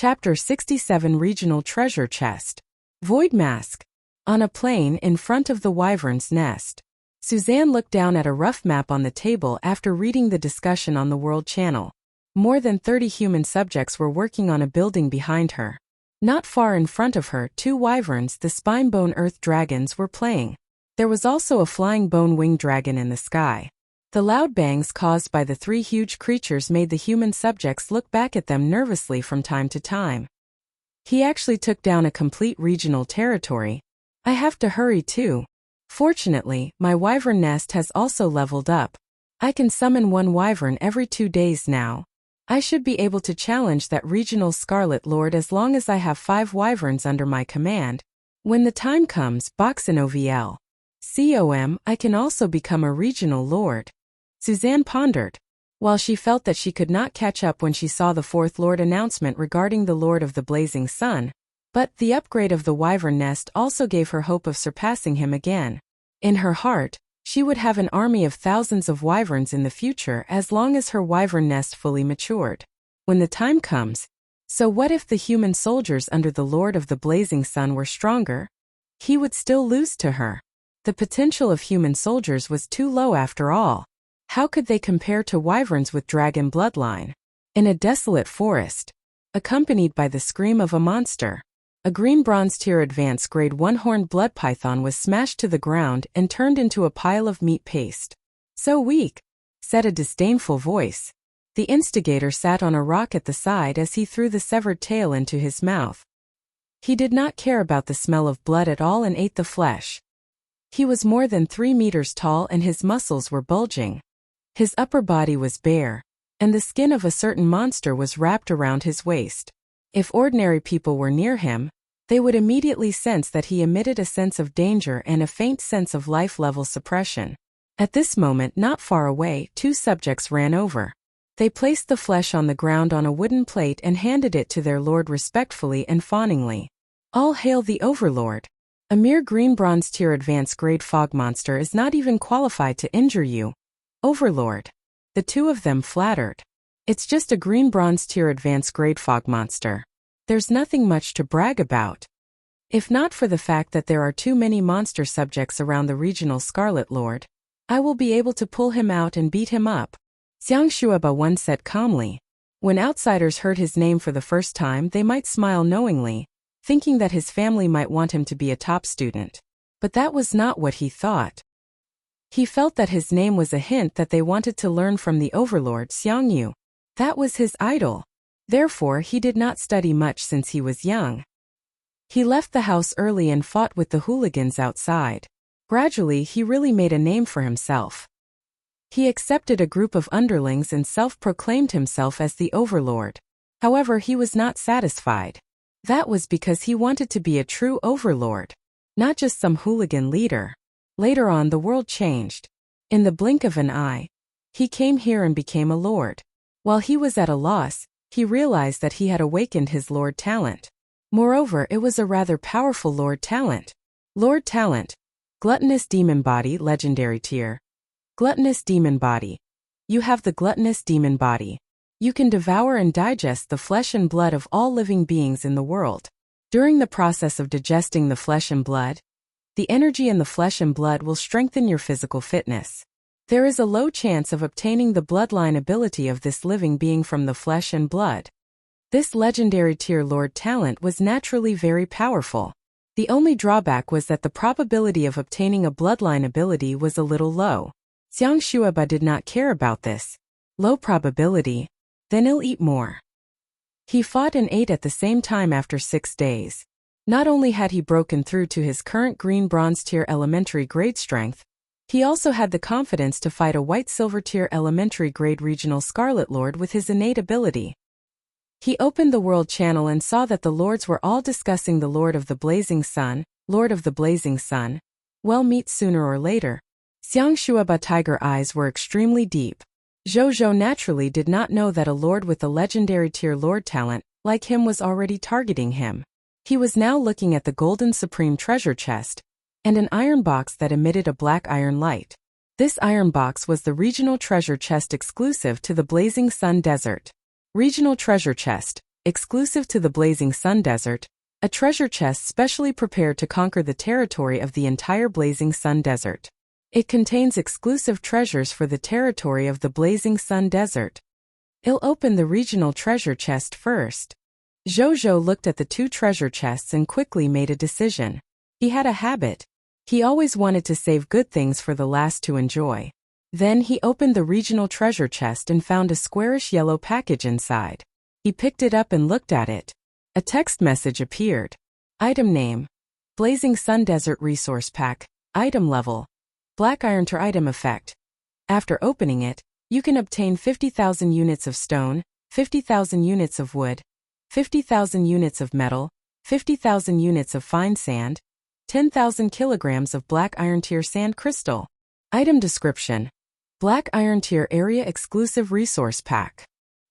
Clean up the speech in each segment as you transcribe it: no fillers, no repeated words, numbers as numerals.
Chapter 67 Regional Treasure Chest. Void Mask. On a plain in front of the wyvern's nest. Suzanne looked down at a rough map on the table after reading the discussion on the World Channel. More than 30 human subjects were working on a building behind her. Not far in front of her, 2 wyverns, the spine-bone earth dragons, were playing. There was also a flying bone-winged dragon in the sky. The loud bangs caused by the 3 huge creatures made the human subjects look back at them nervously from time to time. He actually took down a complete regional territory. I have to hurry too. Fortunately, my wyvern nest has also leveled up. I can summon 1 wyvern every 2 days now. I should be able to challenge that regional Scarlet Lord as long as I have 5 wyverns under my command. When the time comes, Boxin OVL. I can also become a regional lord. Suzanne pondered. While she felt that she could not catch up when she saw the 4th Lord announcement regarding the Lord of the Blazing Sun, but the upgrade of the wyvern nest also gave her hope of surpassing him again. In her heart, she would have an army of thousands of wyverns in the future as long as her wyvern nest fully matured. When the time comes, so what if the human soldiers under the Lord of the Blazing Sun were stronger? He would still lose to her. The potential of human soldiers was too low after all. How could they compare to wyverns with dragon bloodline? In a desolate forest, accompanied by the scream of a monster, a green bronze tier advanced grade 1 horned blood python was smashed to the ground and turned into a pile of meat paste. So weak, said a disdainful voice. The instigator sat on a rock at the side as he threw the severed tail into his mouth. He did not care about the smell of blood at all and ate the flesh. He was more than 3 meters tall and his muscles were bulging. His upper body was bare, and the skin of a certain monster was wrapped around his waist. If ordinary people were near him, they would immediately sense that he emitted a sense of danger and a faint sense of life-level suppression. At this moment, not far away, 2 subjects ran over. They placed the flesh on the ground on a wooden plate and handed it to their lord respectfully and fawningly. All hail the Overlord. A mere green bronze tier advanced grade fog monster is not even qualified to injure you. Overlord. The 2 of them flattered. It's just a green bronze tier advanced grade fog monster. There's nothing much to brag about. If not for the fact that there are too many monster subjects around the regional Scarlet Lord, I will be able to pull him out and beat him up. Xiang Shuaba once said calmly. When outsiders heard his name for the first time, they might smile knowingly, thinking that his family might want him to be a top student. But that was not what he thought. He felt that his name was a hint that they wanted to learn from the Overlord Xiang Yu. That was his idol. Therefore, he did not study much since he was young. He left the house early and fought with the hooligans outside. Gradually, he really made a name for himself. He accepted a group of underlings and self-proclaimed himself as the Overlord. However, he was not satisfied. That was because he wanted to be a true Overlord, not just some hooligan leader. Later on, the world changed. In the blink of an eye, he came here and became a lord. While he was at a loss, he realized that he had awakened his lord talent. Moreover, it was a rather powerful lord talent. Lord talent. Gluttonous demon body, legendary tier. Gluttonous demon body. You have the gluttonous demon body. You can devour and digest the flesh and blood of all living beings in the world. During the process of digesting the flesh and blood, the energy in the flesh and blood will strengthen your physical fitness. There is a low chance of obtaining the bloodline ability of this living being from the flesh and blood. This legendary tier lord talent was naturally very powerful. The only drawback was that the probability of obtaining a bloodline ability was a little low. Xiang Shuaba did not care about this. Low probability. Then he'll eat more. He fought and ate at the same time after 6 days. Not only had he broken through to his current green bronze tier elementary grade strength, he also had the confidence to fight a white silver tier elementary grade regional Scarlet Lord with his innate ability. He opened the World Channel and saw that the lords were all discussing the Lord of the Blazing Sun. Lord of the Blazing Sun. Well, meet sooner or later. Xiang Shuaba tiger eyes were extremely deep. Zhou naturally did not know that a lord with a legendary tier lord talent like him was already targeting him. He was now looking at the golden supreme treasure chest and an iron box that emitted a black iron light. This iron box was the regional treasure chest exclusive to the Blazing Sun Desert. Regional treasure chest. exclusive to the Blazing Sun Desert, a treasure chest specially prepared to conquer the territory of the entire Blazing Sun Desert. It contains exclusive treasures for the territory of the Blazing Sun Desert. I'll open the regional treasure chest first. Zhou looked at the two treasure chests and quickly made a decision. He had a habit. He always wanted to save good things for the last to enjoy. Then he opened the regional treasure chest and found a squarish yellow package inside. He picked it up and looked at it. A text message appeared. Item name: Blazing Sun Desert Resource Pack. Item level: Black Iron Tier item effect. After opening it, you can obtain 50,000 units of stone, 50,000 units of wood, 50,000 units of metal, 50,000 units of fine sand, 10,000 kilograms of Black Iron Tier sand crystal. Item description: Black Iron Tier Area Exclusive Resource Pack.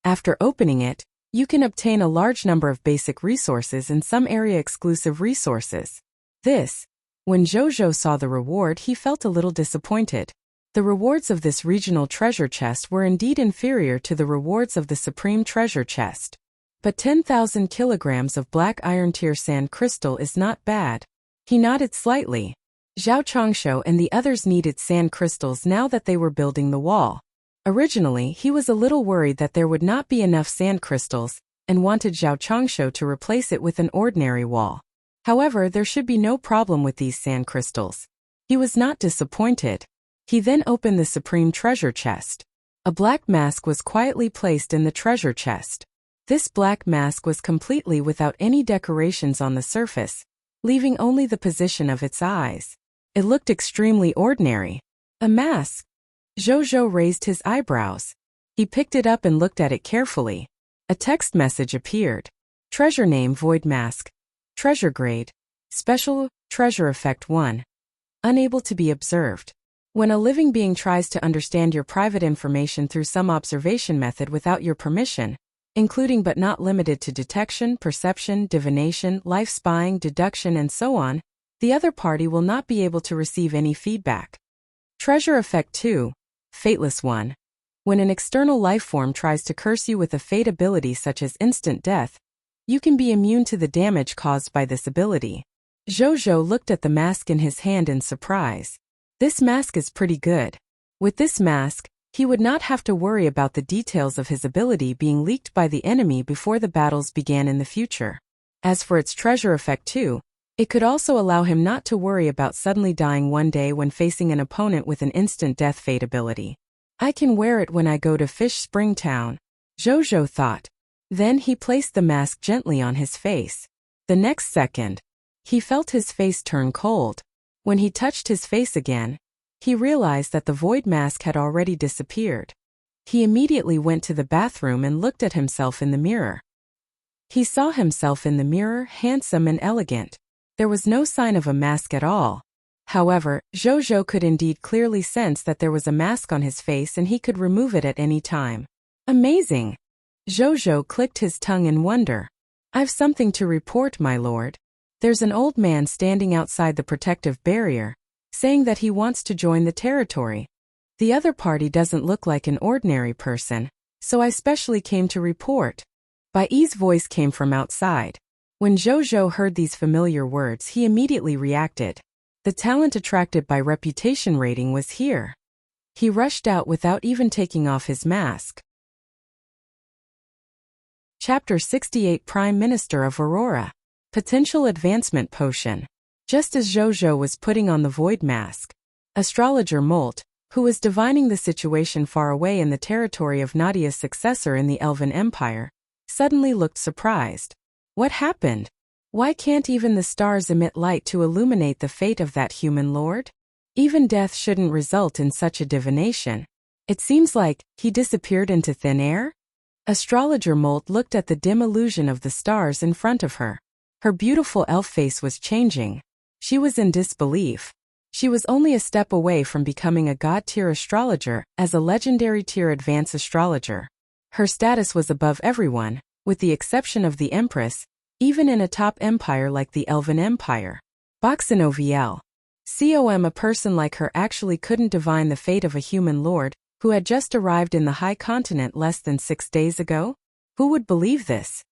After opening it, you can obtain a large number of basic resources and some area-exclusive resources. When Zhou saw the reward, he felt a little disappointed. The rewards of this regional treasure chest were indeed inferior to the rewards of the Supreme Treasure Chest. But 10,000 kilograms of Black Iron Tier sand crystal is not bad. He nodded slightly. Zhao Chongshou and the others needed sand crystals now that they were building the wall. Originally, he was a little worried that there would not be enough sand crystals, and wanted Zhao Chongshou to replace it with an ordinary wall. However, there should be no problem with these sand crystals. He was not disappointed. He then opened the Supreme Treasure Chest. A black mask was quietly placed in the treasure chest. This black mask was completely without any decorations on the surface, leaving only the position of its eyes. It looked extremely ordinary. A mask. Zhou raised his eyebrows. He picked it up and looked at it carefully. A text message appeared. Treasure name: Void Mask. Treasure grade: Special, Treasure Effect 1. Unable to be observed. When a living being tries to understand your private information through some observation method without your permission, including but not limited to detection, perception, divination, life spying, deduction, and so on, the other party will not be able to receive any feedback. Treasure Effect 2. Fateless 1. When an external life form tries to curse you with a fate ability such as instant death, you can be immune to the damage caused by this ability. Zhou looked at the mask in his hand in surprise. This mask is pretty good. With this mask, he would not have to worry about the details of his ability being leaked by the enemy before the battles began in the future. As for its Treasure Effect 2, it could also allow him not to worry about suddenly dying one day when facing an opponent with an instant death fate ability. I can wear it when I go to Fish Spring Town, Zhou thought. Then he placed the mask gently on his face. The next second, he felt his face turn cold. When he touched his face again, he realized that the void mask had already disappeared. He immediately went to the bathroom and looked at himself in the mirror. He saw himself in the mirror, handsome and elegant. There was no sign of a mask at all. However, Zhou could indeed clearly sense that there was a mask on his face and he could remove it at any time. Amazing! Zhou clicked his tongue in wonder. I've something to report, my lord. There's an old man standing outside the protective barrier, saying that he wants to join the territory. The other party doesn't look like an ordinary person, so I specially came to report. Bai's voice came from outside. When Zhou heard these familiar words, he immediately reacted. The talent attracted by reputation rating was here. He rushed out without even taking off his mask. Chapter 68 Prime Minister of Aurora. Potential Advancement Potion. Just as Zhou was putting on the void mask, Astrologer Molt, who was divining the situation far away in the territory of Nadia's successor in the Elven Empire, suddenly looked surprised. What happened? Why can't even the stars emit light to illuminate the fate of that human lord? Even death shouldn't result in such a divination. It seems like he disappeared into thin air? Astrologer Molt looked at the dim illusion of the stars in front of her. Her beautiful elf face was changing. She was in disbelief. She was only a step away from becoming a god-tier astrologer as a legendary tier advanced astrologer. Her status was above everyone, with the exception of the Empress, even in a top empire like the Elven Empire. Boxinoviel. A person like her actually couldn't divine the fate of a human lord who had just arrived in the High Continent less than 6 days ago? Who would believe this?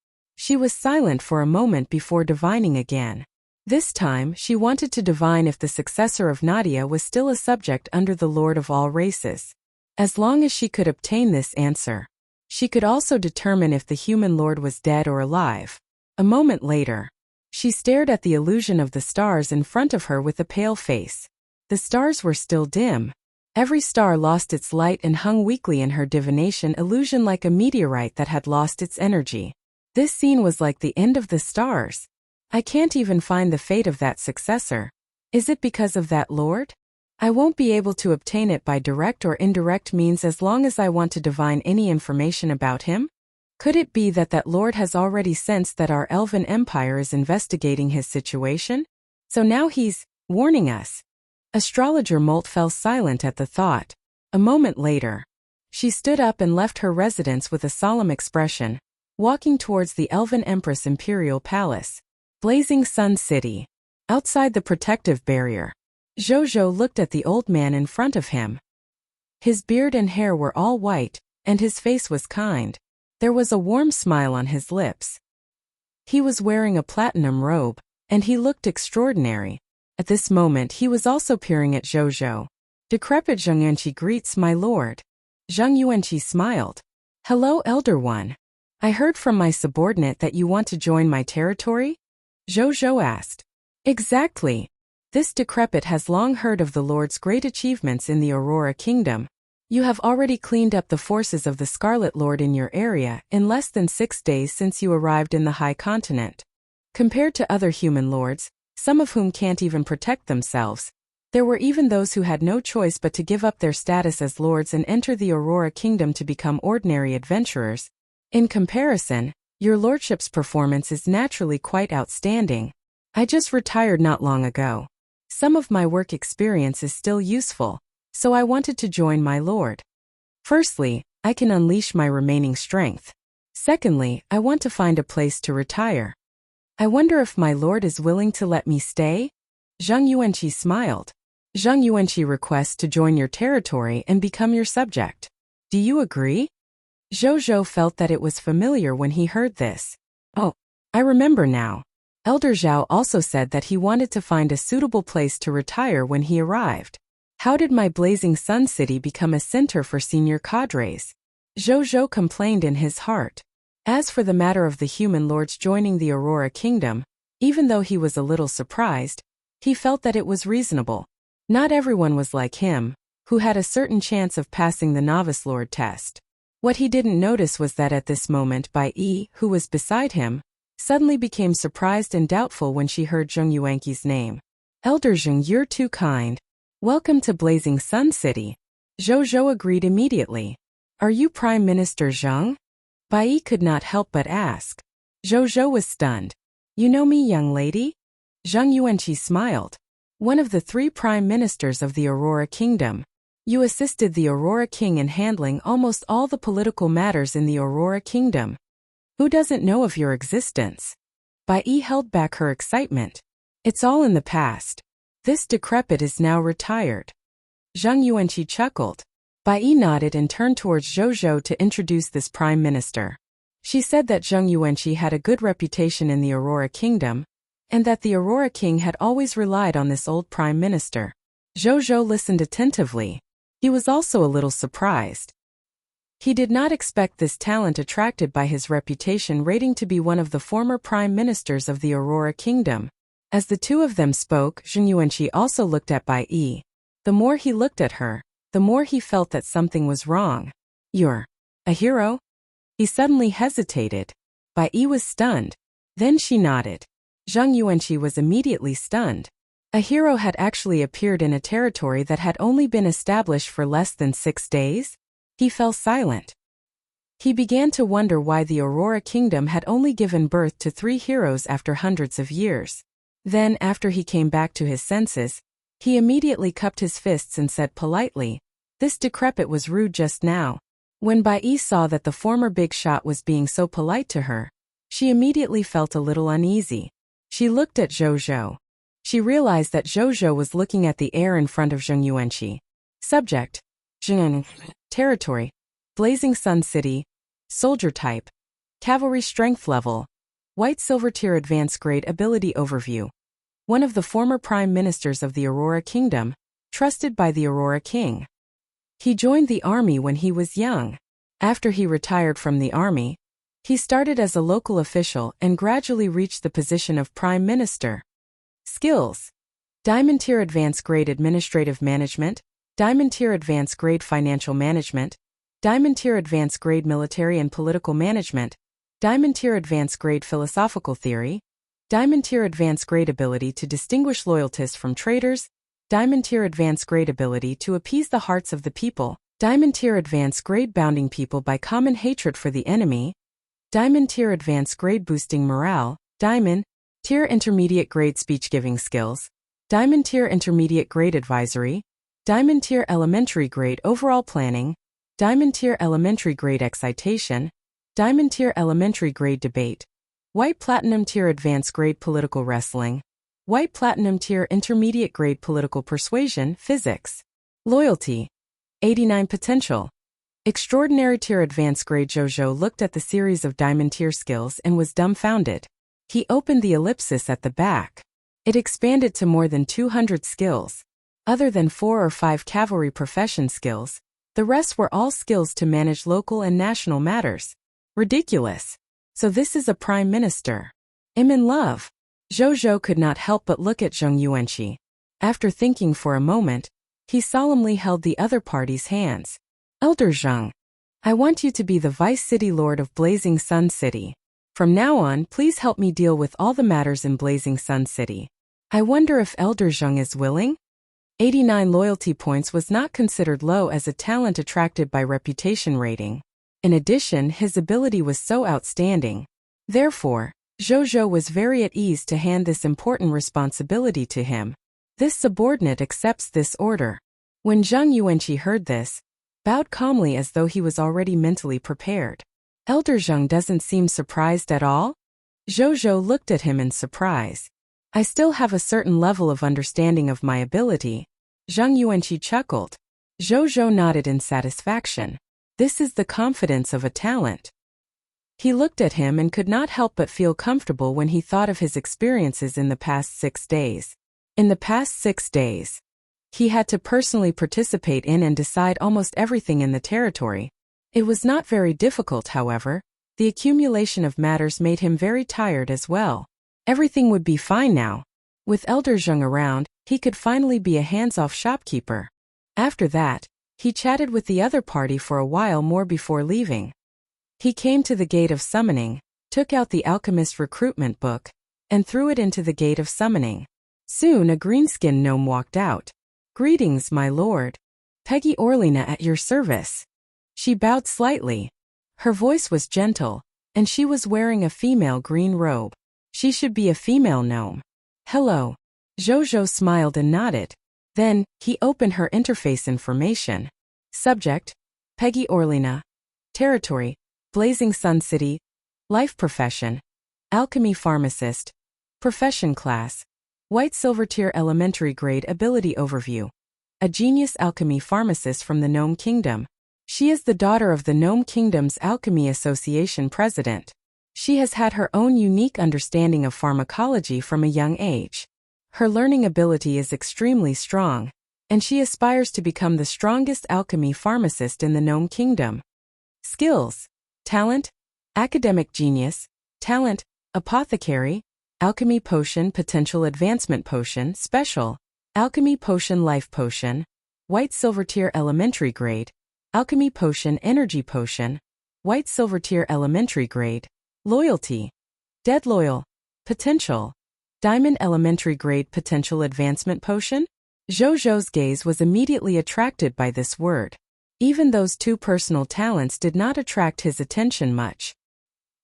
She was silent for a moment before divining again. This time, she wanted to divine if the successor of Nadia was still a subject under the Lord of all races. As long as she could obtain this answer, she could also determine if the human lord was dead or alive. A moment later, she stared at the illusion of the stars in front of her with a pale face. The stars were still dim. Every star lost its light and hung weakly in her divination illusion like a meteorite that had lost its energy. This scene was like the end of the stars. I can't even find the fate of that successor. Is it because of that lord? I won't be able to obtain it by direct or indirect means as long as I want to divine any information about him? Could it be that that lord has already sensed that our elven empire is investigating his situation? So now he's warning us. Astrologer Molt fell silent at the thought. A moment later, she stood up and left her residence with a solemn expression, walking towards the Elven Empress Imperial Palace. Blazing Sun City. Outside the protective barrier, Zhou looked at the old man in front of him. His beard and hair were all white, and his face was kind. There was a warm smile on his lips. He was wearing a platinum robe, and he looked extraordinary. At this moment he was also peering at Zhou. Decrepit Zheng Yuanqi greets my lord. Zheng Yuanqi smiled. Hello, Elder One. I heard from my subordinate that you want to join my territory? Zhou asked. Exactly. This decrepit has long heard of the Lord's great achievements in the Aurora Kingdom. You have already cleaned up the forces of the Scarlet Lord in your area in less than 6 days since you arrived in the High Continent. Compared to other human lords, some of whom can't even protect themselves, there were even those who had no choice but to give up their status as lords and enter the Aurora Kingdom to become ordinary adventurers. In comparison, your lordship's performance is naturally quite outstanding. I just retired not long ago. Some of my work experience is still useful, so I wanted to join my lord. Firstly, I can unleash my remaining strength. Secondly, I want to find a place to retire. I wonder if my lord is willing to let me stay? Zheng Yuanqi smiled. Zheng Yuanqi requests to join your territory and become your subject. Do you agree? Zhou felt that it was familiar when he heard this. Oh, I remember now. Elder Zhao also said that he wanted to find a suitable place to retire when he arrived. How did my Blazing Sun City become a center for senior cadres? Zhou complained in his heart. As for the matter of the human lords joining the Aurora Kingdom, even though he was a little surprised, he felt that it was reasonable. Not everyone was like him, who had a certain chance of passing the Novice Lord test. What he didn't notice was that at this moment Bai Yi, who was beside him, suddenly became surprised and doubtful when she heard Zheng Yuanqi's name. Elder Zheng, you're too kind. Welcome to Blazing Sun City. Zhou agreed immediately. Are you Prime Minister Zheng? Bai Yi could not help but ask. Zhou was stunned. You know me, young lady? Zheng Yuanqi smiled. One of the 3 prime ministers of the Aurora Kingdom. You assisted the Aurora King in handling almost all the political matters in the Aurora Kingdom. Who doesn't know of your existence? Bai Yi held back her excitement. It's all in the past. This decrepit is now retired. Zheng Yuanqi chuckled. Bai Yi nodded and turned towards Zhou to introduce this prime minister. She said that Zheng Yuanqi had a good reputation in the Aurora Kingdom, and that the Aurora King had always relied on this old prime minister. Zhou listened attentively. He was also a little surprised. He did not expect this talent attracted by his reputation rating to be one of the former prime ministers of the Aurora Kingdom. As the two of them spoke, Zheng Yuanqi also looked at Bai Yi. The more he looked at her, the more he felt that something was wrong. You're a hero? He suddenly hesitated. Bai Yi was stunned. Then she nodded. Zheng Yuanqi was immediately stunned. A hero had actually appeared in a territory that had only been established for less than 6 days? He fell silent. He began to wonder why the Aurora Kingdom had only given birth to 3 heroes after hundreds of years. Then, after he came back to his senses, he immediately cupped his fists and said politely, "This decrepit was rude just now." When Bai Yi saw that the former big shot was being so polite to her, she immediately felt a little uneasy. She looked at Zhou. She realized that Zhou was looking at the air in front of Zheng Yuanqi. Subject: Zheng. Territory: Blazing Sun City. Soldier type: Cavalry strength level: White Silver Tier Advanced Grade Ability Overview. One of the former Prime Ministers of the Aurora Kingdom, trusted by the Aurora King. He joined the army when he was young. After he retired from the army, he started as a local official and gradually reached the position of Prime Minister. Skills: Diamond Tier Advanced Grade Administrative Management, Diamond Tier Advanced Grade Financial Management, Diamond Tier Advanced Grade Military and Political Management, Diamond Tier Advanced Grade Philosophical Theory, Diamond Tier Advanced Grade Ability to distinguish loyalists from traitors, Diamond Tier Advanced Grade Ability to appease the hearts of the people, Diamond Tier Advanced Grade Bounding people by common hatred for the enemy, Diamond Tier Advanced Grade Boosting Morale, Diamond Tier Intermediate Grade Speech-Giving Skills, Diamond Tier Intermediate Grade Advisory, Diamond Tier Elementary Grade Overall Planning, Diamond Tier Elementary Grade Excitation, Diamond Tier Elementary Grade Debate, White Platinum Tier Advanced Grade Political Wrestling, White Platinum Tier Intermediate Grade Political Persuasion, Physics. Loyalty. 89 Potential. Extraordinary Tier Advanced Grade. Jojo looked at the series of Diamond Tier skills and was dumbfounded. He opened the ellipsis at the back. It expanded to more than 200 skills. Other than 4 or 5 cavalry profession skills, the rest were all skills to manage local and national matters. Ridiculous. So this is a prime minister. I'm in love. Jojo could not help but look at Zheng Yuanqi. After thinking for a moment, he solemnly held the other party's hands. Elder Zheng, I want you to be the Vice City Lord of Blazing Sun City. From now on, please help me deal with all the matters in Blazing Sun City. I wonder if Elder Zheng is willing? 89 loyalty points was not considered low as a talent attracted by reputation rating. In addition, his ability was so outstanding. Therefore, Jojo was very at ease to hand this important responsibility to him. This subordinate accepts this order. When Zheng Yuanqi heard this, bowed calmly as though he was already mentally prepared. Elder Zheng doesn't seem surprised at all? Jojo looked at him in surprise. I still have a certain level of understanding of my ability. Zheng Yuanqi chuckled. Jojo nodded in satisfaction. This is the confidence of a talent. He looked at him and could not help but feel comfortable when he thought of his experiences in the past 6 days. In the past 6 days, he had to personally participate in and decide almost everything in the territory. It was not very difficult, however. The accumulation of matters made him very tired as well. Everything would be fine now. With Elder Zheng around, he could finally be a hands-off shopkeeper. After that, he chatted with the other party for a while more before leaving. He came to the Gate of Summoning, took out the Alchemist recruitment book, and threw it into the Gate of Summoning. Soon a green-skinned gnome walked out. Greetings, my lord. Peggy Orlina at your service. She bowed slightly. Her voice was gentle, and she was wearing a female green robe. She should be a female gnome. Hello. Jojo smiled and nodded. Then, he opened her interface information. Subject: Peggy Orlina. Territory: Blazing Sun City. Life profession: Alchemy Pharmacist. Profession class: White Silver Tier Elementary Grade. Ability Overview. A genius alchemy pharmacist from the Gnome Kingdom. She is the daughter of the Gnome Kingdom's Alchemy Association president. She has had her own unique understanding of pharmacology from a young age. Her learning ability is extremely strong, and she aspires to become the strongest alchemy pharmacist in the Gnome Kingdom. Skills: Talent: Academic Genius. Talent: Apothecary. Alchemy Potion Potential Advancement Potion Special. Alchemy Potion Life Potion. White Silver Tier Elementary Grade. Alchemy Potion Energy Potion. White Silver Tier Elementary Grade. Loyalty: Dead Loyal. Potential: Diamond Elementary Grade Potential Advancement Potion. Jojo's gaze was immediately attracted by this word. Even those 2 personal talents did not attract his attention much.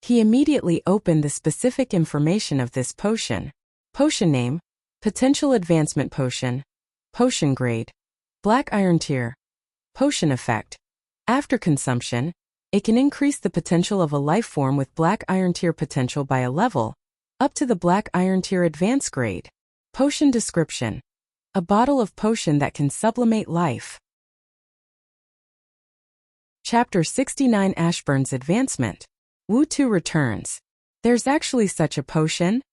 He immediately opened the specific information of this potion. Potion name: Potential Advancement Potion. Potion grade: Black Iron Tier. Potion effect: After consumption, it can increase the potential of a life form with Black Iron Tier potential by a level, up to the Black Iron Tier Advanced grade. Potion description: A bottle of potion that can sublimate life. Chapter 69 Ashburn's Advancement. Wu Tu returns. There's actually such a potion?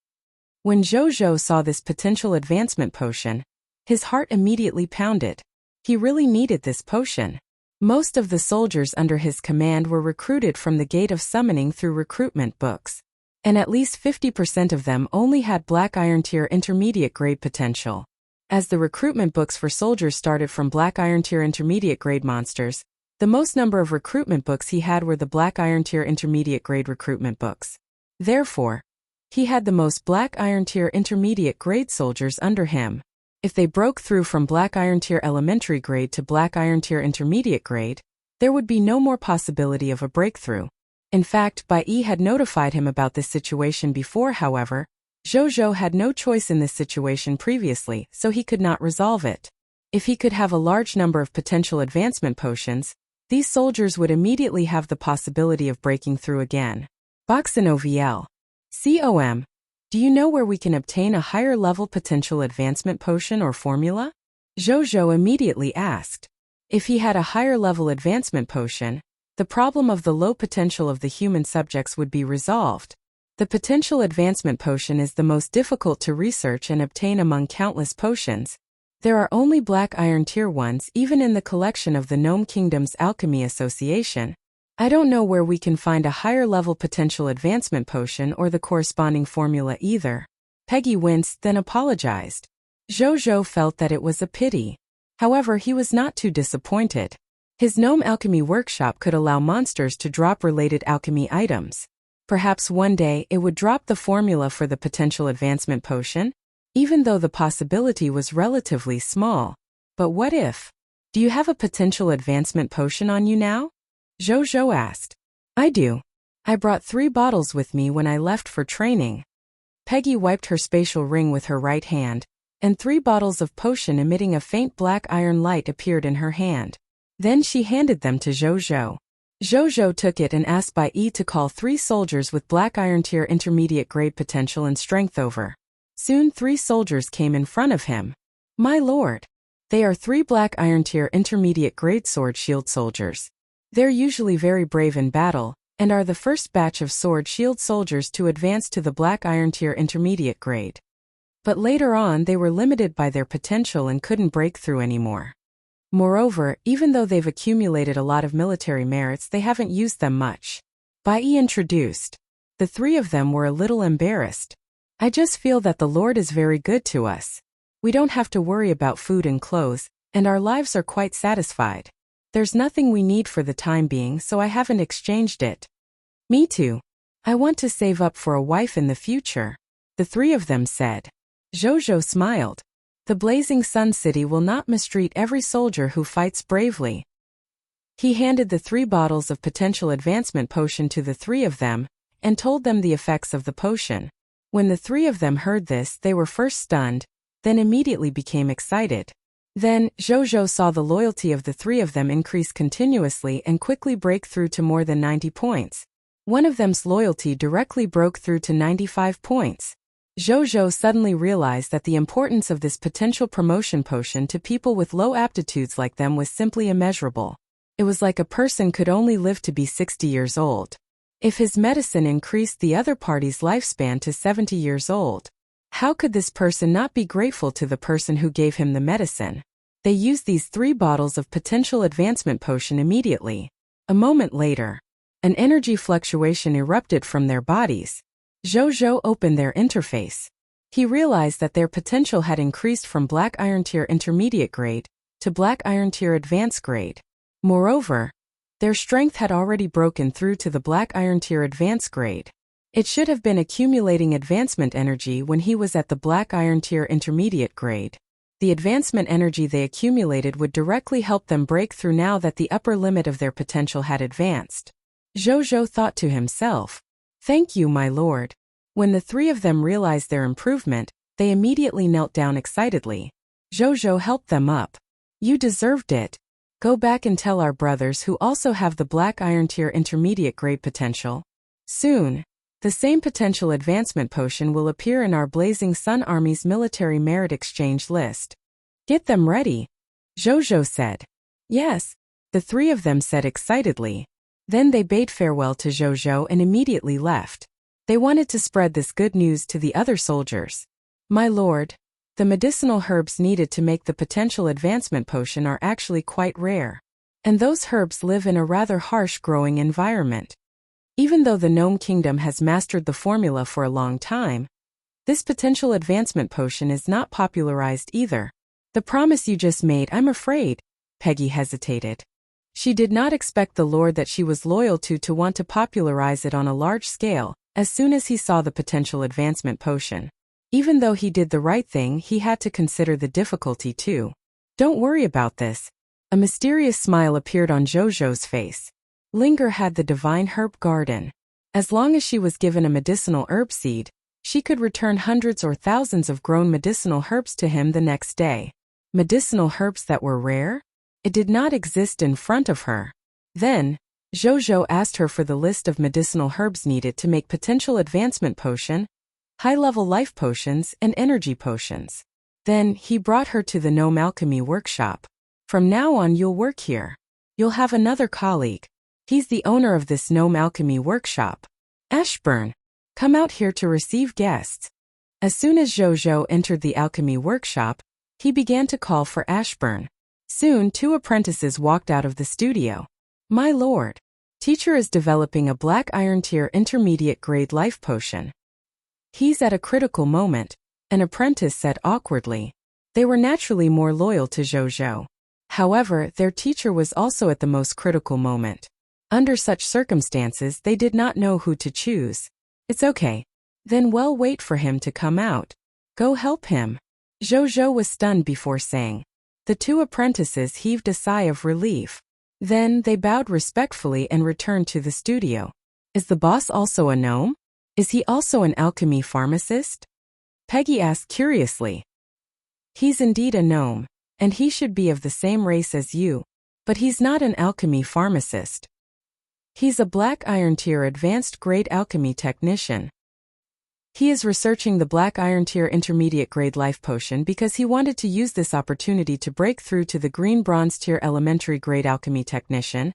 When Zhou saw this potential advancement potion, his heart immediately pounded. He really needed this potion. Most of the soldiers under his command were recruited from the Gate of Summoning through recruitment books, and at least 50% of them only had Black Iron Tier intermediate grade potential. As the recruitment books for soldiers started from Black Iron Tier intermediate grade monsters, the most number of recruitment books he had were the Black Iron Tier intermediate grade recruitment books. Therefore, he had the most Black Iron Tier intermediate grade soldiers under him. If they broke through from Black Iron Tier elementary grade to Black Iron Tier intermediate grade, there would be no more possibility of a breakthrough. In fact, Bai Yi had notified him about this situation before. However, Zhou had no choice in this situation previously, so he could not resolve it. If he could have a large number of potential advancement potions, these soldiers would immediately have the possibility of breaking through again. Boxinoviel. COM. Do you know where we can obtain a higher level potential advancement potion or formula? Zhou immediately asked. If he had a higher level advancement potion, the problem of the low potential of the human subjects would be resolved. The potential advancement potion is the most difficult to research and obtain among countless potions. There are only Black Iron Tier ones even in the collection of the Gnome Kingdom's Alchemy Association. I don't know where we can find a higher level potential advancement potion or the corresponding formula either. Peggy winced, then apologized. Zhou felt that it was a pity. However, he was not too disappointed. His gnome alchemy workshop could allow monsters to drop related alchemy items. Perhaps one day it would drop the formula for the potential advancement potion, even though the possibility was relatively small. But what if? Do you have a potential advancement potion on you now? Zhou asked. I do. I brought 3 bottles with me when I left for training. Peggy wiped her spatial ring with her right hand, and 3 bottles of potion emitting a faint black iron light appeared in her hand. Then she handed them to Zhou. Zhou took it and asked Bai Yi to call 3 soldiers with Black Iron Tier intermediate grade potential and strength over. Soon 3 soldiers came in front of him. My lord. They are 3 Black Iron Tier intermediate grade sword shield soldiers. They're usually very brave in battle, and are the first batch of sword shield soldiers to advance to the Black Iron Tier intermediate grade. But later on they were limited by their potential and couldn't break through anymore. Moreover, even though they've accumulated a lot of military merits, they haven't used them much. Bai Yi introduced. The 3 of them were a little embarrassed. I just feel that the Lord is very good to us. We don't have to worry about food and clothes, and our lives are quite satisfied. There's nothing we need for the time being, so I haven't exchanged it. Me too. I want to save up for a wife in the future, the 3 of them said. Zhou smiled. The Blazing Sun City will not mistreat every soldier who fights bravely. He handed the 3 bottles of potential advancement potion to the 3 of them, and told them the effects of the potion. When the 3 of them heard this, they were first stunned, then immediately became excited. Then, Zhou saw the loyalty of the 3 of them increase continuously and quickly break through to more than 90 points. One of them's loyalty directly broke through to 95 points. Zhou suddenly realized that the importance of this potential promotion potion to people with low aptitudes like them was simply immeasurable. It was like a person could only live to be 60 years old. If his medicine increased the other party's lifespan to 70 years old, how could this person not be grateful to the person who gave him the medicine? They used these 3 bottles of potential advancement potion immediately. A moment later, an energy fluctuation erupted from their bodies. Zhou opened their interface. He realized that their potential had increased from Black Iron Tier intermediate grade to Black Iron Tier advanced grade. Moreover, their strength had already broken through to the Black Iron Tier advanced grade. It should have been accumulating advancement energy when he was at the Black Iron Tier intermediate grade. The advancement energy they accumulated would directly help them break through now that the upper limit of their potential had advanced. Zhou thought to himself, "Thank you, my lord." When the 3 of them realized their improvement, they immediately knelt down excitedly. Zhou helped them up. "You deserved it. Go back and tell our brothers who also have the Black Iron Tier intermediate grade potential. Soon, the same potential advancement potion will appear in our Blazing Sun Army's military merit exchange list. Get them ready," Zhou said. "Yes," the 3 of them said excitedly. Then they bade farewell to Zhou and immediately left. They wanted to spread this good news to the other soldiers. My lord, the medicinal herbs needed to make the potential advancement potion are actually quite rare. And those herbs live in a rather harsh growing environment. Even though the Gnome Kingdom has mastered the formula for a long time, this potential advancement potion is not popularized either. The promise you just made, I'm afraid. Peggy hesitated. She did not expect the lord that she was loyal to want to popularize it on a large scale, as soon as he saw the potential advancement potion. Even though he did the right thing, he had to consider the difficulty too. Don't worry about this. A mysterious smile appeared on Jojo's face. Linger had the divine herb garden. As long as she was given a medicinal herb seed, she could return hundreds or thousands of grown medicinal herbs to him the next day. Medicinal herbs that were rare? It did not exist in front of her. Then, Jojo asked her for the list of medicinal herbs needed to make potential advancement potion, high-level life potions, and energy potions. Then, he brought her to the Gnome Alchemy workshop. From now on you'll work here. You'll have another colleague. He's the owner of this Gnome Alchemy workshop. Ashburn, come out here to receive guests. As soon as Jojo entered the alchemy workshop, he began to call for Ashburn. Soon 2 apprentices walked out of the studio. My lord, teacher is developing a black iron tier intermediate grade life potion. He's at a critical moment, an apprentice said awkwardly. They were naturally more loyal to Jojo. However, their teacher was also at the most critical moment. Under such circumstances, they did not know who to choose. It's okay. Then we'll wait for him to come out. Go help him. Jojo was stunned before saying. The 2 apprentices heaved a sigh of relief. Then they bowed respectfully and returned to the studio. Is the boss also a gnome? Is he also an alchemy pharmacist? Peggy asked curiously. He's indeed a gnome, and he should be of the same race as you, but he's not an alchemy pharmacist. He's a black iron tier advanced grade alchemy technician. He is researching the black iron tier intermediate grade life potion because he wanted to use this opportunity to break through to the green bronze tier elementary grade alchemy technician,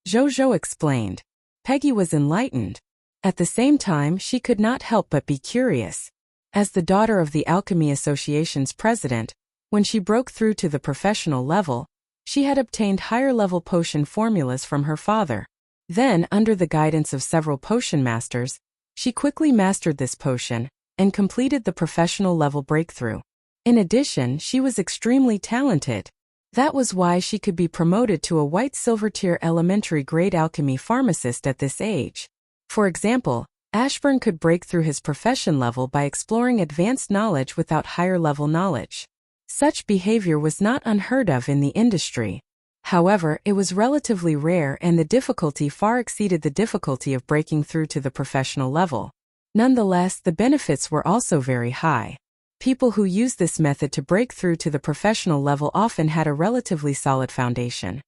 Jojo explained. Peggy was enlightened. At the same time, she could not help but be curious. As the daughter of the Alchemy Association's president, when she broke through to the professional level, she had obtained higher-level potion formulas from her father. Then, under the guidance of several potion masters, she quickly mastered this potion and completed the professional level breakthrough. In addition, she was extremely talented. That was why she could be promoted to a white silver tier elementary grade alchemy pharmacist at this age. For example, Ashburn could break through his profession level by exploring advanced knowledge without higher level knowledge. Such behavior was not unheard of in the industry. However, it was relatively rare and the difficulty far exceeded the difficulty of breaking through to the professional level. Nonetheless, the benefits were also very high. People who used this method to break through to the professional level often had a relatively solid foundation.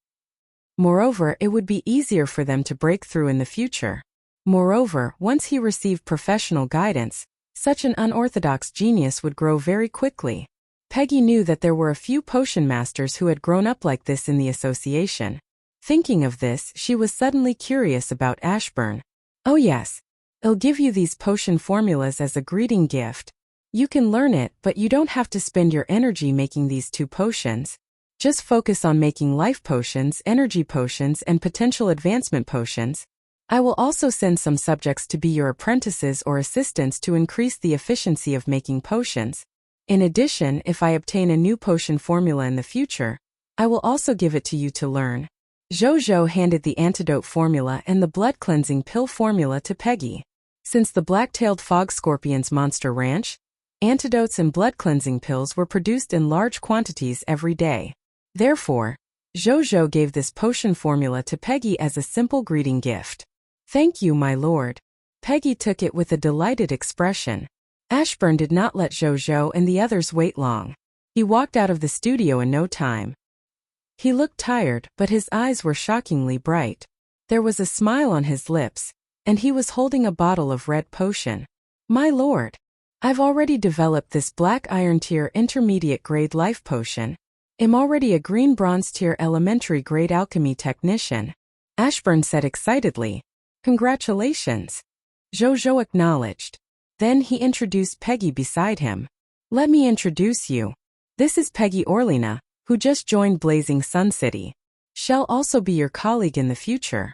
Moreover, it would be easier for them to break through in the future. Moreover, once he received professional guidance, such an unorthodox genius would grow very quickly. Peggy knew that there were a few potion masters who had grown up like this in the association. Thinking of this, she was suddenly curious about Ashburn. Oh yes, I'll give you these potion formulas as a greeting gift. You can learn it, but you don't have to spend your energy making these 2 potions. Just focus on making life potions, energy potions, and potential advancement potions. I will also send some subjects to be your apprentices or assistants to increase the efficiency of making potions. In addition, if I obtain a new potion formula in the future, I will also give it to you to learn. Jojo handed the antidote formula and the blood cleansing pill formula to Peggy. Since the black-tailed fog scorpion's monster ranch, antidotes and blood cleansing pills were produced in large quantities every day. Therefore, Jojo gave this potion formula to Peggy as a simple greeting gift. Thank you, my lord. Peggy took it with a delighted expression. Ashburn did not let Jojo and the others wait long. He walked out of the studio in no time. He looked tired, but his eyes were shockingly bright. There was a smile on his lips, and he was holding a bottle of red potion. My lord, I've already developed this black iron tier intermediate grade life potion. I'm already a green bronze tier elementary grade alchemy technician. Ashburn said excitedly. Congratulations. Zhou acknowledged. Then he introduced Peggy beside him. Let me introduce you. This is Peggy Orlina, who just joined Blazing Sun City. She'll also be your colleague in the future.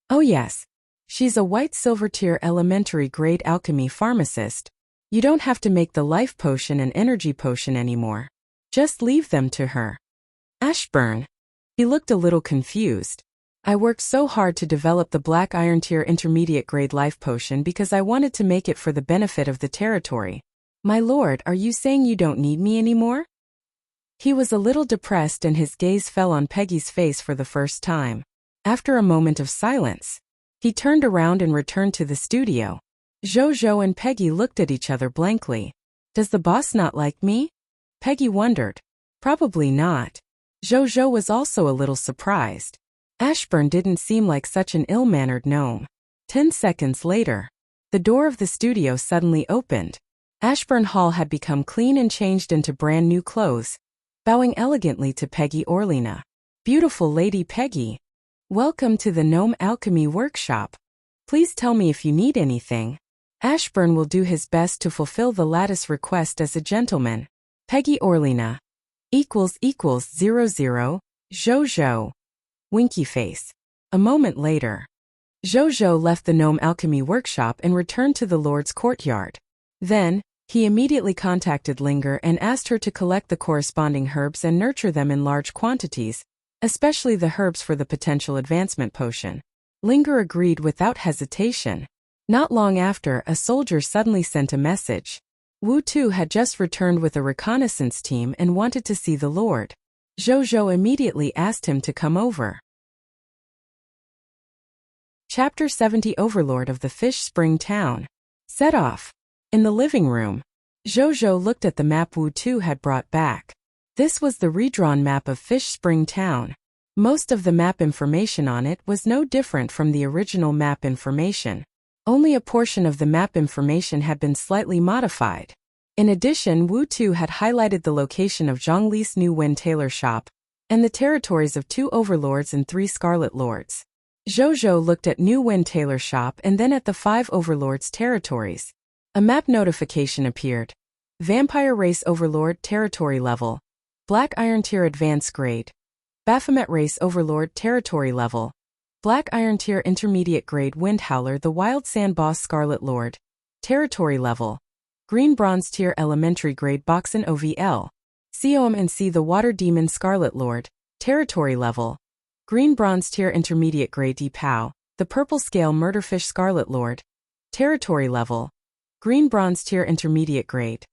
Oh yes. She's a white silver tier elementary grade alchemy pharmacist. You don't have to make the life potion and energy potion anymore. Just leave them to her. Ashburn. He looked a little confused. I worked so hard to develop the Black Iron Tier Intermediate Grade Life Potion because I wanted to make it for the benefit of the territory. My lord, are you saying you don't need me anymore? He was a little depressed and his gaze fell on Peggy's face for the first time. After a moment of silence, he turned around and returned to the studio. Zhou and Peggy looked at each other blankly. Does the boss not like me? Peggy wondered. Probably not. Zhou was also a little surprised. Ashburn didn't seem like such an ill-mannered gnome. 10 seconds later, the door of the studio suddenly opened. Ashburn Hall had become clean and changed into brand new clothes, bowing elegantly to Peggy Orlina. Beautiful Lady Peggy. Welcome to the Gnome Alchemy Workshop. Please tell me if you need anything. Ashburn will do his best to fulfill the lattice request as a gentleman. Peggy Orlina. ==00. Zhou. Winky face. A moment later, Zhou left the Gnome Alchemy Workshop and returned to the Lord's courtyard. Then, he immediately contacted Linger and asked her to collect the corresponding herbs and nurture them in large quantities, especially the herbs for the potential advancement potion. Linger agreed without hesitation. Not long after, a soldier suddenly sent a message. Wu Tu had just returned with a reconnaissance team and wanted to see the Lord. Zhou immediately asked him to come over. Chapter 70 Overlord of the Fish Spring Town. Set off. In the living room, Zhou looked at the map Wu Tu had brought back. This was the redrawn map of Fish Spring Town. Most of the map information on it was no different from the original map information. Only a portion of the map information had been slightly modified. In addition, Wu Tu had highlighted the location of Zhongli's New Wind Tailor Shop and the territories of 2 Overlords and 3 Scarlet Lords. Zhou looked at New Wind Tailor Shop and then at the 5 Overlords' territories. A map notification appeared. Vampire Race Overlord Territory Level. Black Iron Tier Advanced Grade. Baphomet Race Overlord Territory Level. Black Iron Tier Intermediate Grade Windhowler the Wild Sand Boss Scarlet Lord. Territory Level. Green Bronze Tier Elementary Grade Boxen OVL. Seom and C the Water Demon Scarlet Lord. Territory Level. Green Bronze Tier Intermediate Grade Depow. The Purple Scale Murderfish Scarlet Lord. Territory Level. Green Bronze Tier Intermediate Grade.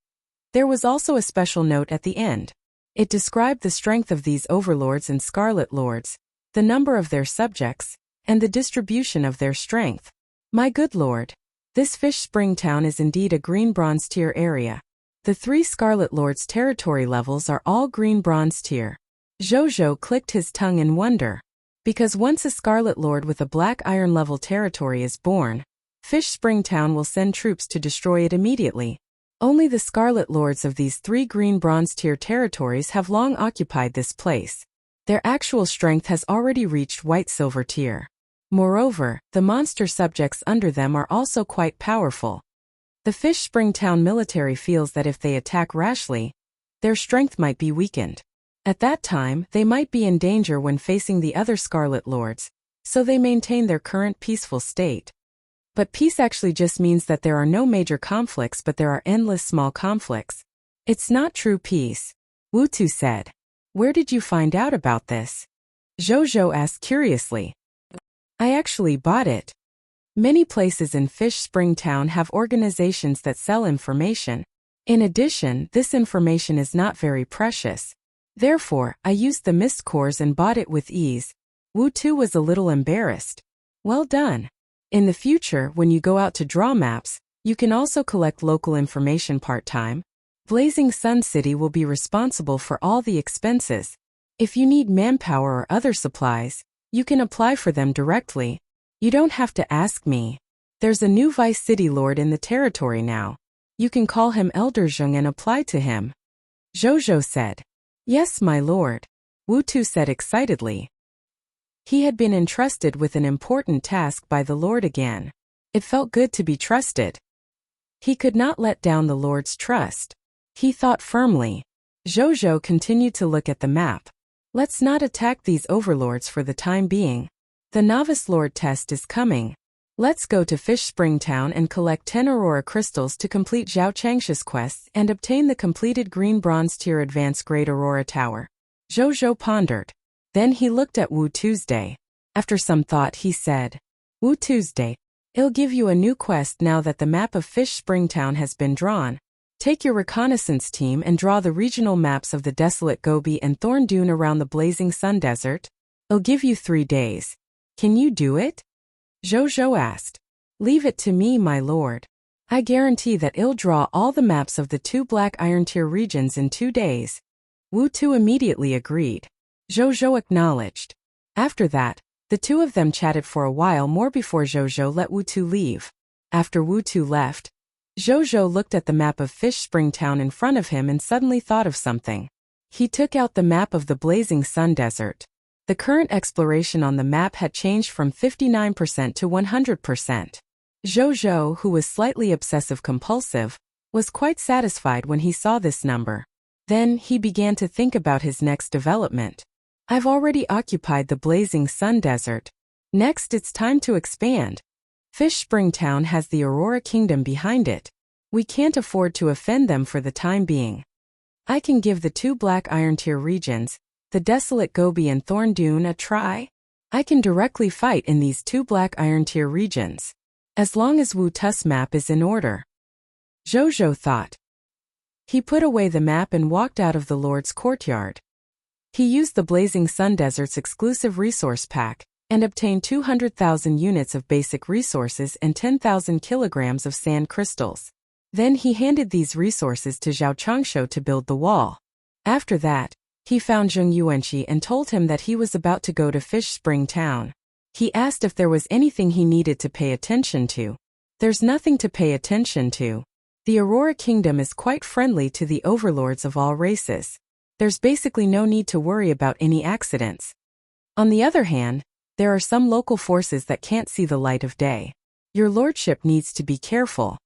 There was also a special note at the end. It described the strength of these Overlords and Scarlet Lords, the number of their subjects, and the distribution of their strength. My good lord. This Fish Spring Town is indeed a Green Bronze Tier area. The 3 Scarlet Lords' territory levels are all Green Bronze Tier. Zhou clicked his tongue in wonder. Because once a Scarlet Lord with a Black Iron level territory is born, Fish Spring Town will send troops to destroy it immediately. Only the Scarlet Lords of these 3 Green Bronze Tier territories have long occupied this place. Their actual strength has already reached White Silver Tier. Moreover, the monster subjects under them are also quite powerful. The Fish Spring Town military feels that if they attack rashly, their strength might be weakened. At that time, they might be in danger when facing the other Scarlet Lords, so they maintain their current peaceful state. But peace actually just means that there are no major conflicts but there are endless small conflicts. It's not true peace. Wu Tu said. Where did you find out about this? Zhou asked curiously. I actually bought it. Many places in Fish Spring Town have organizations that sell information. In addition, this information is not very precious. Therefore, I used the mist cores and bought it with ease. Wu Tu was a little embarrassed. Well done. In the future, when you go out to draw maps, you can also collect local information part-time. Blazing Sun City will be responsible for all the expenses. If you need manpower or other supplies, you can apply for them directly. You don't have to ask me. There's a new Vice City Lord in the territory now. You can call him Elder Zheng and apply to him. Zhou said. Yes, my lord. Wu Tu said excitedly. He had been entrusted with an important task by the Lord again. It felt good to be trusted. He could not let down the Lord's trust. He thought firmly. Zhou continued to look at the map. Let's not attack these overlords for the time being. The Novice Lord test is coming. Let's go to Fish Spring Town and collect 10 Aurora crystals to complete Zhao Changsha's quests and obtain the completed green bronze tier advanced grade Aurora Tower. Zhou pondered. Then he looked at Wu Tuesday. After some thought he said, Wu Tuesday, I'll give you a new quest now that the map of Fish Spring Town has been drawn. Take your reconnaissance team and draw the regional maps of the desolate Gobi and Thorn Dune around the blazing sun desert. I'll give you 3 days. Can you do it? Zhou asked. Leave it to me, my lord. I guarantee that I'll draw all the maps of the 2 Black Iron Tier regions in 2 days. Wu Tu immediately agreed. Zhou acknowledged. After that, the two of them chatted for a while more before Zhou let Wu Tu leave. After Wu Tu left, Zhou looked at the map of Fish Spring Town in front of him and suddenly thought of something. He took out the map of the blazing sun desert. The current exploration on the map had changed from 59% to 100%. Zhou, who was slightly obsessive-compulsive, was quite satisfied when he saw this number. Then he began to think about his next development. I've already occupied the blazing sun desert. Next it's time to expand. Fish Spring Town has the Aurora Kingdom behind it. We can't afford to offend them for the time being. I can give the 2 Black Iron Tier regions, the desolate Gobi and Thorn Dune, a try. I can directly fight in these 2 Black Iron Tier regions. As long as Wu Tu's map is in order. Zhou thought. He put away the map and walked out of the Lord's courtyard. He used the Blazing Sun Desert's exclusive resource pack and obtained 200,000 units of basic resources and 10,000 kilograms of sand crystals. Then he handed these resources to Zhao Changsha to build the wall. After that, he found Zheng Yuanqi and told him that he was about to go to Fish Spring Town. He asked if there was anything he needed to pay attention to. There's nothing to pay attention to. The Aurora Kingdom is quite friendly to the overlords of all races. There's basically no need to worry about any accidents. On the other hand, there are some local forces that can't see the light of day. Your lordship needs to be careful.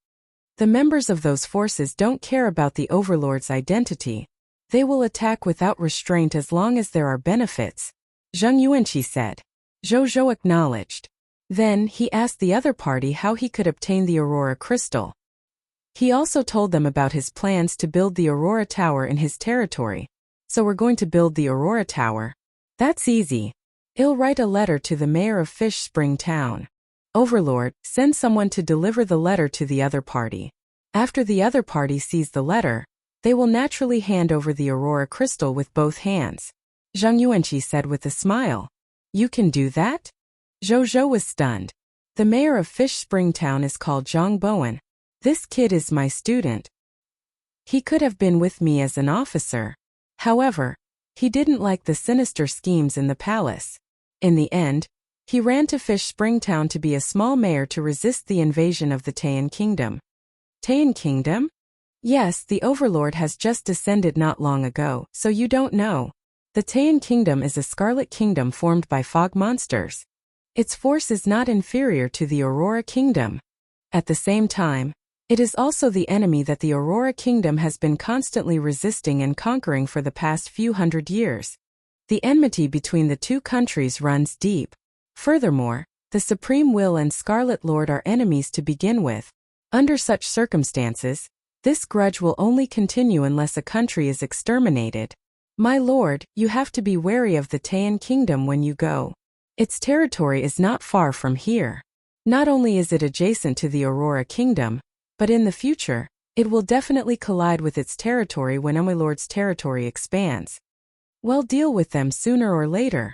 The members of those forces don't care about the overlord's identity. They will attack without restraint as long as there are benefits. Zheng Yuanqi said. Zhou acknowledged. Then he asked the other party how he could obtain the Aurora Crystal. He also told them about his plans to build the Aurora Tower in his territory. So we're going to build the Aurora Tower. That's easy. I'll write a letter to the mayor of Fish Spring Town. Overlord, send someone to deliver the letter to the other party. After the other party sees the letter, they will naturally hand over the Aurora Crystal with both hands. Zheng Yuanqi said with a smile. You can do that? Zhou was stunned. The mayor of Fish Spring Town is called Zhang Bowen. This kid is my student. He could have been with me as an officer. However, he didn't like the sinister schemes in the palace. In the end, he ran to Fish Spring Town to be a small mayor to resist the invasion of the Taiyan Kingdom. Taiyan Kingdom? Yes, the overlord has just descended not long ago, so you don't know. The Taiyan Kingdom is a scarlet kingdom formed by fog monsters. Its force is not inferior to the Aurora Kingdom. At the same time, it is also the enemy that the Aurora Kingdom has been constantly resisting and conquering for the past few hundred years. The enmity between the two countries runs deep. Furthermore, the Supreme Will and Scarlet Lord are enemies to begin with. Under such circumstances, this grudge will only continue unless a country is exterminated. My lord, you have to be wary of the Taiyan Kingdom when you go. Its territory is not far from here. Not only is it adjacent to the Aurora Kingdom, but in the future, it will definitely collide with its territory when my lord's territory expands. Well, deal with them sooner or later.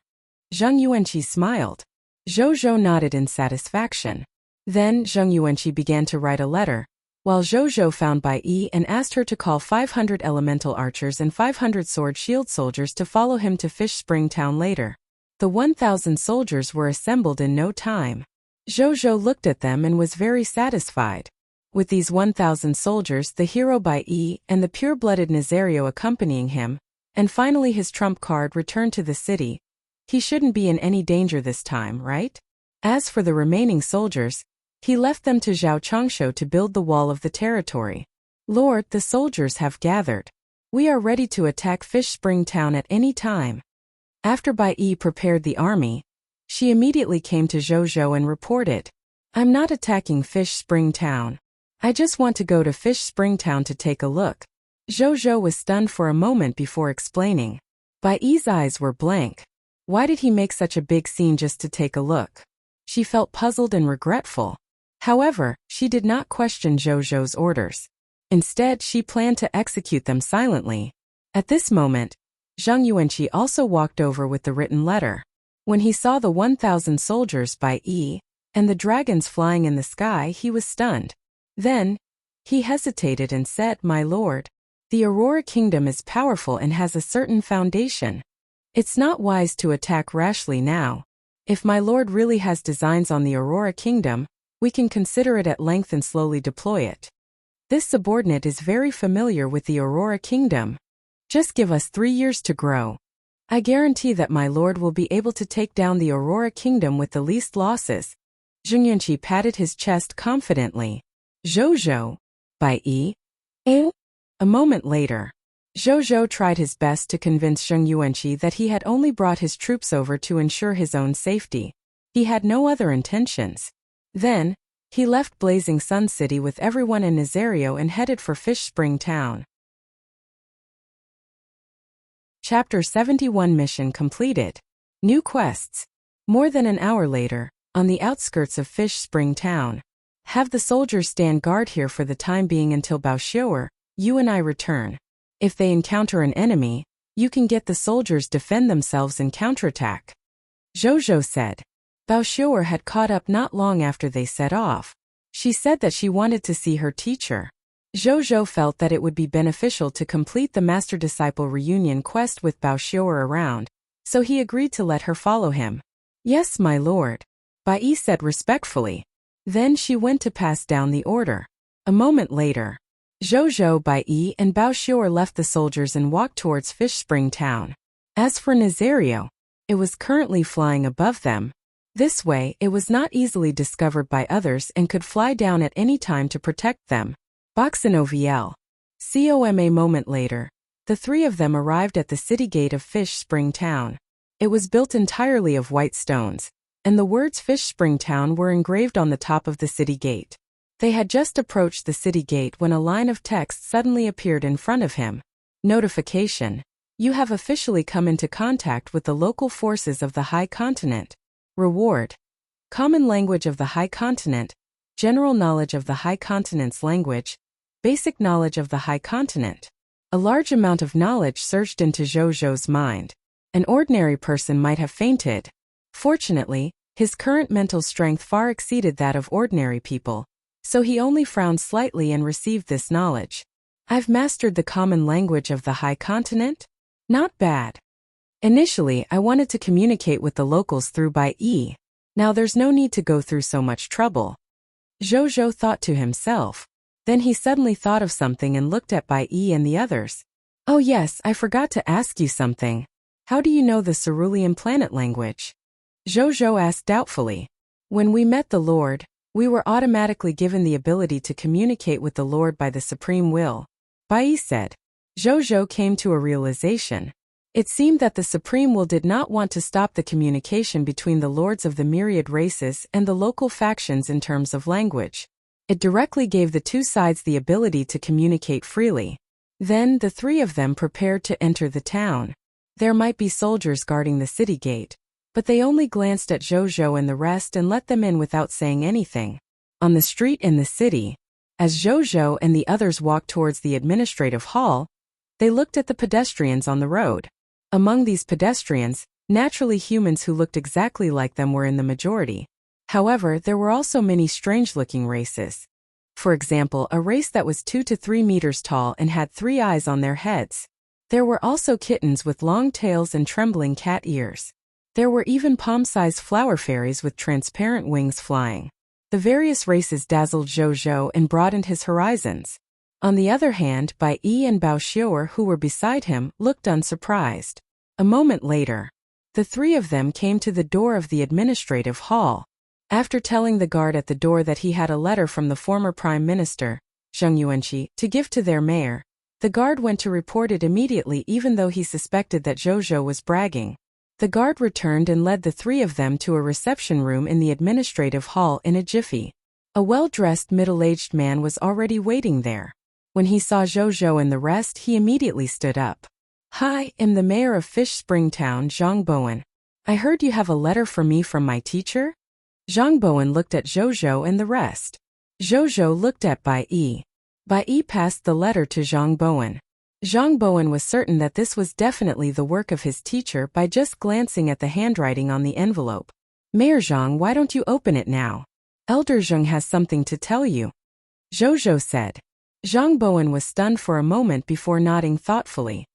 Zheng Yuanqi smiled. Zhou nodded in satisfaction. Then Zheng Yuanqi began to write a letter, while Zhou found Bai Yi and asked her to call 500 elemental archers and 500 sword shield soldiers to follow him to Fish Spring Town later. The 1,000 soldiers were assembled in no time. Zhou looked at them and was very satisfied. With these 1,000 soldiers, the hero Bai Yi and the pure-blooded Nazario accompanying him, and finally his trump card returned to the city. He shouldn't be in any danger this time, right? As for the remaining soldiers, He left them to Zhao Changshu to build the wall of the territory. Lord, the soldiers have gathered. We are ready to attack Fish Spring Town at any time. After Bai Yi prepared the army, she immediately came to Zhou and reported, I'm not attacking Fish Spring Town. I just want to go to Fish Spring Town to take a look. Zhou was stunned for a moment before explaining. Bai Yi's eyes were blank. Why did he make such a big scene just to take a look? She felt puzzled and regretful. However, she did not question Zhou's orders. Instead, she planned to execute them silently. At this moment, Zhang Yuanqi also walked over with the written letter. When he saw the 1,000 soldiers by Yi and the dragons flying in the sky, he was stunned. Then, he hesitated and said, My lord, the Aurora Kingdom is powerful and has a certain foundation. It's not wise to attack rashly now. If my lord really has designs on the Aurora Kingdom, we can consider it at length and slowly deploy it. This subordinate is very familiar with the Aurora Kingdom. Just give us 3 years to grow. I guarantee that my lord will be able to take down the Aurora Kingdom with the least losses. Zhang Yuanqi patted his chest confidently. Zhou, Bai Yi. A moment later, Zhou tried his best to convince Zhang Yuanqi that he had only brought his troops over to ensure his own safety. He had no other intentions. Then, he left Blazing Sun City with everyone in Nazario and headed for Fish Spring Town. Chapter 71 Mission completed. New quests. More than an hour later, on the outskirts of Fish Spring Town. Have the soldiers stand guard here for the time being until Baoshuer, you and I return. If they encounter an enemy, you can get the soldiers defend themselves and counterattack. Zhou said. Baoshuer had caught up not long after they set off. She said that she wanted to see her teacher. Zhou felt that it would be beneficial to complete the master-disciple reunion quest with Baoshuer around, so he agreed to let her follow him. Yes, my lord, Bai Yi said respectfully. Then she went to pass down the order. A moment later, Zhou, Bai Yi, and Baoshuer left the soldiers and walked towards Fish Spring Town. As for Nazario, it was currently flying above them. This way, it was not easily discovered by others and could fly down at any time to protect them. Boxinoviel. A moment later, the three of them arrived at the city gate of Fish Spring Town. It was built entirely of white stones, and the words Fish Spring Town were engraved on the top of the city gate. They had just approached the city gate when a line of text suddenly appeared in front of him. Notification. You have officially come into contact with the local forces of the High Continent. Reward. Common language of the High Continent, general knowledge of the High Continent's language, basic knowledge of the High Continent. A large amount of knowledge surged into Zhou's mind. An ordinary person might have fainted. Fortunately, his current mental strength far exceeded that of ordinary people, so he only frowned slightly and received this knowledge. I've mastered the common language of the High Continent? Not bad. Initially, I wanted to communicate with the locals through Bai Yi. Now there's no need to go through so much trouble. Zhou thought to himself. Then he suddenly thought of something and looked at Bai Yi and the others. Oh yes, I forgot to ask you something. How do you know the Cerulean planet language? Zhou asked doubtfully. When we met the Lord, we were automatically given the ability to communicate with the Lord by the Supreme Will. Bai Yi said. Zhou came to a realization. It seemed that the Supreme Will did not want to stop the communication between the lords of the myriad races and the local factions in terms of language. It directly gave the two sides the ability to communicate freely. Then the three of them prepared to enter the town. There might be soldiers guarding the city gate, but they only glanced at Zhou and the rest and let them in without saying anything. On the street in the city, as Zhou and the others walked towards the administrative hall, they looked at the pedestrians on the road. Among these pedestrians, naturally humans who looked exactly like them were in the majority. However, there were also many strange-looking races. For example, a race that was 2 to 3 meters tall and had 3 eyes on their heads. There were also kittens with long tails and trembling cat ears. There were even palm-sized flower fairies with transparent wings flying. The various races dazzled Zhou and broadened his horizons. On the other hand, Bai Yi and Baoshuer, who were beside him, looked unsurprised. A moment later, the three of them came to the door of the administrative hall. After telling the guard at the door that he had a letter from the former Prime Minister, Zheng Yuanqi, to give to their mayor, the guard went to report it immediately even though he suspected that Zhou was bragging. The guard returned and led the three of them to a reception room in the administrative hall in a jiffy. A well-dressed middle-aged man was already waiting there. When he saw Zhou and the rest, he immediately stood up. "Hi, I'm the mayor of Fish Spring Town, Zhang Bowen. I heard you have a letter for me from my teacher?" Zhang Bowen looked at Zhou and the rest. Zhou looked at Bai Yi. Bai Yi passed the letter to Zhang Bowen. Zhang Bowen was certain that this was definitely the work of his teacher by just glancing at the handwriting on the envelope. "Mayor Zhang, why don't you open it now? Elder Zheng has something to tell you," Zhou said. Zhang Bowen was stunned for a moment before nodding thoughtfully.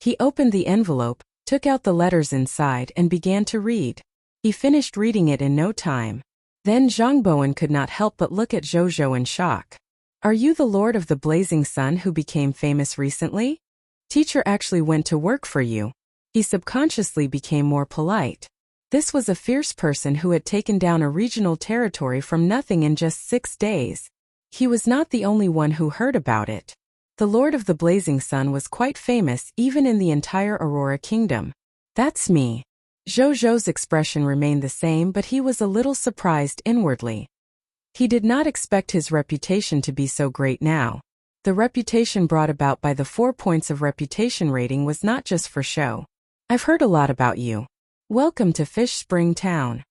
He opened the envelope, took out the letters inside and began to read. He finished reading it in no time. Then Zhang Bowen could not help but look at Zhou in shock. "Are you the Lord of the Blazing Sun who became famous recently? Teacher actually went to work for you." He subconsciously became more polite. This was a fierce person who had taken down a regional territory from nothing in just 6 days. He was not the only one who heard about it. The Lord of the Blazing Sun was quite famous even in the entire Aurora Kingdom. "That's me." Zhou's expression remained the same, but he was a little surprised inwardly. He did not expect his reputation to be so great now. The reputation brought about by the 4 points of reputation rating was not just for show. "I've heard a lot about you. Welcome to Fish Spring Town."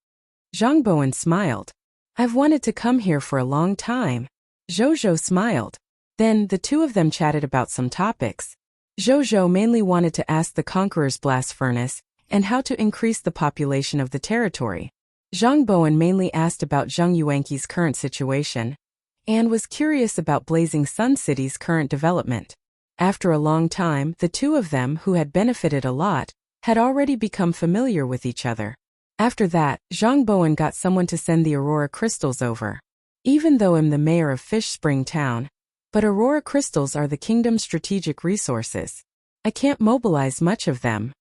Zhang Bowen smiled. "I've wanted to come here for a long time." Zhou smiled. Then the two of them chatted about some topics. Zhou mainly wanted to ask the Conqueror's blast furnace and how to increase the population of the territory. Zhang Bowen mainly asked about Zheng Yuanqi's current situation and was curious about Blazing Sun City's current development. After a long time, the two of them, who had benefited a lot, had already become familiar with each other. After that, Zhang Bowen got someone to send the Aurora crystals over. Even though I'm the mayor of Fish Spring Town, but Aurora crystals are the kingdom's strategic resources. I can't mobilize much of them.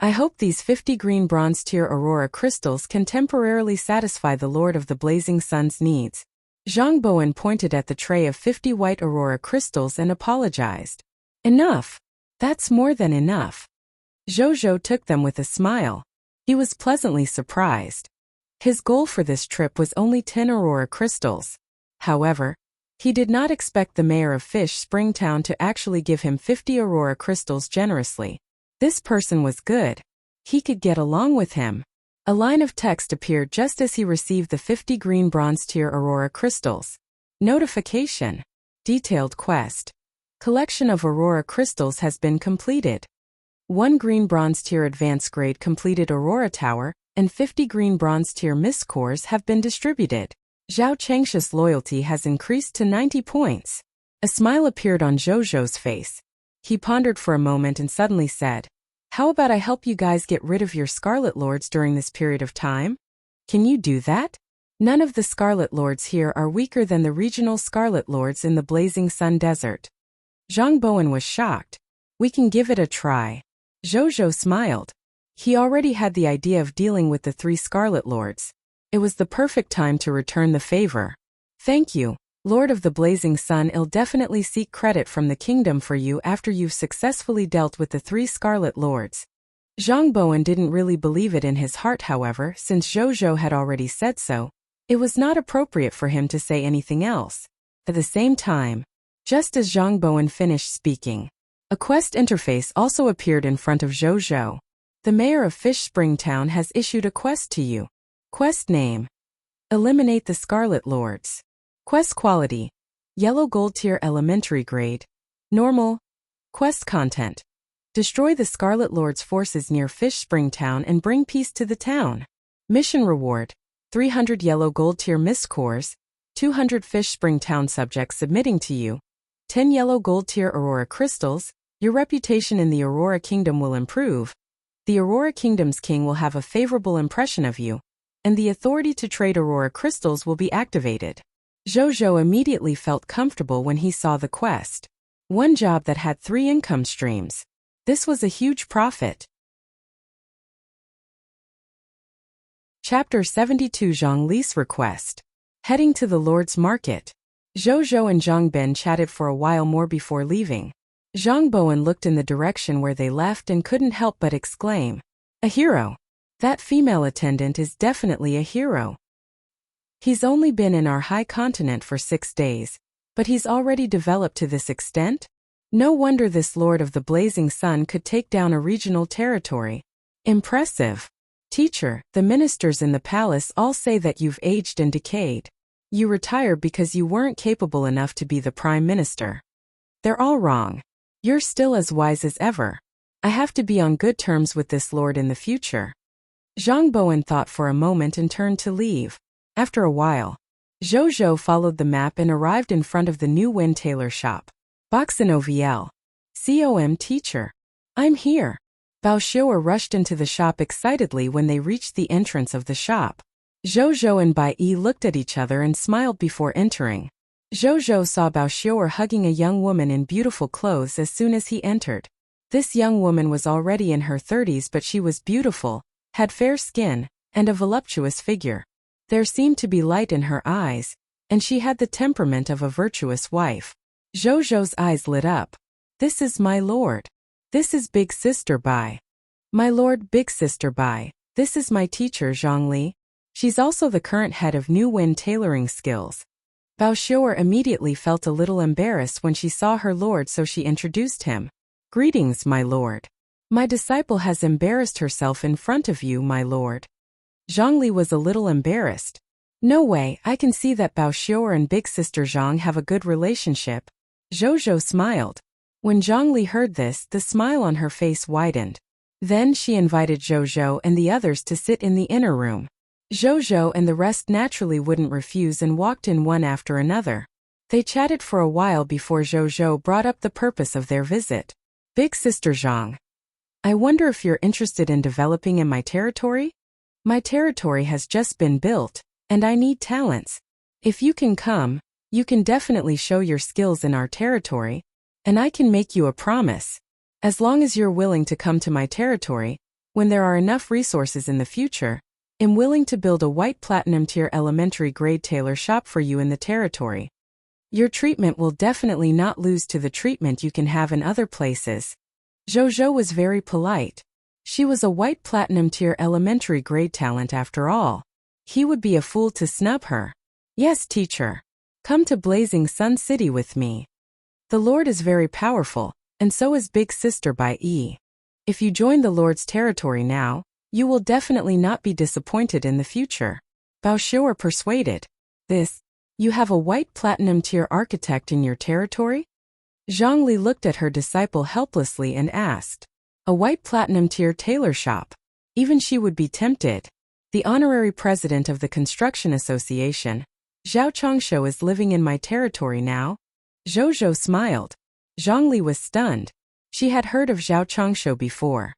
I hope these 50 green bronze tier Aurora crystals can temporarily satisfy the Lord of the Blazing Sun's needs. Zhang Bowen pointed at the tray of 50 white Aurora crystals and apologized. "Enough. That's more than enough." Zhou took them with a smile. He was pleasantly surprised. His goal for this trip was only 10 Aurora crystals. However, he did not expect the mayor of Fish Spring Town to actually give him 50 Aurora crystals generously. This person was good. He could get along with him. A line of text appeared just as he received the 50 green bronze tier Aurora crystals. Notification. Detailed quest. Collection of Aurora crystals has been completed. 1 green bronze tier advanced grade completed Aurora Tower, and 50 green bronze tier mist cores have been distributed. Zhao Changshi's loyalty has increased to 90 points. A smile appeared on Zhou's face. He pondered for a moment and suddenly said, "How about I help you guys get rid of your Scarlet Lords during this period of time? Can you do that? None of the Scarlet Lords here are weaker than the regional Scarlet Lords in the Blazing Sun Desert." Zhang Bowen was shocked. "We can give it a try." Zhou smiled. He already had the idea of dealing with the 3 Scarlet Lords. It was the perfect time to return the favor. "Thank you, Lord of the Blazing Sun. I'll definitely seek credit from the kingdom for you after you've successfully dealt with the 3 Scarlet Lords." Zhang Bowen didn't really believe it in his heart, however, since Zhou had already said so. It was not appropriate for him to say anything else. At the same time, just as Zhang Bowen finished speaking, a quest interface also appeared in front of Zhou. "The mayor of Fish Spring Town has issued a quest to you. Quest name: Eliminate the Scarlet Lords. Quest quality: Yellow Gold Tier Elementary Grade. Normal. Quest content: Destroy the Scarlet Lord's forces near Fish Spring Town and bring peace to the town. Mission reward: 300 Yellow Gold Tier Mist Cores, 200 Fish Spring Town subjects submitting to you, 10 Yellow Gold Tier Aurora Crystals. Your reputation in the Aurora Kingdom will improve. The Aurora Kingdom's king will have a favorable impression of you, and the authority to trade Aurora Crystals will be activated." Zhou immediately felt comfortable when he saw the quest. One job that had 3 income streams. This was a huge profit. Chapter 72 Zhang Li's Request. Heading to the Lord's Market. Zhou Zhou and Zhang Ben chatted for a while more before leaving. Zhang Bowen looked in the direction where they left and couldn't help but exclaim, "A hero! That female attendant is definitely a hero. He's only been in our high continent for 6 days, but he's already developed to this extent? No wonder this Lord of the Blazing Sun could take down a regional territory. Impressive. Teacher, the ministers in the palace all say that you've aged and decayed. You retired because you weren't capable enough to be the prime minister. They're all wrong. You're still as wise as ever. I have to be on good terms with this lord in the future." Zhang Bowen thought for a moment and turned to leave. After a while, Zhou Zhou followed the map and arrived in front of the new wind tailor shop. Boxinoviel. COM teacher. I'm here. Bao Xiu'er rushed into the shop excitedly when they reached the entrance of the shop. Zhou Zhou and Bai Yi looked at each other and smiled before entering. Zhou Zhou saw Bao Xiu'er hugging a young woman in beautiful clothes as soon as he entered. This young woman was already in her 30s, but she was beautiful, had fair skin, and a voluptuous figure. There seemed to be light in her eyes, and she had the temperament of a virtuous wife. Zhou Zhou's eyes lit up. "This is my lord. This is Big Sister Bai. My lord, Big Sister Bai, this is my teacher Zhang Li. She's also the current head of New Wind Tailoring Skills." Bao Xiu'er immediately felt a little embarrassed when she saw her lord, so she introduced him. "Greetings, my lord. My disciple has embarrassed herself in front of you, my lord." Zhang Li was a little embarrassed. "No way, I can see that Bao Xiu'er and Big Sister Zhang have a good relationship." Zhou Zhou smiled. When Zhang Li heard this, the smile on her face widened. Then she invited Zhou Zhou and the others to sit in the inner room. Zhou Zhou and the rest naturally wouldn't refuse and walked in one after another. They chatted for a while before Zhou Zhou brought up the purpose of their visit. "Big Sister Zhang, I wonder if you're interested in developing in my territory? My territory has just been built, and I need talents. If you can come, you can definitely show your skills in our territory, and I can make you a promise. As long as you're willing to come to my territory, when there are enough resources in the future, I'm willing to build a white platinum tier elementary grade tailor shop for you in the territory. Your treatment will definitely not lose to the treatment you can have in other places." Zhou Zhou was very polite. She was a white platinum tier elementary grade talent after all. He would be a fool to snub her. "Yes, teacher. Come to Blazing Sun City with me. The Lord is very powerful, and so is Big Sister Bai Yi. If you join the Lord's territory now, you will definitely not be disappointed in the future." Bao Xiu'er persuaded. You have a white platinum tier architect in your territory?" Zhang Li looked at her disciple helplessly and asked. "A white platinum tier tailor shop?" Even she would be tempted. The honorary president of the Construction Association, Zhao Chongshou, is living in my territory now. Zhou Zhou smiled. Zhang Li was stunned. She had heard of Zhao Chongshou before.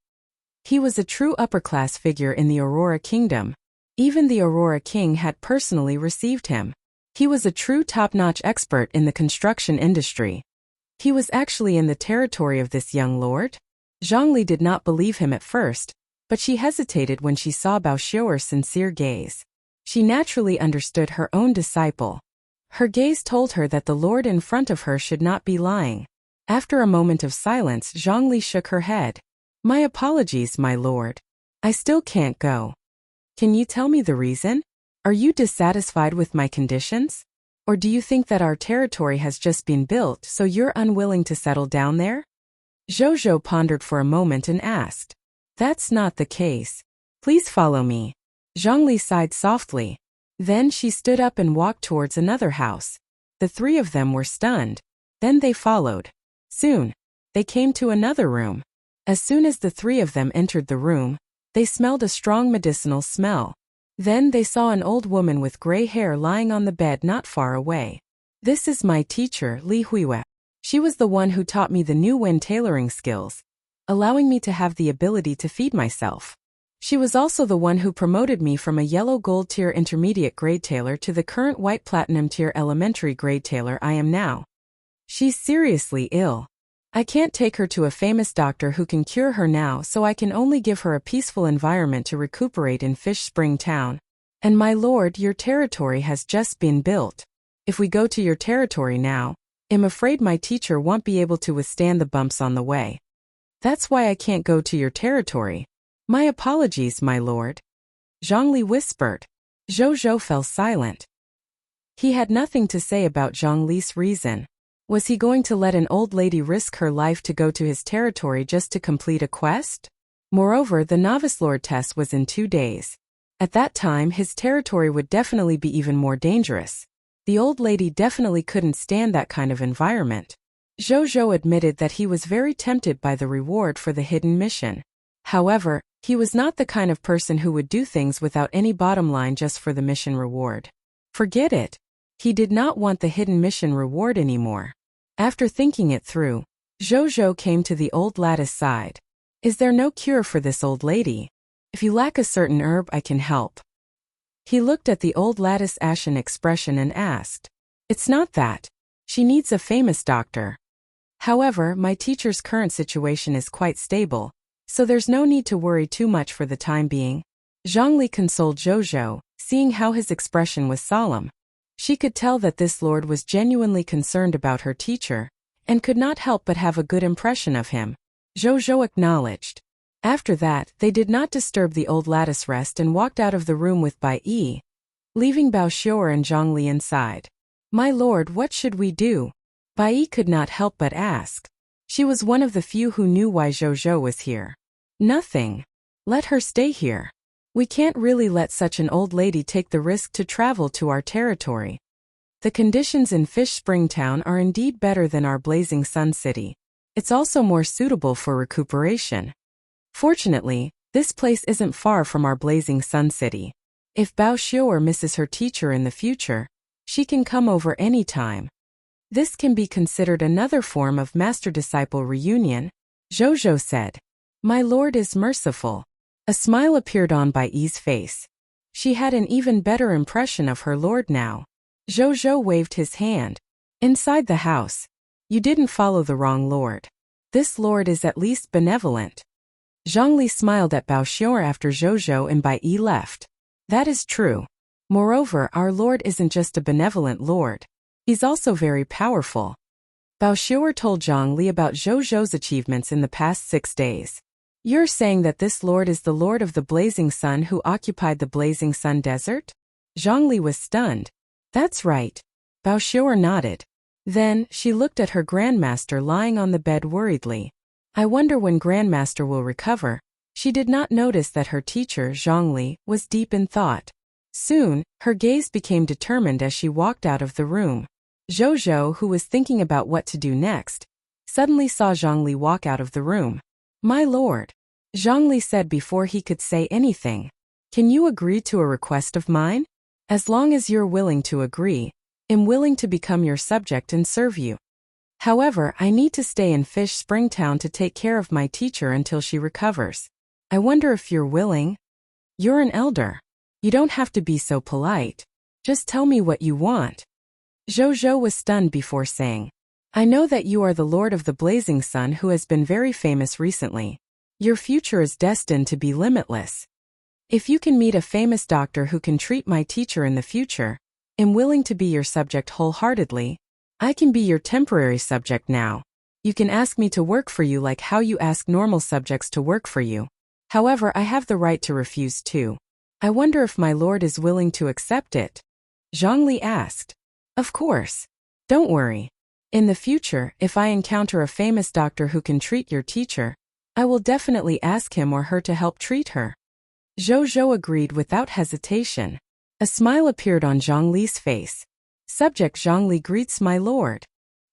He was a true upper-class figure in the Aurora Kingdom. Even the Aurora King had personally received him. He was a true top-notch expert in the construction industry. He was actually in the territory of this young lord? Zhang Li did not believe him at first, but she hesitated when she saw Bao Xiu'er's sincere gaze. She naturally understood her own disciple. Her gaze told her that the lord in front of her should not be lying. After a moment of silence, Zhang Li shook her head. "My apologies, my lord. I still can't go." "Can you tell me the reason? Are you dissatisfied with my conditions? Or do you think that our territory has just been built, so you're unwilling to settle down there?" Zhou Zhou pondered for a moment and asked. "That's not the case. Please follow me." Zhang Li sighed softly. Then she stood up and walked towards another house. The three of them were stunned. Then they followed. Soon, they came to another room. As soon as the three of them entered the room, they smelled a strong medicinal smell. Then they saw an old woman with gray hair lying on the bed not far away. "This is my teacher, Li Huiwei. She was the one who taught me the New Wind tailoring skills, allowing me to have the ability to feed myself. She was also the one who promoted me from a yellow gold tier intermediate grade tailor to the current white platinum tier elementary grade tailor I am now. She's seriously ill. I can't take her to a famous doctor who can cure her now, so I can only give her a peaceful environment to recuperate in Fish Spring Town. And my lord, your territory has just been built. If we go to your territory now, I'm afraid my teacher won't be able to withstand the bumps on the way. That's why I can't go to your territory. My apologies, my lord. Zhongli whispered. Zhou fell silent. He had nothing to say about Zhongli's reason. Was he going to let an old lady risk her life to go to his territory just to complete a quest? Moreover, the novice lord test was in 2 days. At that time, his territory would definitely be even more dangerous. The old lady definitely couldn't stand that kind of environment. Zhou admitted that he was very tempted by the reward for the hidden mission. However, he was not the kind of person who would do things without any bottom line just for the mission reward. Forget it. He did not want the hidden mission reward anymore. After thinking it through, Zhou came to the old lattice side. Is there no cure for this old lady? If you lack a certain herb, I can help. He looked at the old lattice ashen expression and asked. It's not that. She needs a famous doctor. However, my teacher's current situation is quite stable, so there's no need to worry too much for the time being. Zhongli consoled Zhou, seeing how his expression was solemn. She could tell that this lord was genuinely concerned about her teacher, and could not help but have a good impression of him. Zhou acknowledged. After that, they did not disturb the old lattice rest and walked out of the room with Bai Yi, leaving Bao Xiu'er and Zhongli inside. My lord, what should we do? Bai Yi could not help but ask. She was one of the few who knew why Zhou was here. Nothing. Let her stay here. We can't really let such an old lady take the risk to travel to our territory. The conditions in Fish Spring Town are indeed better than our Blazing Sun City. It's also more suitable for recuperation. Fortunately, this place isn't far from our Blazing Sun City. If Bao Xiu'er misses her teacher in the future, she can come over any time. This can be considered another form of master-disciple reunion, Zhou said. My lord is merciful. A smile appeared on Bai Yi's face. She had an even better impression of her lord now. Zhou waved his hand. Inside the house. You didn't follow the wrong lord. This lord is at least benevolent. Zhongli smiled at Bao Xiu'er after Zhou and Bai Yi left. That is true. Moreover, our lord isn't just a benevolent lord. He's also very powerful. Bao Xiu'er told Zhongli about Zhou's achievements in the past 6 days. You're saying that this lord is the lord of the Blazing Sun who occupied the Blazing Sun Desert? Zhongli was stunned. That's right. Bao Xiu'er nodded. Then, she looked at her grandmaster lying on the bed worriedly. I wonder when grandmaster will recover. She did not notice that her teacher, Zhongli, was deep in thought. Soon, her gaze became determined as she walked out of the room. Zhou, who was thinking about what to do next, suddenly saw Zhongli walk out of the room. My lord, Zhongli said before he could say anything. Can you agree to a request of mine? As long as you're willing to agree, I'm willing to become your subject and serve you. However, I need to stay in Fish Spring Town to take care of my teacher until she recovers. I wonder if you're willing? You're an elder. You don't have to be so polite. Just tell me what you want. Zhou was stunned before saying, I know that you are the Lord of the Blazing Sun who has been very famous recently. Your future is destined to be limitless. If you can meet a famous doctor who can treat my teacher in the future, I'm willing to be your subject wholeheartedly. I can be your temporary subject now. You can ask me to work for you like how you ask normal subjects to work for you. However, I have the right to refuse too. I wonder if my lord is willing to accept it. Zhongli asked. Of course. Don't worry. In the future, if I encounter a famous doctor who can treat your teacher, I will definitely ask him or her to help treat her. Zhou agreed without hesitation. A smile appeared on Zhongli's face. Subject Zhongli greets my lord.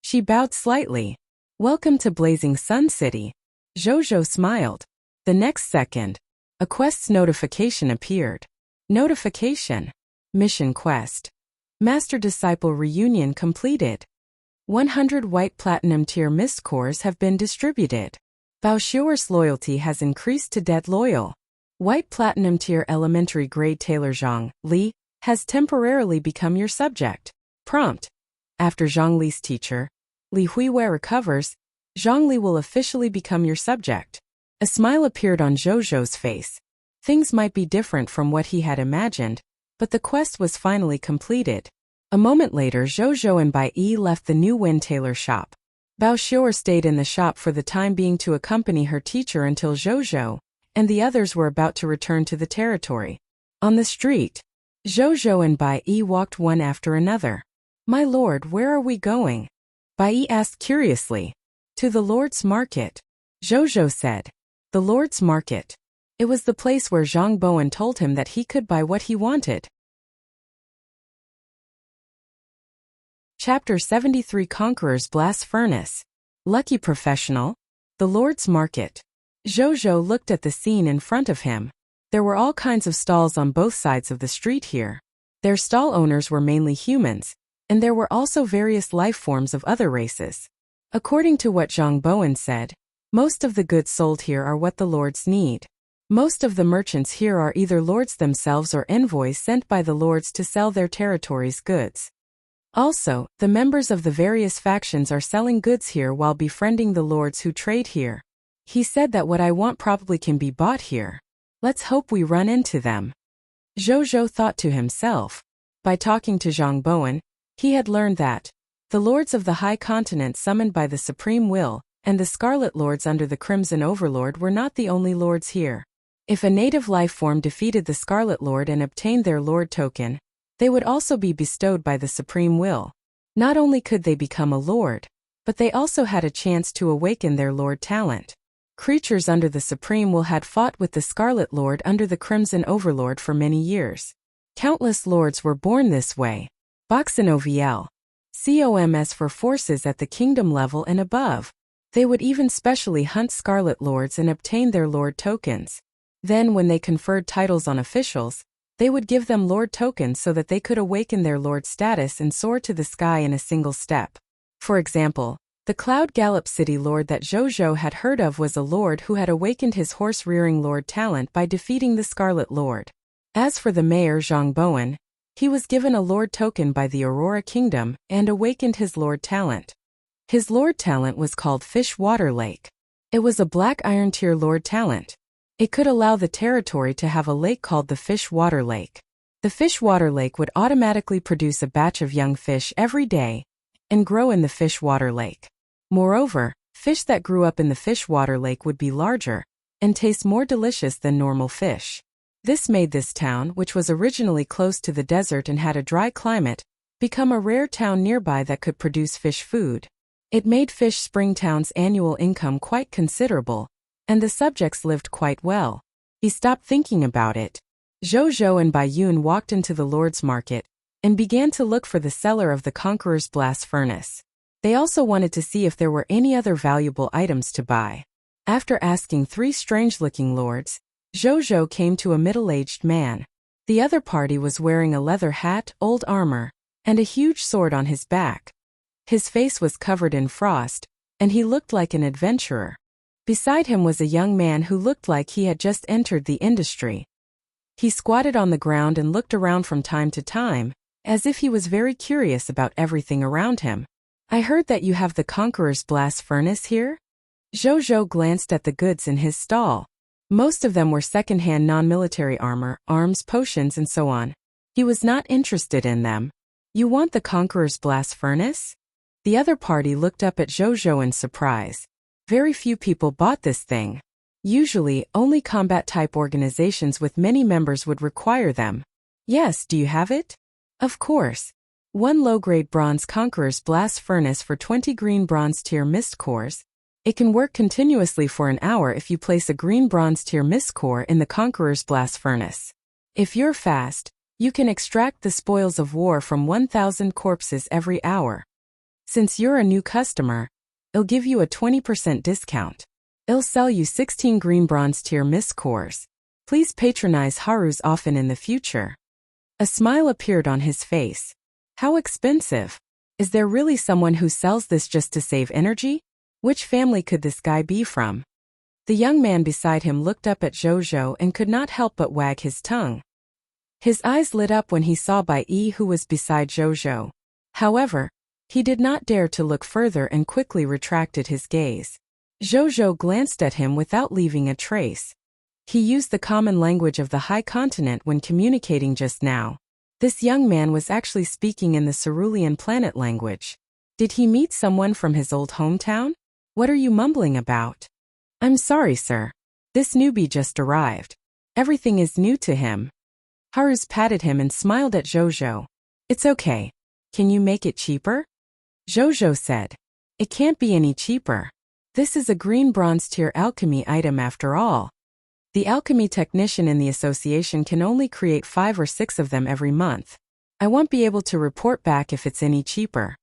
She bowed slightly. Welcome to Blazing Sun City. Zhou smiled. The next second, a quest's notification appeared. Notification. Mission quest. Master-Disciple reunion completed. 100 white platinum tier mist cores have been distributed. Bao Xiu'er's loyalty has increased to dead loyal. White platinum tier elementary grade Taylor Zhang Li has temporarily become your subject. Prompt. After Zhongli's teacher, Li Huiwei recovers, Zhongli will officially become your subject. A smile appeared on Zhou's face. Things might be different from what he had imagined, but the quest was finally completed. A moment later, Zhou and Bai Yi left the new wind tailor shop. Bao Xiu'er stayed in the shop for the time being to accompany her teacher until Zhou and the others were about to return to the territory. On the street, Zhou and Bai Yi walked one after another. "My lord, where are we going?" Bai Yi asked curiously. "To the Lord's Market," Zhou said. The Lord's Market. It was the place where Zhang Bowen told him that he could buy what he wanted. Chapter 73 Conqueror's Blast Furnace. Lucky Professional. The Lord's Market. Zhou looked at the scene in front of him. There were all kinds of stalls on both sides of the street here. Their stall owners were mainly humans, and there were also various life forms of other races. According to what Zhang Bowen said, most of the goods sold here are what the lords need. Most of the merchants here are either lords themselves or envoys sent by the lords to sell their territory's goods. Also, the members of the various factions are selling goods here while befriending the lords who trade here. He said that what I want probably can be bought here. Let's hope we run into them. Zhou thought to himself. By talking to Zhang Bowen, he had learned that the lords of the High Continent summoned by the Supreme Will and the Scarlet Lords under the Crimson Overlord were not the only lords here. If a native life form defeated the Scarlet Lord and obtained their lord token, they would also be bestowed by the Supreme Will. Not only could they become a lord, but they also had a chance to awaken their lord talent. Creatures under the Supreme Will had fought with the Scarlet Lord under the Crimson Overlord for many years. Countless lords were born this way. Boxinoviel. COMS for forces at the kingdom level and above. They would even specially hunt Scarlet Lords and obtain their lord tokens. Then when they conferred titles on officials, they would give them lord tokens so that they could awaken their lord status and soar to the sky in a single step. For example, the Cloud Gallop City Lord that Zhou had heard of was a lord who had awakened his horse-rearing lord talent by defeating the Scarlet Lord. As for the mayor Zhang Bowen, he was given a lord token by the Aurora Kingdom and awakened his lord talent. His lord talent was called Fish Water Lake. It was a black iron tier lord talent. It could allow the territory to have a lake called the Fish Water Lake. The Fish Water Lake would automatically produce a batch of young fish every day and grow in the Fish Water Lake. Moreover, fish that grew up in the Fish Water Lake would be larger and taste more delicious than normal fish. This made this town, which was originally close to the desert and had a dry climate, become a rare town nearby that could produce fish food. It made Fish Spring Town's annual income quite considerable, and the subjects lived quite well. He stopped thinking about it. Zhou and Bai Yun walked into the Lord's Market and began to look for the seller of the Conqueror's Blast Furnace. They also wanted to see if there were any other valuable items to buy. After asking three strange-looking lords, Zhou came to a middle-aged man. The other party was wearing a leather hat, old armor, and a huge sword on his back. His face was covered in frost, and he looked like an adventurer. Beside him was a young man who looked like he had just entered the industry. He squatted on the ground and looked around from time to time, as if he was very curious about everything around him. "I heard that you have the Conqueror's Blast Furnace here?" Zhou glanced at the goods in his stall. Most of them were second-hand non-military armor, arms, potions, and so on. He was not interested in them. "You want the Conqueror's Blast Furnace?" The other party looked up at Zhou in surprise. Very few people bought this thing. Usually, only combat-type organizations with many members would require them. "Yes, do you have it?" "Of course. One low-grade bronze Conqueror's Blast Furnace for 20 green bronze tier mist cores. It can work continuously for an hour if you place a green bronze tier mist core in the Conqueror's Blast Furnace. If you're fast, you can extract the spoils of war from 1,000 corpses every hour. Since you're a new customer, it'll give you a 20% discount. It'll sell you 16 green bronze tier mist cores. Please patronize Haru's often in the future." A smile appeared on his face. "How expensive? Is there really someone who sells this just to save energy? Which family could this guy be from?" The young man beside him looked up at Zhou and could not help but wag his tongue. His eyes lit up when he saw Bai Yi, who was beside Zhou. However, He did not dare to look further and quickly retracted his gaze. Zhou glanced at him without leaving a trace. He used the common language of the high continent when communicating just now. This young man was actually speaking in the cerulean planet language. Did he meet someone from his old hometown? What are you mumbling about? I'm sorry, sir. This newbie just arrived. Everything is new to him. Haru's patted him and smiled at Zhou. It's okay. Can you make it cheaper? Zhou said. It can't be any cheaper. This is a green bronze tier alchemy item after all. The alchemy technician in the association can only create 5 or 6 of them every month. I won't be able to report back if it's any cheaper.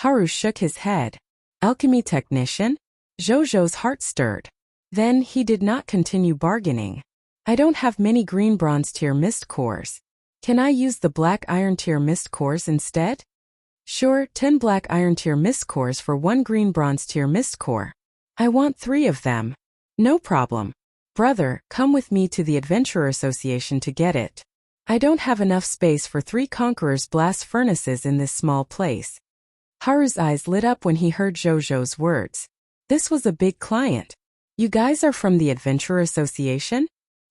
Haru shook his head. Alchemy technician? Zhou's heart stirred. Then he did not continue bargaining. I don't have many green bronze tier mist cores. Can I use the black iron tier mist cores instead? Sure, 10 black iron tier mist cores for 1 green bronze tier mist core. I want 3 of them. No problem. Brother, come with me to the Adventurer Association to get it. I don't have enough space for 3 Conqueror's blast furnaces in this small place. Haru's eyes lit up when he heard Zhou's words. This was a big client. You guys are from the Adventurer Association?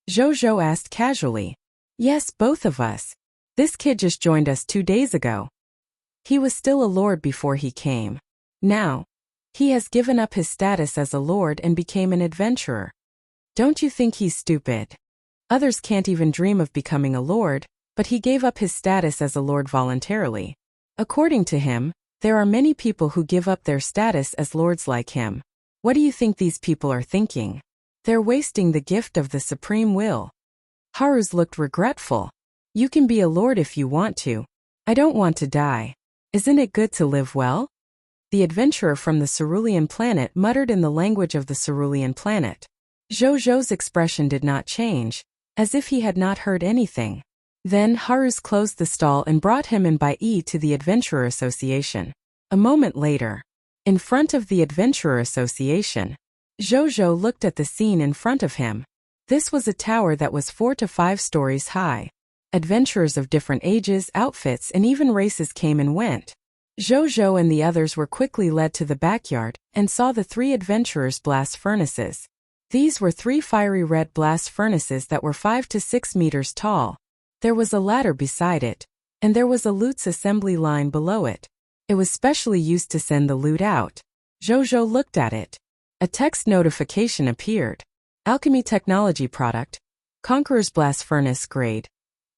Zhou asked casually. Yes, both of us. This kid just joined us 2 days ago. He was still a lord before he came. Now, he has given up his status as a lord and became an adventurer. Don't you think he's stupid? Others can't even dream of becoming a lord, but he gave up his status as a lord voluntarily. According to him, there are many people who give up their status as lords like him. What do you think these people are thinking? They're wasting the gift of the supreme will. Haru's looked regretful. You can be a lord if you want to. I don't want to die. Isn't it good to live well? The adventurer from the cerulean planet muttered in the language of the cerulean planet. Zhou's expression did not change, as if he had not heard anything. Then Haru's closed the stall and brought him and Bai to the Adventurer Association. A moment later, in front of the Adventurer Association, Zhou looked at the scene in front of him. This was a tower that was 4 to 5 stories high. Adventurers of different ages, outfits, and even races came and went. Zhou and the others were quickly led to the backyard and saw the 3 adventurers' blast furnaces. These were 3 fiery red blast furnaces that were 5 to 6 meters tall. There was a ladder beside it, and there was a loot's assembly line below it. It was specially used to send the loot out. Zhou looked at it. A text notification appeared. Alchemy Technology Product. Conqueror's Blast Furnace Grade.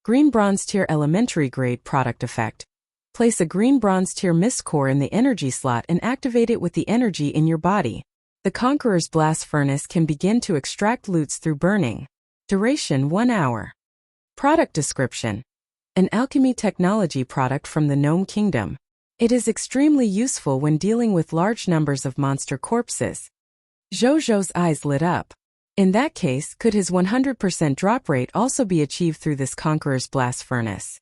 Green Bronze Tier Elementary Grade Product Effect. Place a green bronze tier mist core in the energy slot and activate it with the energy in your body. The Conqueror's Blast Furnace can begin to extract loots through burning. Duration 1 hour. Product description. An alchemy technology product from the Gnome Kingdom. It is extremely useful when dealing with large numbers of monster corpses. Zhou's eyes lit up. In that case, could his 100% drop rate also be achieved through this Conqueror's Blast Furnace?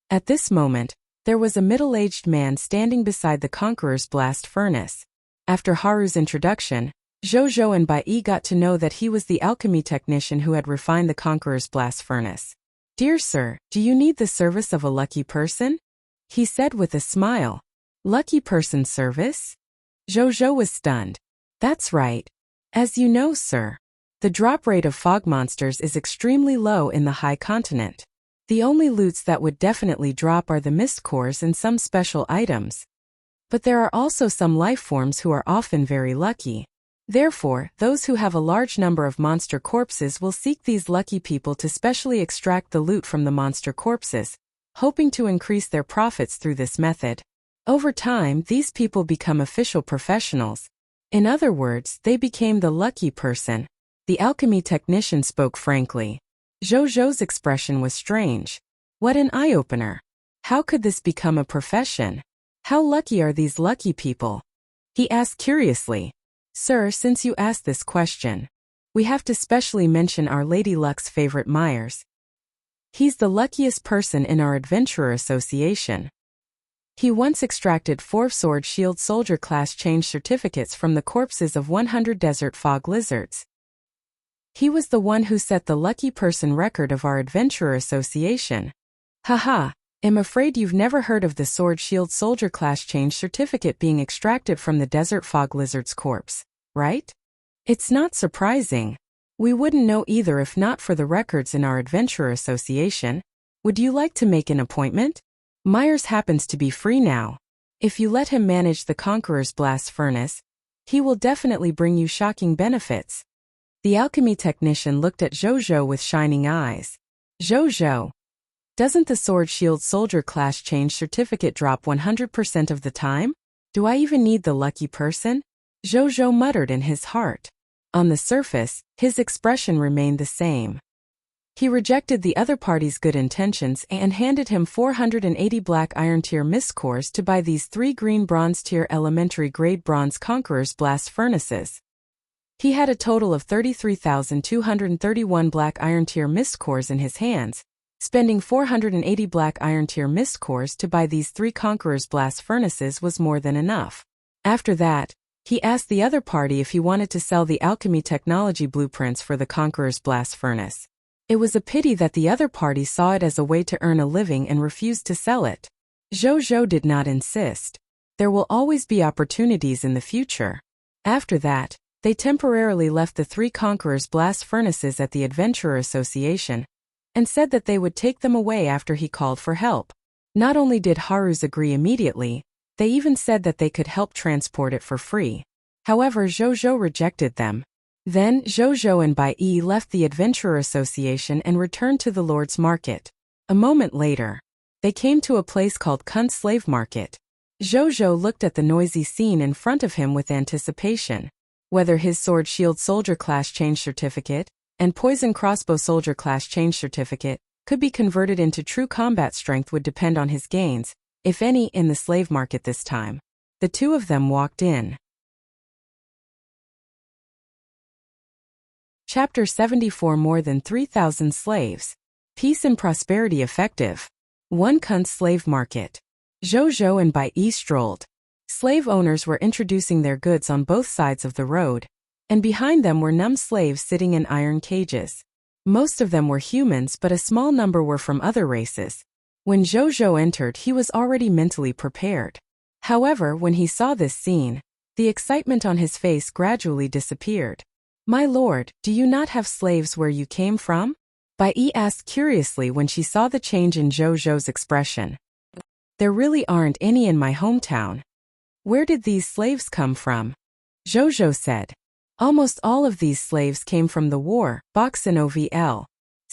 At this moment, there was a middle-aged man standing beside the Conqueror's Blast Furnace. After Haru's introduction, Zhou and Bai got to know that he was the alchemy technician who had refined the Conqueror's Blast Furnace. Dear sir, do you need the service of a lucky person? He said with a smile. Lucky person service? Zhou was stunned. That's right. As you know, sir, the drop rate of fog monsters is extremely low in the high continent. The only loots that would definitely drop are the mist cores and some special items. But there are also some life forms who are often very lucky. Therefore, those who have a large number of monster corpses will seek these lucky people to specially extract the loot from the monster corpses, hoping to increase their profits through this method. Over time, these people become official professionals. In other words, they became the lucky person. The alchemy technician spoke frankly. Zhou's expression was strange. What an eye-opener. How could this become a profession? How lucky are these lucky people? He asked curiously. Sir, since you asked this question, we have to specially mention our Lady Luck's favorite Myers. He's the luckiest person in our Adventurer Association. He once extracted 4 Sword Shield Soldier class change certificates from the corpses of 100 desert fog lizards. He was the one who set the lucky person record of our Adventurer Association. Haha, I'm afraid you've never heard of the Sword Shield Soldier Class Change Certificate being extracted from the Desert Fog Lizard's corpse, right? It's not surprising. We wouldn't know either if not for the records in our Adventurer Association. Would you like to make an appointment? Myers happens to be free now. If you let him manage the Conqueror's Blast Furnace, he will definitely bring you shocking benefits. The alchemy technician looked at Zhou with shining eyes. Zhou, doesn't the Sword Shield Soldier Class Change Certificate drop 100% of the time? Do I even need the lucky person? Zhou muttered in his heart. On the surface, his expression remained the same. He rejected the other party's good intentions and handed him 480 black iron tier mist cores to buy these 3 green bronze tier elementary grade bronze Conqueror's Blast Furnaces. He had a total of 33,231 black iron tier mist cores in his hands. Spending 480 black iron tier mist cores to buy these 3 Conqueror's Blast Furnaces was more than enough. After that, he asked the other party if he wanted to sell the alchemy technology blueprints for the Conqueror's Blast Furnace. It was a pity that the other party saw it as a way to earn a living and refused to sell it. Zhou did not insist. There will always be opportunities in the future. After that, they temporarily left the 3 Conqueror's Blast Furnaces at the Adventurer Association and said that they would take them away after he called for help. Not only did Haruz agree immediately, they even said that they could help transport it for free. However, Zhou rejected them. Then, Zhou and Bai Yi left the Adventurer Association and returned to the Lord's Market. A moment later, they came to a place called Kunt's Slave Market. Zhou looked at the noisy scene in front of him with anticipation. Whether his Sword Shield Soldier Class Change Certificate and Poison Crossbow Soldier Class Change Certificate could be converted into true combat strength would depend on his gains, if any, in the slave market this time. The two of them walked in. Chapter 74 More than 3,000 slaves. Peace and prosperity effective. 1 Kunt's Slave Market. Zhou and Bai Yi strolled. Slave owners were introducing their goods on both sides of the road, and behind them were numb slaves sitting in iron cages. Most of them were humans, but a small number were from other races. When Zhou entered, he was already mentally prepared. However, when he saw this scene, the excitement on his face gradually disappeared. "My lord, do you not have slaves where you came from?" Bai Yi asked curiously when she saw the change in Zhou's expression. "There really aren't any in my hometown." "Where did these slaves come from?" Zhou said. "Almost all of these slaves came from the war, Boxin OVL.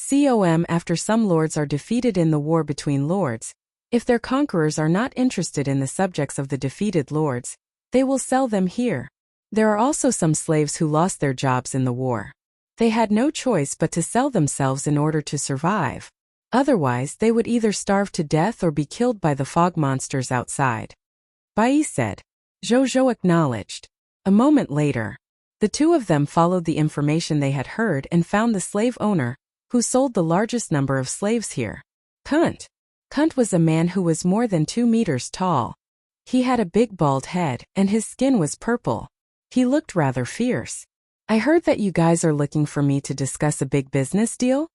Com after some lords are defeated in the war between lords. If their conquerors are not interested in the subjects of the defeated lords, they will sell them here. There are also some slaves who lost their jobs in the war. They had no choice but to sell themselves in order to survive. Otherwise, they would either starve to death or be killed by the fog monsters outside." Bai Yi said. Zhou acknowledged. A moment later, the two of them followed the information they had heard and found the slave owner, who sold the largest number of slaves here. Kunt. Kunt was a man who was more than 2 meters tall. He had a big bald head, and his skin was purple. He looked rather fierce. "I heard that you guys are looking for me to discuss a big business deal?"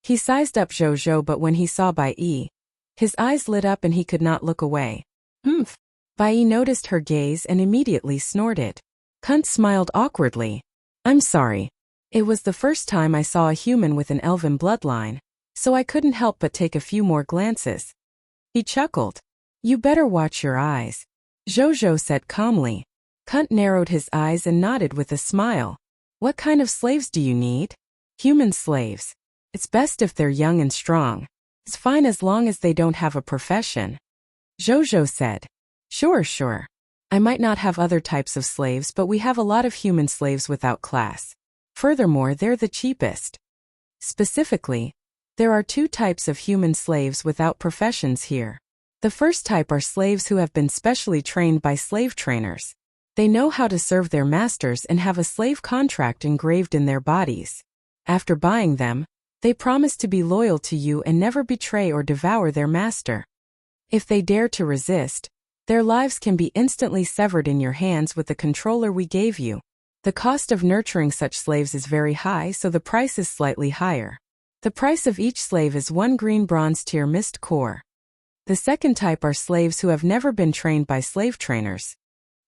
He sized up Zhou, but when he saw Bai Yi, his eyes lit up and he could not look away. "Humph." Bai Yi noticed her gaze and immediately snorted. Kunt smiled awkwardly. "I'm sorry. It was the first time I saw a human with an elven bloodline, so I couldn't help but take a few more glances." He chuckled. "You better watch your eyes," Zhou said calmly. Kunt narrowed his eyes and nodded with a smile. "What kind of slaves do you need?" "Human slaves. It's best if they're young and strong. It's fine as long as they don't have a profession," Zhou said. Sure. I might not have other types of slaves, but we have a lot of human slaves without class. Furthermore, they're the cheapest. Specifically, there are 2 types of human slaves without professions here. The first type are slaves who have been specially trained by slave trainers. They know how to serve their masters and have a slave contract engraved in their bodies. After buying them, they promise to be loyal to you and never betray or devour their master. If they dare to resist, their lives can be instantly severed in your hands with the controller we gave you. The cost of nurturing such slaves is very high, so the price is slightly higher. The price of each slave is 1 green bronze tier mist core. The second type are slaves who have never been trained by slave trainers.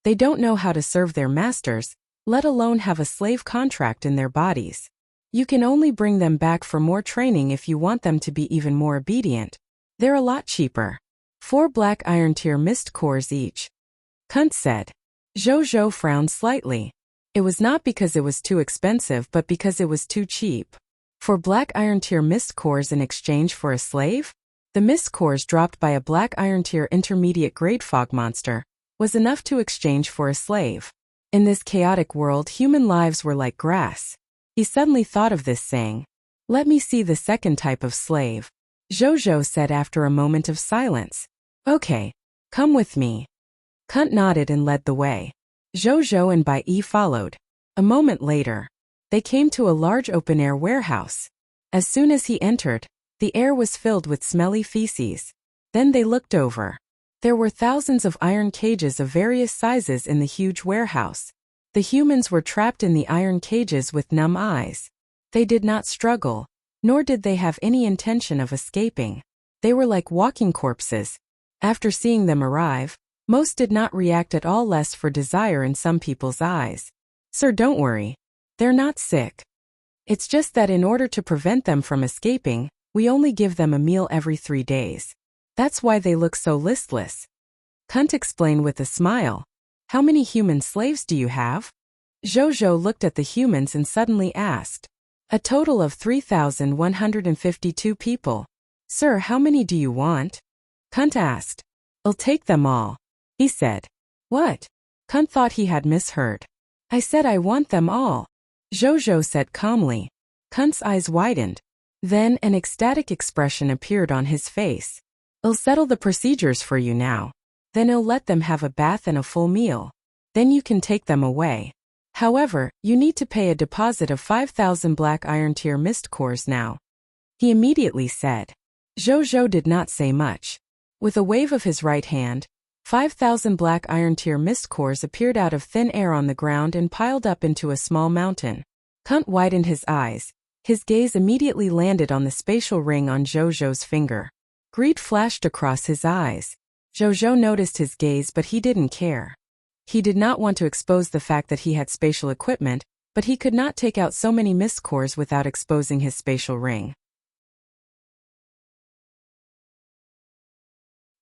They don't know how to serve their masters, let alone have a slave contract in their bodies. You can only bring them back for more training if you want them to be even more obedient. They're a lot cheaper. 4 black iron tier mist cores each. Kunt said. Zhou frowned slightly. It was not because it was too expensive but because it was too cheap. For black iron tier mist cores in exchange for a slave? The mist cores dropped by a black iron tier intermediate grade fog monster was enough to exchange for a slave. In this chaotic world, human lives were like grass. He suddenly thought of this, saying, "Let me see the second type of slave," Zhou said after a moment of silence. "Okay, come with me." Kunt nodded and led the way. Zhou and Bai Yi followed. A moment later, they came to a large open-air warehouse. As soon as he entered, the air was filled with smelly feces. Then they looked over. There were thousands of iron cages of various sizes in the huge warehouse. The humans were trapped in the iron cages with numb eyes. They did not struggle, nor did they have any intention of escaping. They were like walking corpses. After seeing them arrive, most did not react at all, less for desire in some people's eyes. "Sir, don't worry. They're not sick. It's just that in order to prevent them from escaping, we only give them a meal every 3 days. That's why they look so listless," Kunt explained with a smile. "How many human slaves do you have?" Zhou looked at the humans and suddenly asked. "A total of 3,152 people." "Sir, how many do you want?" Kunt asked. "I'll take them all," he said. "What?" Kunt thought he had misheard. "I said I want them all," Zhou said calmly. Kunt's eyes widened. Then an ecstatic expression appeared on his face. "I'll settle the procedures for you now. Then I'll let them have a bath and a full meal. Then you can take them away. However, you need to pay a deposit of 5,000 black iron tier mist cores now," he immediately said. Zhou did not say much. With a wave of his right hand, 5,000 black iron tier mist cores appeared out of thin air on the ground and piled up into a small mountain. Kunt widened his eyes. His gaze immediately landed on the spatial ring on Zhou's finger. Greed flashed across his eyes. Zhou noticed his gaze, but he didn't care. He did not want to expose the fact that he had spatial equipment, but he could not take out so many mist cores without exposing his spatial ring.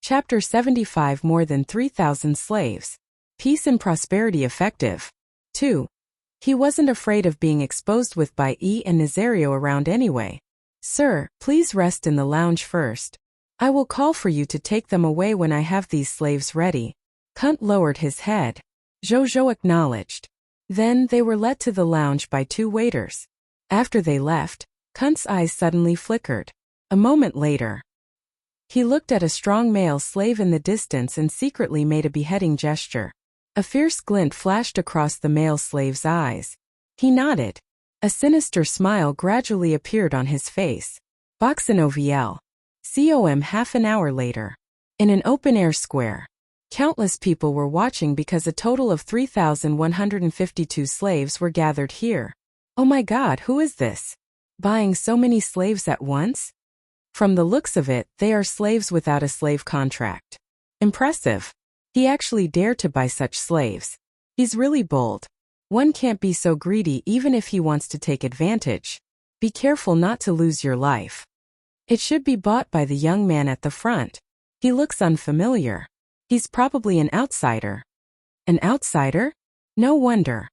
Chapter 75. More than 3,000 slaves. Peace and prosperity effective. 2. He wasn't afraid of being exposed with Bai Yi and Nazario around anyway. "Sir, please rest in the lounge first. I will call for you to take them away when I have these slaves ready." Kunt lowered his head. Zhou acknowledged. Then they were led to the lounge by 2 waiters. After they left, Kunt's eyes suddenly flickered. A moment later, he looked at a strong male slave in the distance and secretly made a beheading gesture. A fierce glint flashed across the male slave's eyes. He nodded. A sinister smile gradually appeared on his face. Boxenoviel. Com. Half an hour later. In an open-air square. Countless people were watching because a total of 3,152 slaves were gathered here. "Oh my God, who is this? Buying so many slaves at once?" From the looks of it, they are slaves without a slave contract. Impressive. He actually dared to buy such slaves. He's really bold. One can't be so greedy even if he wants to take advantage. Be careful not to lose your life. It should be bought by the young man at the front. He looks unfamiliar. He's probably an outsider. An outsider? No wonder.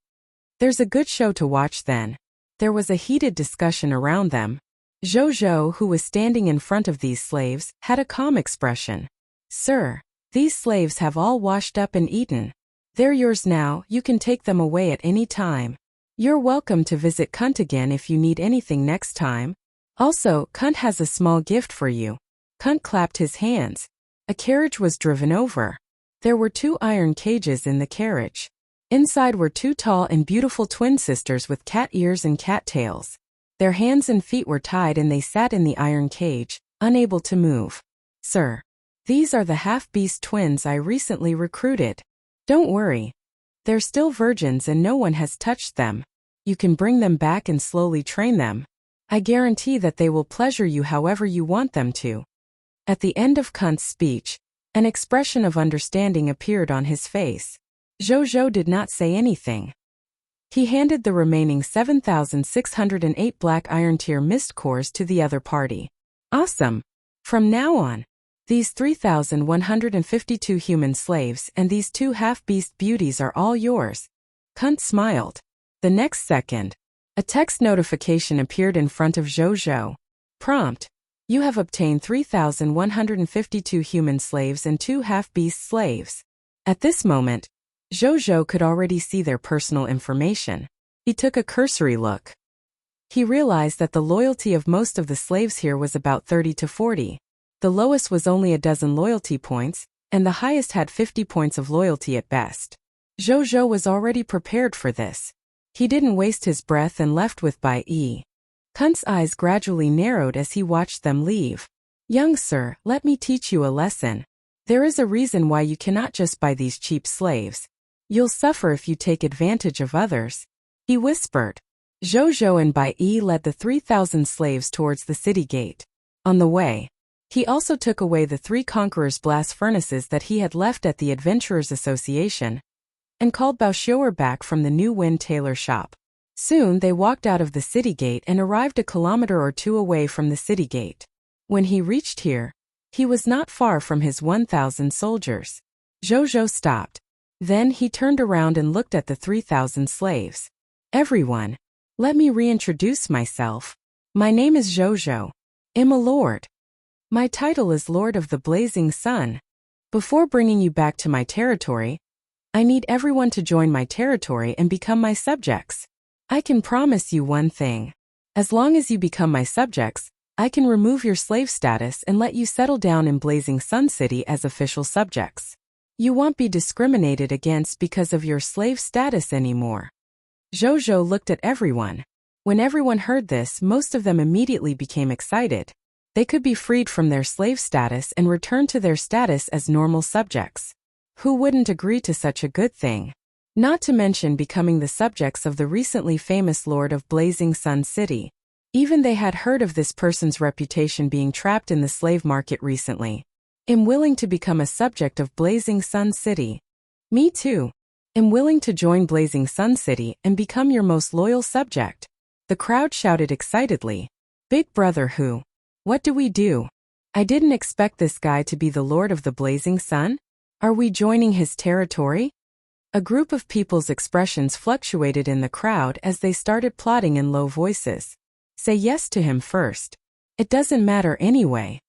There's a good show to watch then. There was a heated discussion around them. Zhou, who was standing in front of these slaves, had a calm expression. "Sir, these slaves have all washed up and eaten. They're yours now, you can take them away at any time. You're welcome to visit Kunt again if you need anything next time. Also, Kunt has a small gift for you." Kunt clapped his hands. A carriage was driven over. There were 2 iron cages in the carriage. Inside were 2 tall and beautiful twin sisters with cat ears and cat tails. Their hands and feet were tied and they sat in the iron cage, unable to move. "Sir, these are the half-beast twins I recently recruited. Don't worry. They're still virgins and no one has touched them. You can bring them back and slowly train them. I guarantee that they will pleasure you however you want them to." At the end of Kunt's speech, an expression of understanding appeared on his face. Zhou did not say anything. He handed the remaining 7,608 black iron tier mist cores to the other party. Awesome! From now on, these 3,152 human slaves and these 2 half-beast beauties are all yours. Kunt smiled. The next second, a text notification appeared in front of Zhou. Prompt: you have obtained 3,152 human slaves and 2 half-beast slaves. At this moment, Zhou could already see their personal information. He took a cursory look. He realized that the loyalty of most of the slaves here was about 30 to 40. The lowest was only a dozen loyalty points, and the highest had 50 points of loyalty at best. Zhou was already prepared for this. He didn't waste his breath and left with Bai Yi. Kunt's eyes gradually narrowed as he watched them leave. Young sir, let me teach you a lesson. There is a reason why you cannot just buy these cheap slaves. You'll suffer if you take advantage of others, he whispered. Zhou and Bai Yi led the 3,000 slaves towards the city gate. On the way, he also took away the 3 conquerors' blast furnaces that he had left at the Adventurers Association, and called Baoxiuer back from the New Wind tailor shop. Soon they walked out of the city gate and arrived a kilometer or 2 away from the city gate. When he reached here, he was not far from his 1,000 soldiers. Zhou stopped. Then he turned around and looked at the 3,000 slaves. Everyone, let me reintroduce myself. My name is Zhou. I'm a lord. My title is Lord of the Blazing Sun. Before bringing you back to my territory, I need everyone to join my territory and become my subjects. I can promise you one thing. As long as you become my subjects, I can remove your slave status and let you settle down in Blazing Sun City as official subjects. You won't be discriminated against because of your slave status anymore. Zhou looked at everyone. When everyone heard this, most of them immediately became excited. They could be freed from their slave status and return to their status as normal subjects. Who wouldn't agree to such a good thing? Not to mention becoming the subjects of the recently famous Lord of Blazing Sun City. Even they had heard of this person's reputation being trapped in the slave market recently. I'm willing to become a subject of Blazing Sun City. Me too. I'm willing to join Blazing Sun City and become your most loyal subject. The crowd shouted excitedly. Big brother who? What do we do? I didn't expect this guy to be the Lord of the Blazing Sun. Are we joining his territory? A group of people's expressions fluctuated in the crowd as they started plotting in low voices. Say yes to him first. It doesn't matter anyway.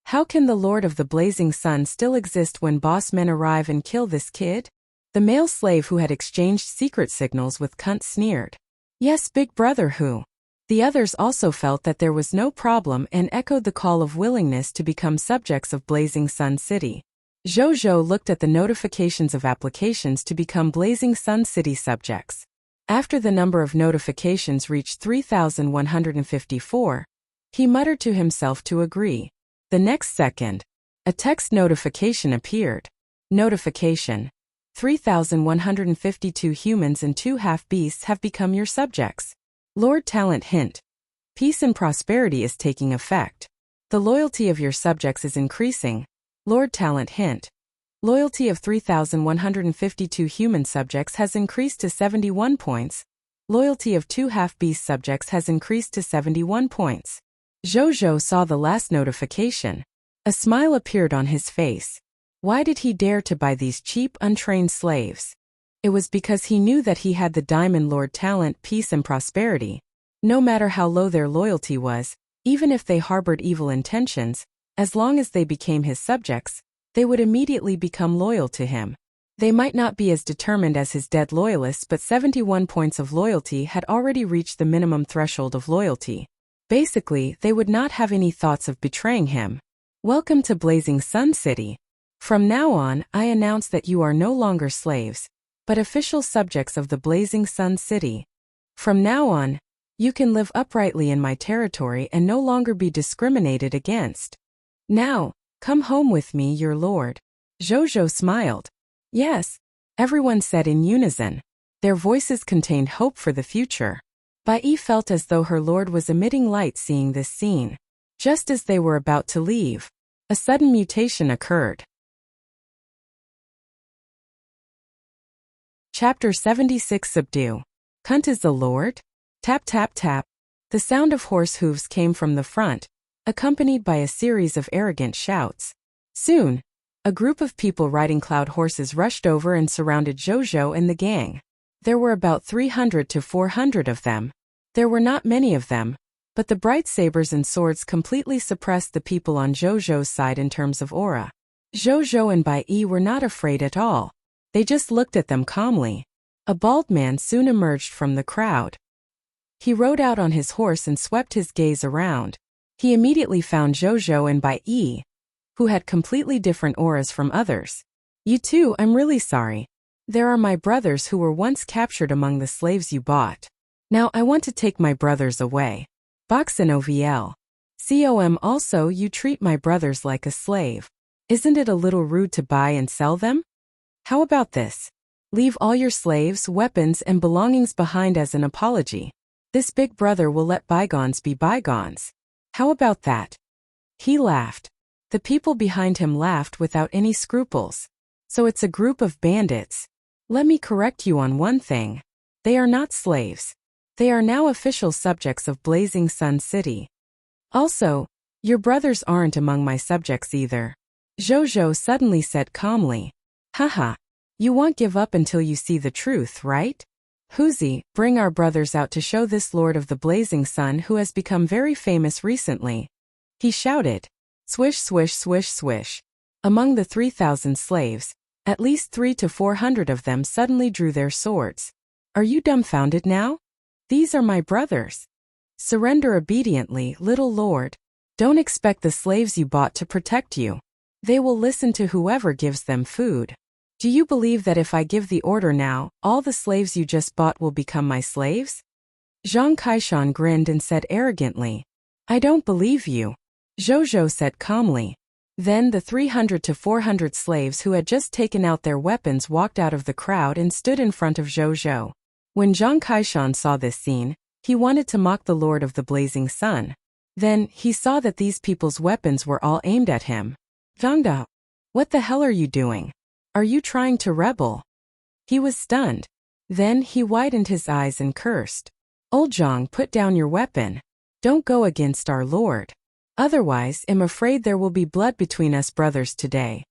How can the Lord of the Blazing Sun still exist when boss men arrive and kill this kid? The male slave who had exchanged secret signals with Kunt sneered. Yes, big brother who? The others also felt that there was no problem and echoed the call of willingness to become subjects of Blazing Sun City. Zhou looked at the notifications of applications to become Blazing Sun City subjects. After the number of notifications reached 3,154, he muttered to himself to agree. The next second, a text notification appeared. Notification: 3,152 humans and 2 half-beasts have become your subjects. Lord Talent hint. Peace and prosperity is taking effect. The loyalty of your subjects is increasing. Lord Talent hint. Loyalty of 3,152 human subjects has increased to 71 points. Loyalty of 2 half-beast subjects has increased to 71 points. Zhou saw the last notification. A smile appeared on his face. Why did he dare to buy these cheap, untrained slaves? It was because he knew that he had the Diamond Lord Talent, peace and prosperity. No matter how low their loyalty was, even if they harbored evil intentions, as long as they became his subjects, they would immediately become loyal to him. They might not be as determined as his dead loyalists, but 71 points of loyalty had already reached the minimum threshold of loyalty. Basically, they would not have any thoughts of betraying him. Welcome to Blazing Sun City. From now on, I announce that you are no longer slaves, but official subjects of the Blazing Sun City. From now on, you can live uprightly in my territory and no longer be discriminated against. Now, come home with me, your lord. Zhou smiled. Yes, everyone said in unison. Their voices contained hope for the future. Bai Yi felt as though her lord was emitting light seeing this scene. Just as they were about to leave, A sudden mutation occurred. Chapter 76 Subdue. Kunt is the Lord? Tap tap tap. The sound of horse hooves came from the front, accompanied by a series of arrogant shouts. Soon, a group of people riding cloud horses rushed over and surrounded Zhou and the gang. There were about 300 to 400 of them. There were not many of them, but the bright sabers and swords completely suppressed the people on Zhou's side in terms of aura. Zhou and Bai Yi were not afraid at all. They just looked at them calmly. A bald man soon emerged from the crowd. He rode out on his horse and swept his gaze around. He immediately found Zhou and Bai Yi, who had completely different auras from others. You two, I'm really sorry. There are my brothers who were once captured among the slaves you bought. Now I want to take my brothers away. Boxin OVL. COM also you treat my brothers like a slave. Isn't it a little rude to buy and sell them? How about this? Leave all your slaves, weapons and belongings behind as an apology. This big brother will let bygones be bygones. How about that? He laughed. The people behind him laughed without any scruples. So it's a group of bandits. Let me correct you on one thing. They are not slaves. They are now official subjects of Blazing Sun City. Also, your brothers aren't among my subjects either. Zhou suddenly said calmly. Haha. You won't give up until you see the truth, right? Huzi, bring our brothers out to show this Lord of the Blazing Sun who has become very famous recently. He shouted. Swish swish swish swish. Among the 3,000 slaves, at least 300 to 400 of them suddenly drew their swords. Are you dumbfounded now? These are my brothers. Surrender obediently, little lord. Don't expect the slaves you bought to protect you. They will listen to whoever gives them food. Do you believe that if I give the order now, all the slaves you just bought will become my slaves? Zhang Kaishan grinned and said arrogantly. I don't believe you. Zhou said calmly. Then the 300 to 400 slaves who had just taken out their weapons walked out of the crowd and stood in front of Zhou. When Zhang Kaishan saw this scene, he wanted to mock the Lord of the Blazing Sun. Then, he saw that these people's weapons were all aimed at him. Zhangda, what the hell are you doing? Are you trying to rebel? He was stunned. Then he widened his eyes and cursed. Old Zhang, put down your weapon. Don't go against our Lord. Otherwise, I'm afraid there will be blood between us brothers today.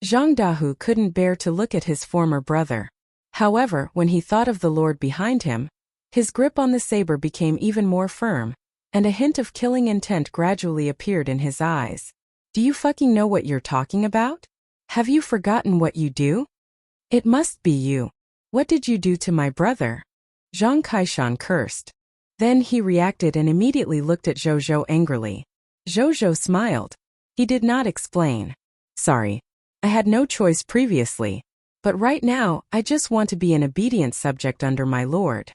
Zhang Dahu couldn't bear to look at his former brother. However, when he thought of the Lord behind him, his grip on the saber became even more firm, and a hint of killing intent gradually appeared in his eyes. Do you fucking know what you're talking about? Have you forgotten what you do? It must be you. What did you do to my brother? Zhang Kaishan cursed. Then he reacted and immediately looked at Zhou angrily. Zhou smiled. He did not explain. Sorry. I had no choice previously. But right now, I just want to be an obedient subject under my lord.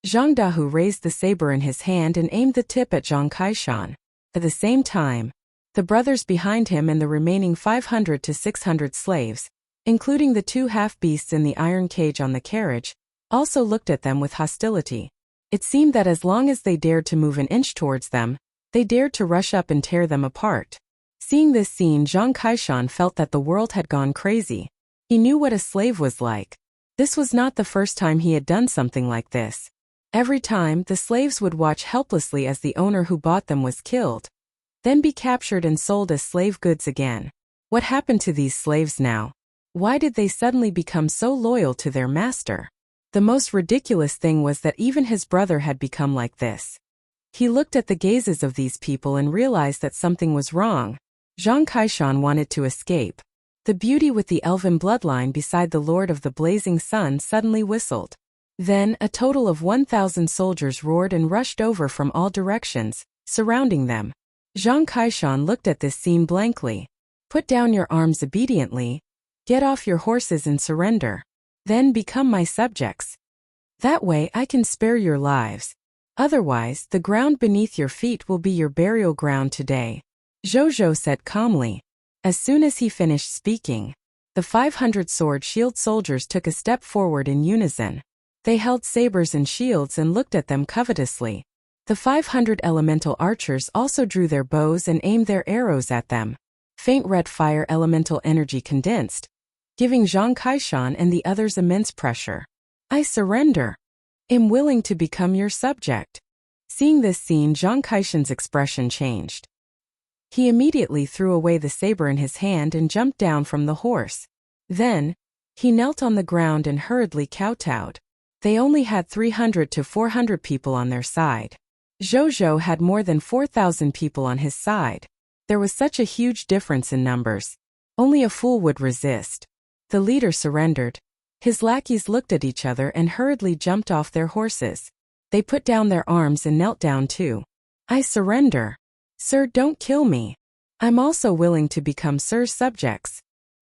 Zhang Dahu raised the saber in his hand and aimed the tip at Zhang Kaishan. At the same time, the brothers behind him and the remaining 500 to 600 slaves, including the 2 half-beasts in the iron cage on the carriage, also looked at them with hostility. It seemed that as long as they dared to move an inch towards them, they dared to rush up and tear them apart. Seeing this scene, Zhang Kaishan felt that the world had gone crazy. He knew what a slave was like. This was not the first time he had done something like this. Every time, the slaves would watch helplessly as the owner who bought them was killed, then be captured and sold as slave goods again. What happened to these slaves now? Why did they suddenly become so loyal to their master? The most ridiculous thing was that even his brother had become like this. He looked at the gazes of these people and realized that something was wrong. Zhang Kaishan wanted to escape. The beauty with the elven bloodline beside the Lord of the Blazing Sun suddenly whistled. Then, a total of 1,000 soldiers roared and rushed over from all directions, surrounding them. Zhang Kaishan looked at this scene blankly. Put down your arms obediently. Get off your horses and surrender. Then become my subjects. That way I can spare your lives. Otherwise, the ground beneath your feet will be your burial ground today. Zhou said calmly. As soon as he finished speaking, the 500 sword-shield soldiers took a step forward in unison. They held sabers and shields and looked at them covetously. The 500 elemental archers also drew their bows and aimed their arrows at them. Faint red fire elemental energy condensed, giving Zhang Kaishan and the others immense pressure. I surrender. Am willing to become your subject. Seeing this scene, Zhang Kaishan's expression changed. He immediately threw away the saber in his hand and jumped down from the horse. Then, he knelt on the ground and hurriedly kowtowed. They only had 300 to 400 people on their side. Zhou had more than 4,000 people on his side. There was such a huge difference in numbers. Only a fool would resist. The leader surrendered. His lackeys looked at each other and hurriedly jumped off their horses. They put down their arms and knelt down too. I surrender. Sir, don't kill me. I'm also willing to become Sir's subjects.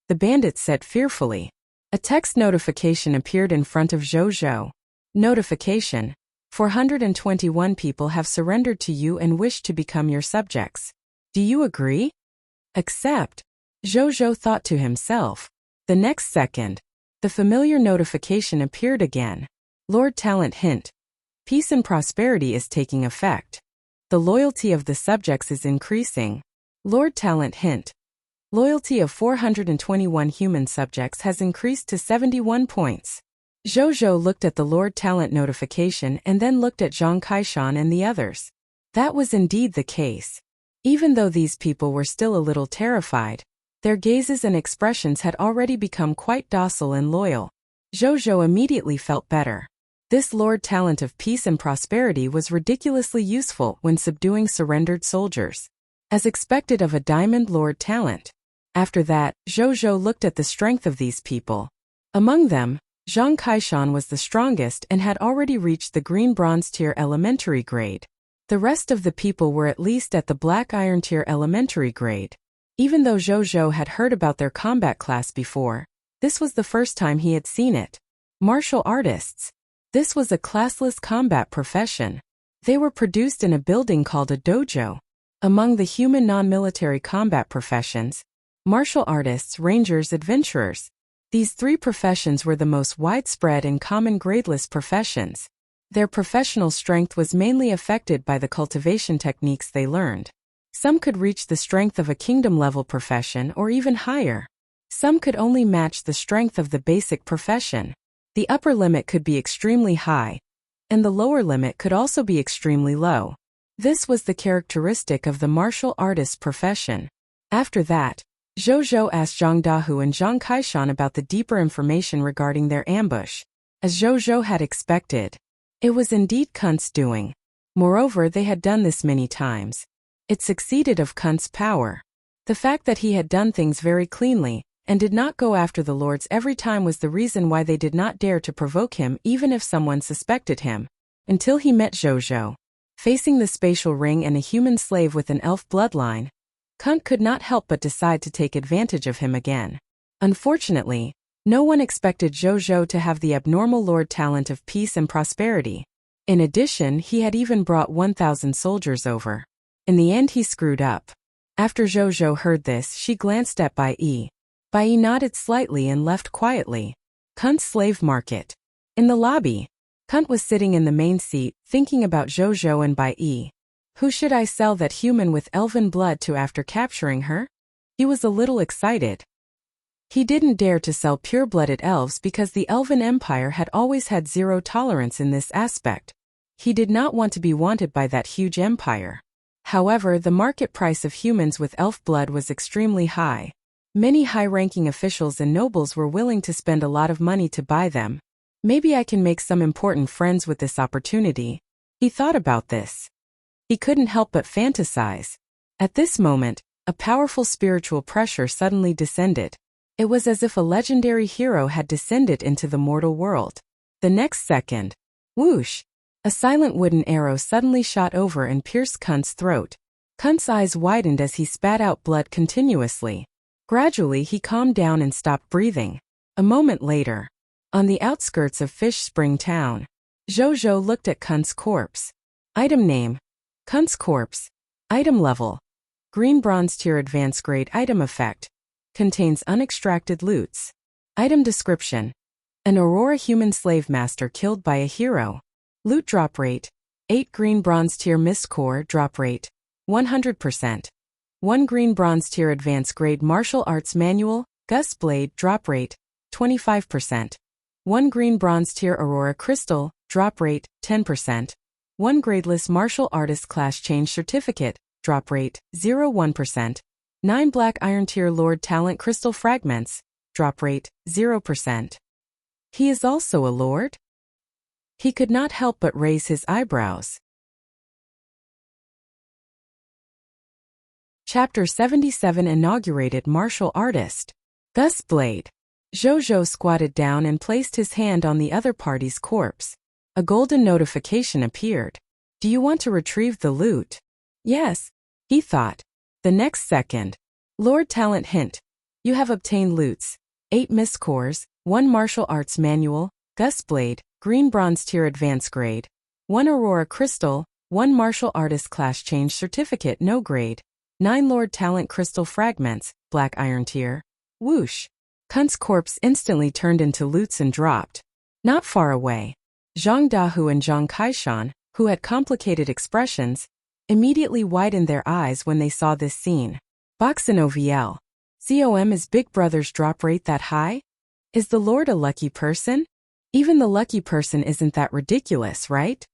The bandits said fearfully. A text notification appeared in front of Zhou. Notification. 421 people have surrendered to you and wish to become your subjects. Do you agree? Accept. Zhou thought to himself. The next second, the familiar notification appeared again. Lord Talent hint. Peace and prosperity is taking effect. The loyalty of the subjects is increasing. Lord Talent hint. Loyalty of 421 human subjects has increased to 71 points. Zhou looked at the Lord Talent notification and then looked at Zhang Kaishan and the others. That was indeed the case. Even though these people were still a little terrified, their gazes and expressions had already become quite docile and loyal. Zhou immediately felt better. This Lord Talent of peace and prosperity was ridiculously useful when subduing surrendered soldiers. As expected of a Diamond Lord Talent. After that, Zhou looked at the strength of these people. Among them, Zhang Kaishan was the strongest and had already reached the green bronze tier elementary grade. The rest of the people were at least at the black iron tier elementary grade. Even though Zhou had heard about their combat class before, this was the first time he had seen it. Martial artists. This was a classless combat profession. They were produced in a building called a dojo. Among the human non-military combat professions, martial artists, rangers, adventurers. These three professions were the most widespread and common gradeless professions. Their professional strength was mainly affected by the cultivation techniques they learned. Some could reach the strength of a kingdom-level profession or even higher. Some could only match the strength of the basic profession. The upper limit could be extremely high, and the lower limit could also be extremely low. This was the characteristic of the martial artist profession. After that, Zhou asked Zhang Dahu and Zhang Kaishan about the deeper information regarding their ambush. As Zhou had expected, it was indeed Kunt's doing. Moreover, they had done this many times. It succeeded of Kunt's power. The fact that he had done things very cleanly, and did not go after the lords every time was the reason why they did not dare to provoke him even if someone suspected him. Until he met Zhou. Facing the spatial ring and a human slave with an elf bloodline, Kunt could not help but decide to take advantage of him again. Unfortunately, no one expected Zhou to have the abnormal Lord Talent of peace and prosperity. In addition, he had even brought 1,000 soldiers over. In the end, he screwed up. After Zhou heard this, she glanced at Bai Yi. Bai Yi nodded slightly and left quietly. Kunt's slave market. In the lobby, Kunt was sitting in the main seat, thinking about Zhou and Bai Yi. Who should I sell that human with elven blood to after capturing her? He was a little excited. He didn't dare to sell pure-blooded elves because the Elven Empire had always had zero tolerance in this aspect. He did not want to be wanted by that huge empire. However, the market price of humans with elf blood was extremely high. Many high-ranking officials and nobles were willing to spend a lot of money to buy them. Maybe I can make some important friends with this opportunity. He thought about this. He couldn't help but fantasize. At this moment, a powerful spiritual pressure suddenly descended. It was as if a legendary hero had descended into the mortal world. The next second, whoosh! A silent wooden arrow suddenly shot over and pierced Kunt's throat. Kunt's eyes widened as he spat out blood continuously. Gradually he calmed down and stopped breathing. A moment later, on the outskirts of Fish Spring Town, Zhou looked at Kunt's corpse. Item name: Kunt's corpse. Item level: Green Bronze Tier Advanced Grade. Item effect: Contains unextracted loots. Item description: An Aurora human slave master killed by a hero. Loot drop rate: 8 Green Bronze Tier Mist Core drop rate: 100%. 1 Green Bronze Tier Advanced Grade Martial Arts Manual, Gus Blade, drop rate, 25%. 1 Green Bronze Tier Aurora Crystal, drop rate, 10%. 1 Gradeless Martial Artist Class Change Certificate, drop rate, 0.1%. 9 Black Iron Tier Lord Talent Crystal Fragments, drop rate, 0%. He is also a lord? He could not help but raise his eyebrows. Chapter 77 Inaugurated Martial Artist. Gus Blade. Zhou squatted down and placed his hand on the other party's corpse. A golden notification appeared. Do you want to retrieve the loot? Yes, he thought. The next second. Lord Talent hint. You have obtained loots. 8 mist cores, 1 martial arts manual, Gus Blade, Green Bronze Tier Advanced Grade, 1 Aurora Crystal, 1 Martial Artist Class Change Certificate No Grade, 9 Lord Talent Crystal Fragments, Black Iron Tier. Whoosh. Kunt's corpse instantly turned into loots and dropped. Not far away. Zhang Dahu and Zhang Kaishan, who had complicated expressions, immediately widened their eyes when they saw this scene. Boxino VL. COM, is Big Brother's drop rate that high? Is the Lord a lucky person? Even the lucky person isn't that ridiculous, right?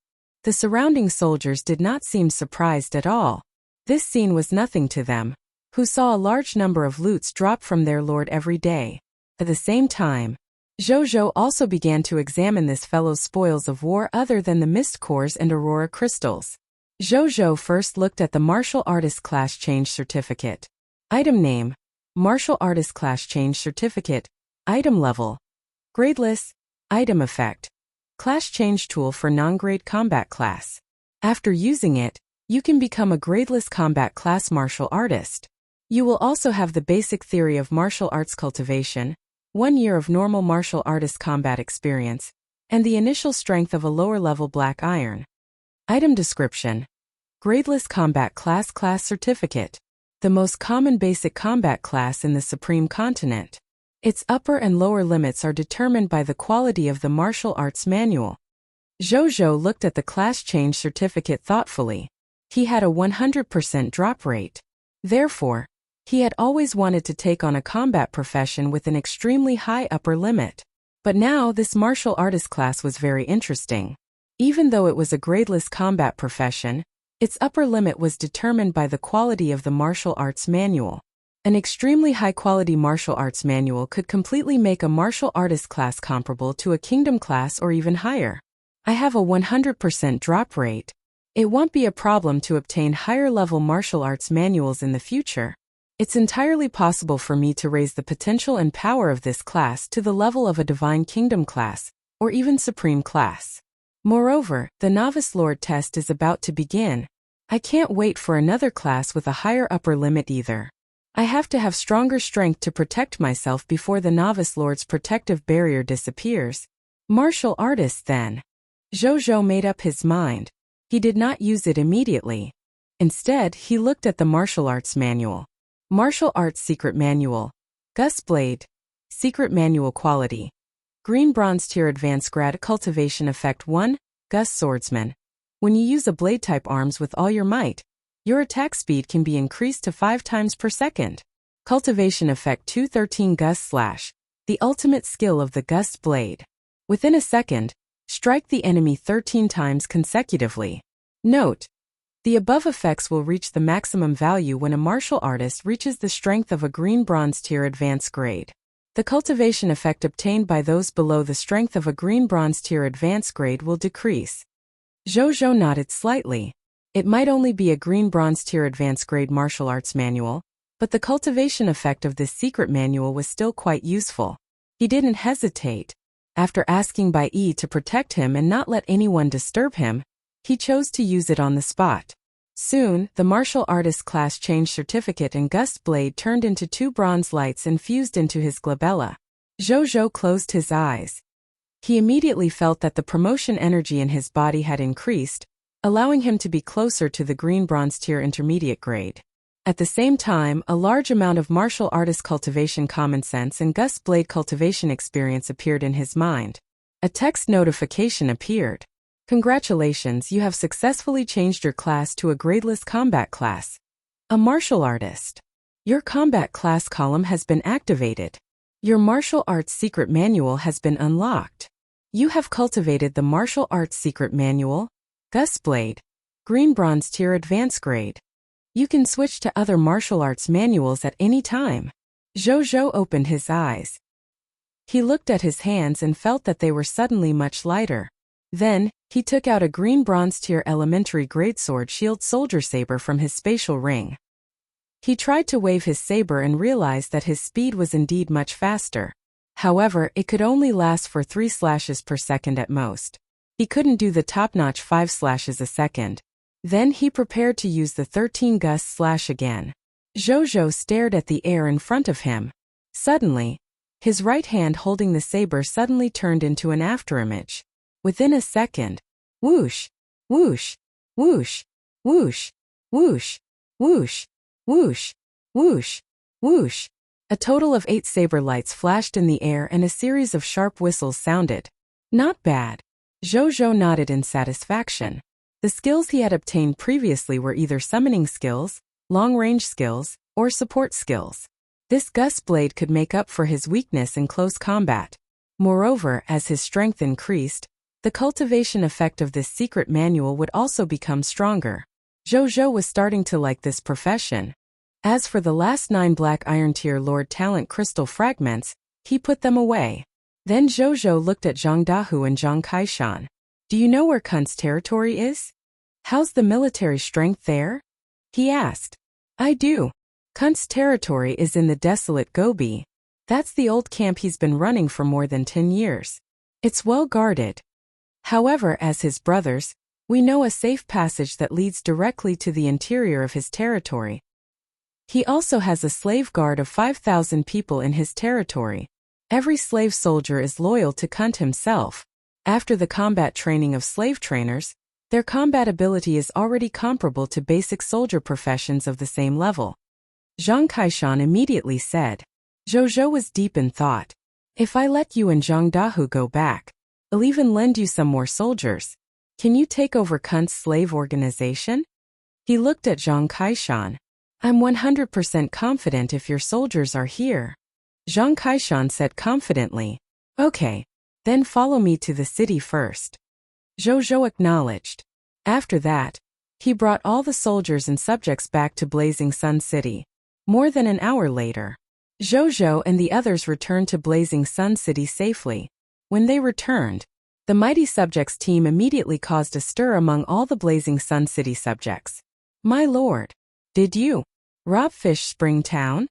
The surrounding soldiers did not seem surprised at all. This scene was nothing to them, who saw a large number of loots drop from their lord every day. At the same time, Zhou also began to examine this fellow's spoils of war other than the mist cores and aurora crystals. Zhou first looked at the Martial Artist Class Change Certificate. Item name: Martial Artist Class Change Certificate. Item level: Gradeless. Item effect: Class Change Tool for non-grade combat class. After using it, you can become a gradeless combat class martial artist. You will also have the basic theory of martial arts cultivation, 1 year of normal martial artist combat experience, and the initial strength of a lower-level black iron. Item description: Gradeless Combat Class Certificate. The most common basic combat class in the Supreme Continent. Its upper and lower limits are determined by the quality of the martial arts manual. Zhou looked at the class change certificate thoughtfully. He had a 100% drop rate. Therefore, he had always wanted to take on a combat profession with an extremely high upper limit. But now this martial artist class was very interesting. Even though it was a gradeless combat profession, its upper limit was determined by the quality of the martial arts manual. An extremely high-quality martial arts manual could completely make a martial artist class comparable to a kingdom class or even higher. I have a 100% drop rate. It won't be a problem to obtain higher-level martial arts manuals in the future. It's entirely possible for me to raise the potential and power of this class to the level of a Divine Kingdom class, or even Supreme class. Moreover, the Novice Lord test is about to begin. I can't wait for another class with a higher upper limit either. I have to have stronger strength to protect myself before the Novice Lord's protective barrier disappears. Martial artist then. Zhou made up his mind. He did not use it immediately. Instead, he looked at the martial arts manual. Martial Arts Secret Manual. Gus Blade. Secret Manual Quality. Green Bronze Tier Advanced Grad Cultivation Effect 1, Gus Swordsman. When you use a blade-type arms with all your might, your attack speed can be increased to 5 times per second. Cultivation Effect 213 Gus Slash. The ultimate skill of the Gus Blade. Within a second, strike the enemy 13 times consecutively. Note: the above effects will reach the maximum value when a martial artist reaches the strength of a Green Bronze Tier Advanced Grade. The cultivation effect obtained by those below the strength of a Green Bronze Tier Advanced Grade will decrease. Zhou nodded slightly. It might only be a Green Bronze Tier Advanced Grade martial arts manual, but the cultivation effect of this secret manual was still quite useful. He didn't hesitate. After asking Bai Yi to protect him and not let anyone disturb him, he chose to use it on the spot. Soon, the martial artist class change certificate and Gus Blade turned into 2 bronze lights and fused into his glabella. Zhou closed his eyes. He immediately felt that the promotion energy in his body had increased, allowing him to be closer to the Green Bronze Tier Intermediate Grade. At the same time, a large amount of martial artist cultivation common sense and Gus Blade cultivation experience appeared in his mind. A text notification appeared. Congratulations, you have successfully changed your class to a gradeless combat class. A martial artist. Your combat class column has been activated. Your martial arts secret manual has been unlocked. You have cultivated the martial arts secret manual, Gusblade, Green Bronze Tier Advanced Grade. You can switch to other martial arts manuals at any time. Zhou opened his eyes. He looked at his hands and felt that they were suddenly much lighter. Then, he took out a Green Bronze Tier Elementary Grade Sword Shield Soldier Saber from his spatial ring. He tried to wave his saber and realized that his speed was indeed much faster. However, it could only last for 3 slashes per second at most. He couldn't do the top-notch 5 slashes a second. Then he prepared to use the 13 gust slash again. Zhou stared at the air in front of him. Suddenly, his right hand holding the saber suddenly turned into an afterimage. Within a second, whoosh, whoosh, whoosh, whoosh, whoosh, whoosh, whoosh, whoosh, whoosh. A total of 8 saber lights flashed in the air and a series of sharp whistles sounded. Not bad. Zhou nodded in satisfaction. The skills he had obtained previously were either summoning skills, long-range skills, or support skills. This Gust Blade could make up for his weakness in close combat. Moreover, as his strength increased, the cultivation effect of this secret manual would also become stronger. Zhou was starting to like this profession. As for the last 9 Black Iron Tier Lord Talent Crystal Fragments, he put them away. Then Zhou looked at Zhang Dahu and Zhang Kaishan. Do you know where Kun's territory is? How's the military strength there? He asked. I do. Kun's territory is in the desolate Gobi. That's the old camp he's been running for more than 10 years. It's well guarded. However, as his brothers, we know a safe passage that leads directly to the interior of his territory. He also has a slave guard of 5,000 people in his territory. Every slave soldier is loyal to Kunt himself. After the combat training of slave trainers, their combat ability is already comparable to basic soldier professions of the same level. Zhang Kaishan immediately said. Zhou was deep in thought. If I let you and Zhang Dahu go back, I'll even lend you some more soldiers. Can you take over Kunt's slave organization? He looked at Zhang Kaishan. I'm 100% confident if your soldiers are here. Zhang Kaishan said confidently. Okay. Then follow me to the city first. Zhou acknowledged. After that, he brought all the soldiers and subjects back to Blazing Sun City. More than an hour later, Zhou and the others returned to Blazing Sun City safely. When they returned, the mighty subjects team immediately caused a stir among all the Blazing Sun City subjects. My lord, did you rob Fish Spring Town?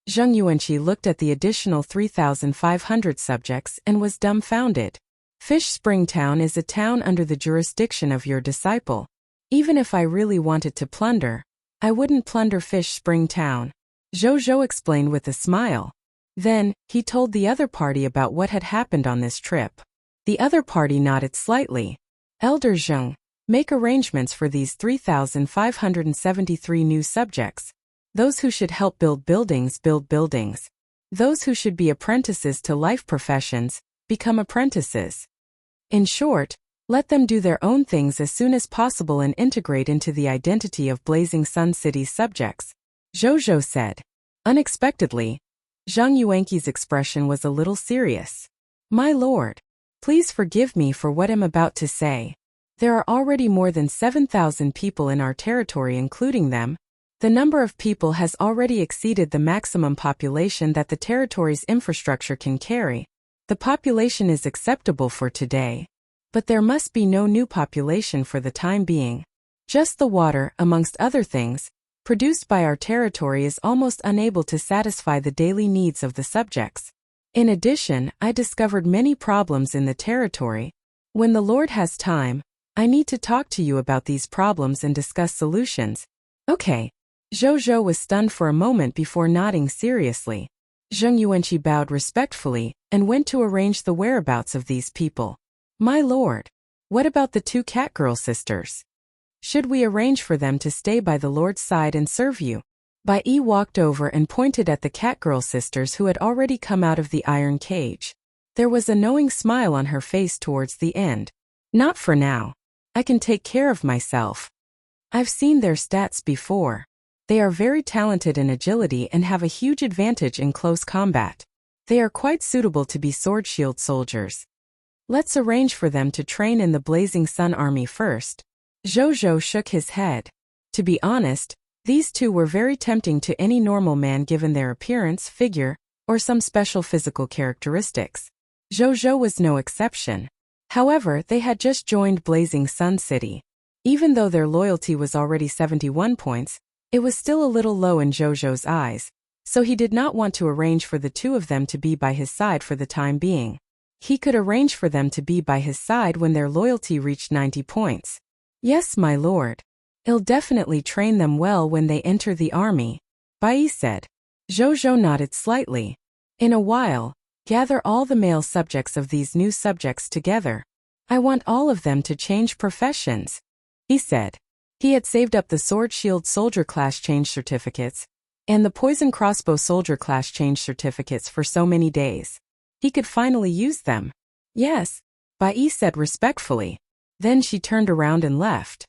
Zheng Yuanqi looked at the additional 3,500 subjects and was dumbfounded. Fish Spring Town is a town under the jurisdiction of your disciple. Even if I really wanted to plunder, I wouldn't plunder Fish Spring Town. Zhou explained with a smile. Then, he told the other party about what had happened on this trip. The other party nodded slightly. Elder Zheng, make arrangements for these 3,573 new subjects. Those who should help build buildings, build buildings. Those who should be apprentices to life professions, become apprentices. In short, let them do their own things as soon as possible and integrate into the identity of Blazing Sun City's subjects. Zhou said. Unexpectedly, Zhang Yuanqi's expression was a little serious. My lord, please forgive me for what I'm about to say. There are already more than 7,000 people in our territory, including them. The number of people has already exceeded the maximum population that the territory's infrastructure can carry. The population is acceptable for today. But there must be no new population for the time being. Just the water, amongst other things, produced by our territory is almost unable to satisfy the daily needs of the subjects. In addition, I discovered many problems in the territory. When the Lord has time, I need to talk to you about these problems and discuss solutions. Okay. Zhou was stunned for a moment before nodding seriously. Zheng Yuanqi bowed respectfully and went to arrange the whereabouts of these people. My lord, what about the 2 Catgirl sisters? Should we arrange for them to stay by the Lord's side and serve you? Bai Yi walked over and pointed at the Catgirl sisters who had already come out of the iron cage. There was a knowing smile on her face towards the end. Not for now. I can take care of myself. I've seen their stats before. They are very talented in agility and have a huge advantage in close combat. They are quite suitable to be sword shield soldiers. Let's arrange for them to train in the Blazing Sun Army first. Zhou shook his head. To be honest, these two were very tempting to any normal man given their appearance, figure, or some special physical characteristics. Zhou was no exception. However, they had just joined Blazing Sun City. Even though their loyalty was already 71 points, it was still a little low in Zhou's eyes, so he did not want to arrange for the two of them to be by his side for the time being. He could arrange for them to be by his side when their loyalty reached 90 points. Yes, my lord. I'll definitely train them well when they enter the army, Bai said. Zhou nodded slightly. In a while, gather all the male subjects of these new subjects together. I want all of them to change professions, he said. He had saved up the Sword Shield Soldier Class Change Certificates and the Poison Crossbow Soldier Class Change Certificates for so many days. He could finally use them. Yes, Bai said respectfully. Then she turned around and left.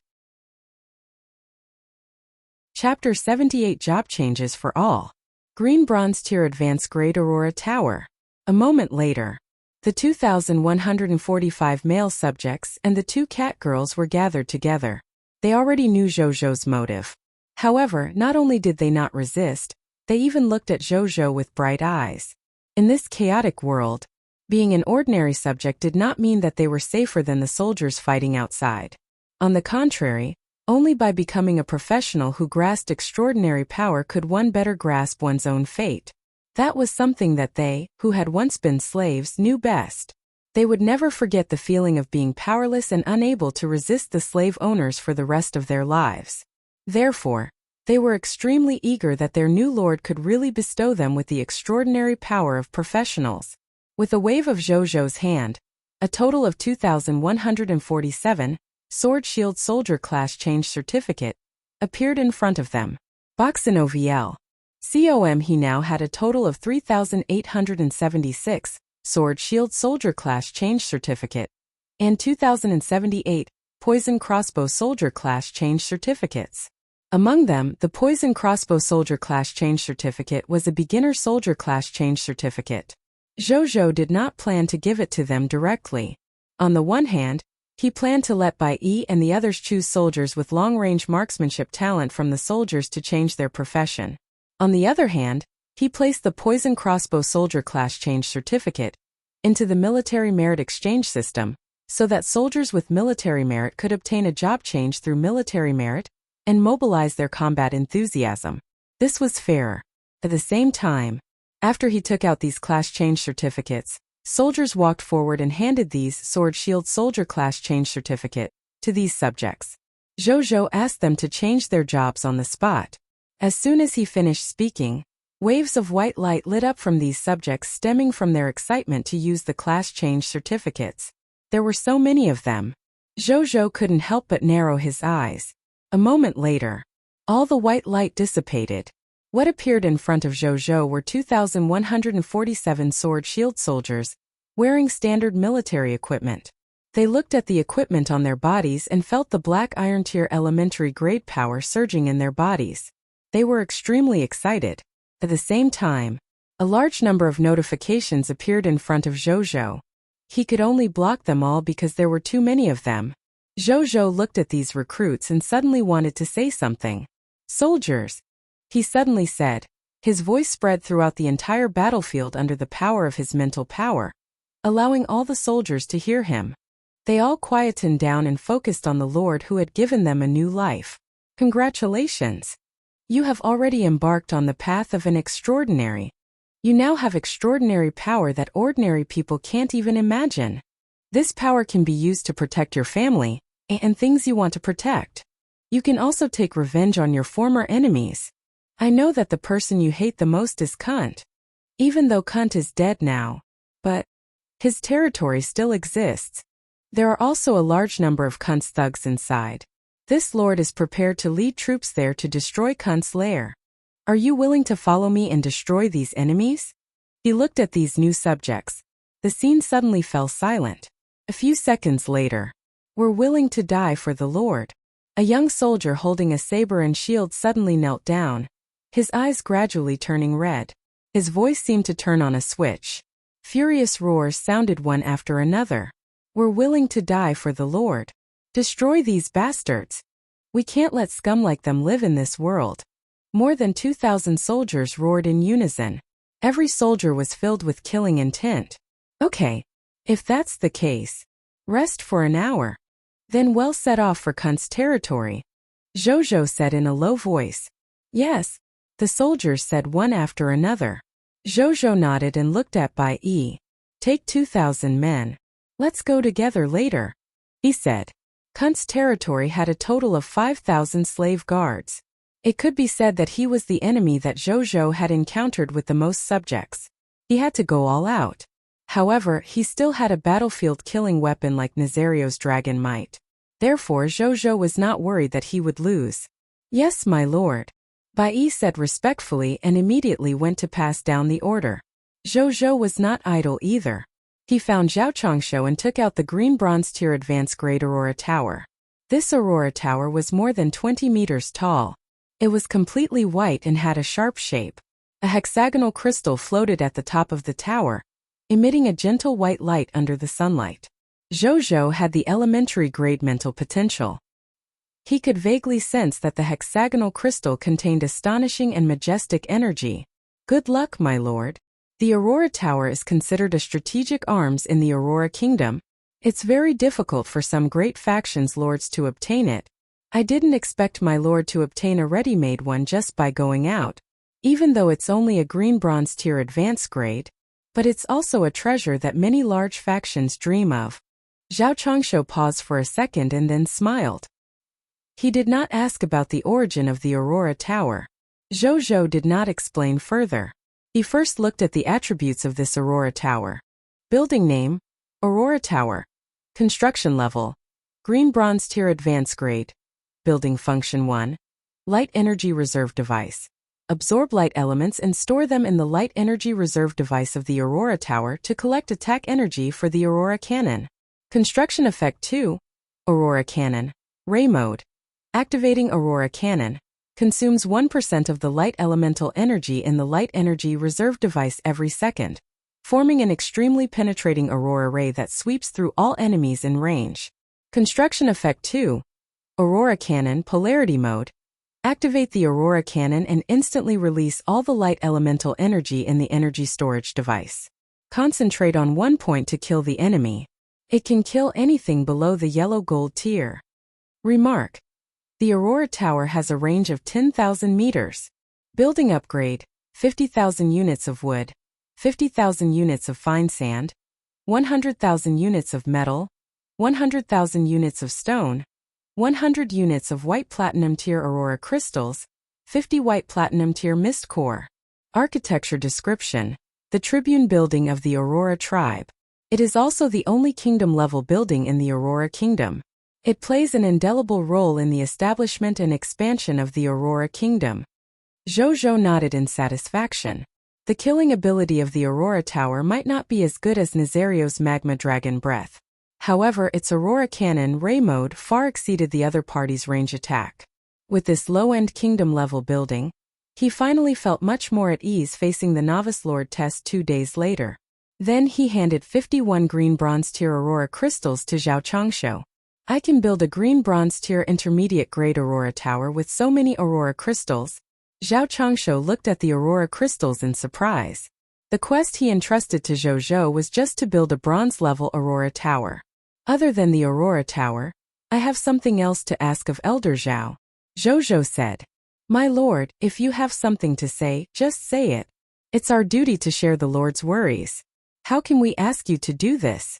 Chapter 78 Job Changes for All. Green Bronze Tier Advanced Grade Aurora Tower. A moment later, the 2,145 male subjects and the two cat girls were gathered together. They already knew Zhou's motive. However, not only did they not resist, they even looked at Zhou with bright eyes. In this chaotic world, being an ordinary subject did not mean that they were safer than the soldiers fighting outside. On the contrary, only by becoming a professional who grasped extraordinary power could one better grasp one's own fate. That was something that they, who had once been slaves, knew best. They would never forget the feeling of being powerless and unable to resist the slave owners for the rest of their lives. Therefore, they were extremely eager that their new lord could really bestow them with the extraordinary power of professionals. With a wave of Zhou's hand, a total of 2,147 Sword Shield Soldier Class Change Certificate appeared in front of them. Boxin COM he now had a total of 3,876 Sword Shield Soldier Class Change Certificate and 2,078 Poison Crossbow Soldier Class Change Certificates. Among them, the Poison Crossbow Soldier Class Change Certificate was a Beginner Soldier Class Change Certificate. Zhou did not plan to give it to them directly. On the one hand, he planned to let Bai and the others choose soldiers with long-range marksmanship talent from the soldiers to change their profession. On the other hand, he placed the Poison Crossbow Soldier Class Change Certificate into the Military Merit Exchange System, so that soldiers with military merit could obtain a job change through military merit and mobilize their combat enthusiasm. This was fair. At the same time, after he took out these class change certificates, soldiers walked forward and handed these Sword Shield Soldier Class Change Certificate to these subjects. Zhou asked them to change their jobs on the spot. As soon as he finished speaking, waves of white light lit up from these subjects stemming from their excitement to use the class change certificates. There were so many of them. Zhou couldn't help but narrow his eyes. A moment later, all the white light dissipated. What appeared in front of Zhou were 2,147 sword shield soldiers, wearing standard military equipment. They looked at the equipment on their bodies and felt the black iron tier elementary grade power surging in their bodies. They were extremely excited. At the same time, a large number of notifications appeared in front of Zhou. He could only block them all because there were too many of them. Zhou looked at these recruits and suddenly wanted to say something. "Soldiers," he suddenly said. His voice spread throughout the entire battlefield under the power of his mental power, allowing all the soldiers to hear him. They all quietened down and focused on the Lord who had given them a new life. "Congratulations! You have already embarked on the path of an extraordinary. You now have extraordinary power that ordinary people can't even imagine. This power can be used to protect your family and things you want to protect. You can also take revenge on your former enemies. I know that the person you hate the most is Kunt. Even though Kunt is dead now, but his territory still exists. There are also a large number of Kunt's thugs inside. This lord is prepared to lead troops there to destroy Kunt's lair. Are you willing to follow me and destroy these enemies?" He looked at these new subjects. The scene suddenly fell silent. A few seconds later, "We're willing to die for the Lord." A young soldier holding a saber and shield suddenly knelt down, his eyes gradually turning red. His voice seemed to turn on a switch. Furious roars sounded one after another. "We're willing to die for the Lord. Destroy these bastards. We can't let scum like them live in this world." More than 2,000 soldiers roared in unison. Every soldier was filled with killing intent. "Okay. If that's the case, rest for an hour. Then we'll set off for Kunt's territory," Zhou said in a low voice. "Yes," the soldiers said one after another. Zhou nodded and looked at Bai Yi. "Take 2,000 men. Let's go together later," he said. Kunt's territory had a total of 5,000 slave guards. It could be said that he was the enemy that Zhou had encountered with the most subjects. He had to go all out. However, he still had a battlefield-killing weapon like Nazario's dragon might. Therefore, Zhou was not worried that he would lose. "Yes, my lord," Bai Yi said respectfully and immediately went to pass down the order. Zhou was not idle either. He found Zhao Chongshou and took out the green bronze tier advanced grade Aurora Tower. This Aurora Tower was more than 20 meters tall. It was completely white and had a sharp shape. A hexagonal crystal floated at the top of the tower, emitting a gentle white light under the sunlight. Zhou had the elementary grade mental potential. He could vaguely sense that the hexagonal crystal contained astonishing and majestic energy. "Good luck, my lord. The Aurora Tower is considered a strategic arms in the Aurora Kingdom. It's very difficult for some great factions' lords to obtain it. I didn't expect my lord to obtain a ready-made one just by going out, even though it's only a green bronze tier advanced grade. But it's also a treasure that many large factions dream of." Zhao Chongshou paused for a second and then smiled. He did not ask about the origin of the Aurora Tower. Zhou did not explain further. He first looked at the attributes of this Aurora Tower. Building name: Aurora Tower. Construction level: green bronze tier advanced grade. Building function 1. Light energy reserve device. Absorb light elements and store them in the light energy reserve device of the Aurora Tower to collect attack energy for the Aurora Cannon. Construction effect 2. Aurora Cannon. Ray mode. Activating Aurora Cannon. Consumes 1% of the light elemental energy in the light energy reserve device every second, forming an extremely penetrating aurora ray that sweeps through all enemies in range. Construction effect 2. Aurora Cannon Polarity Mode. Activate the Aurora Cannon and instantly release all the light elemental energy in the energy storage device. Concentrate on one point to kill the enemy. It can kill anything below the yellow gold tier. Remark: the Aurora Tower has a range of 10,000 meters. Building upgrade: 50,000 units of wood, 50,000 units of fine sand, 100,000 units of metal, 100,000 units of stone, 100 units of white platinum tier Aurora crystals, 50 white platinum tier mist core. Architecture description: the Tribune Building of the Aurora Tribe. It is also the only kingdom-level building in the Aurora Kingdom. It plays an indelible role in the establishment and expansion of the Aurora Kingdom. Zhou nodded in satisfaction. The killing ability of the Aurora Tower might not be as good as Nazario's Magma Dragon Breath. However, its Aurora Cannon Ray mode far exceeded the other party's range attack. With this low-end kingdom-level building, he finally felt much more at ease facing the Novice Lord test 2 days later. Then he handed 51 green bronze tier Aurora crystals to Zhao Chongshou. "I can build a green bronze tier intermediate grade Aurora Tower with so many Aurora crystals." Zhao Chongshou looked at the Aurora crystals in surprise. The quest he entrusted to Zhou was just to build a bronze-level Aurora Tower. "Other than the Aurora Tower, I have something else to ask of Elder Zhao," Zhou said. "My lord, if you have something to say, just say it. It's our duty to share the Lord's worries. How can we ask you to do this?"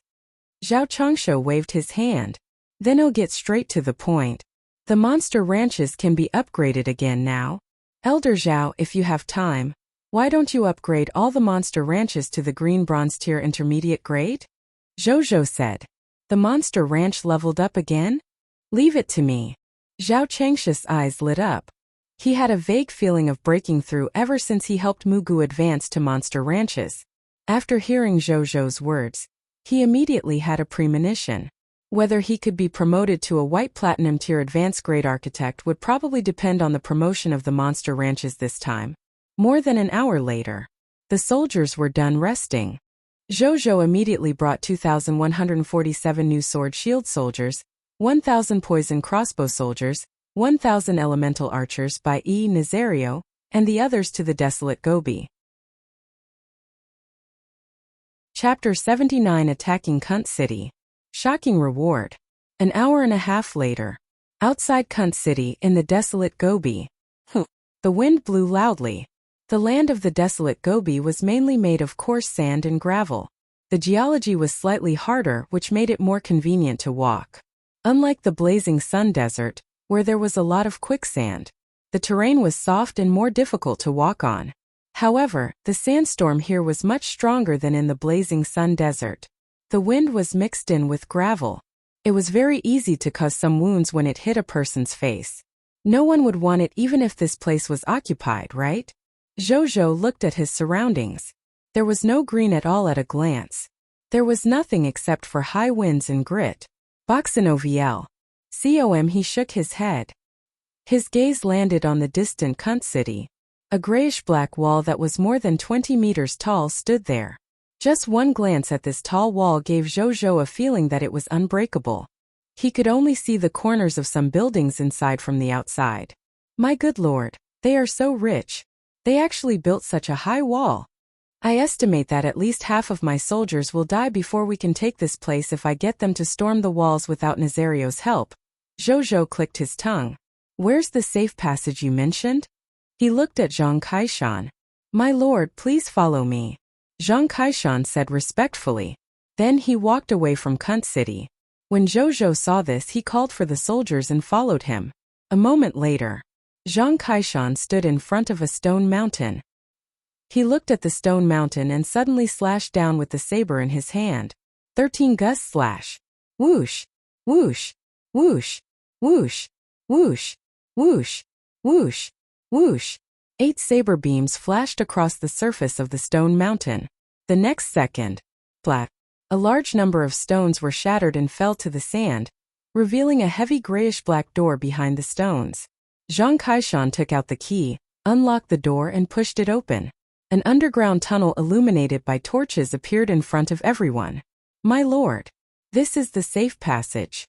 Zhao Chongshou waved his hand. "Then I'll get straight to the point. The monster ranches can be upgraded again now. Elder Zhao, if you have time, why don't you upgrade all the monster ranches to the green bronze tier intermediate grade?" Zhou said. "The monster ranch leveled up again? Leave it to me." Zhao Changshu's eyes lit up. He had a vague feeling of breaking through ever since he helped Mugu advance to monster ranches. After hearing Zhou's words, he immediately had a premonition. Whether he could be promoted to a white platinum tier advanced grade architect would probably depend on the promotion of the monster ranches this time. More than an hour later, the soldiers were done resting. Zhou immediately brought 2,147 new sword shield soldiers, 1,000 poison crossbow soldiers, 1,000 elemental archers by Nazario, and the others to the desolate Gobi. Chapter 79 Attacking Kunt City. Shocking reward. An hour and a half later. Outside Kunt City in the desolate Gobi. The wind blew loudly. The land of the desolate Gobi was mainly made of coarse sand and gravel. The geology was slightly harder, which made it more convenient to walk. Unlike the blazing sun desert, where there was a lot of quicksand, the terrain was soft and more difficult to walk on. However, the sandstorm here was much stronger than in the blazing sun desert. The wind was mixed in with gravel. It was very easy to cause some wounds when it hit a person's face. No one would want it even if this place was occupied, right? Zhou looked at his surroundings. There was no green at all at a glance. There was nothing except for high winds and grit. Boxinoviel. He shook his head. His gaze landed on the distant Kunt City. A grayish-black wall that was more than 20 meters tall stood there. Just one glance at this tall wall gave Zhou a feeling that it was unbreakable. He could only see the corners of some buildings inside from the outside. My good lord, they are so rich. They actually built such a high wall. I estimate that at least half of my soldiers will die before we can take this place if I get them to storm the walls without Nazario's help. Zhou clicked his tongue. Where's the safe passage you mentioned? He looked at Zhang Kaishan. My lord, please follow me. Zhang Kaishan said respectfully. Then he walked away from Kunt City. When Zhou saw this, he called for the soldiers and followed him. A moment later, Zhang Kaishan stood in front of a stone mountain. He looked at the stone mountain and suddenly slashed down with the saber in his hand. 13 gust slash. Whoosh, whoosh, whoosh, whoosh, whoosh, whoosh, whoosh, whoosh. 8 saber beams flashed across the surface of the stone mountain. The next second, flat, a large number of stones were shattered and fell to the sand, revealing a heavy grayish-black door behind the stones. Zhang Kaishan took out the key, unlocked the door and pushed it open. An underground tunnel illuminated by torches appeared in front of everyone. My lord, this is the safe passage.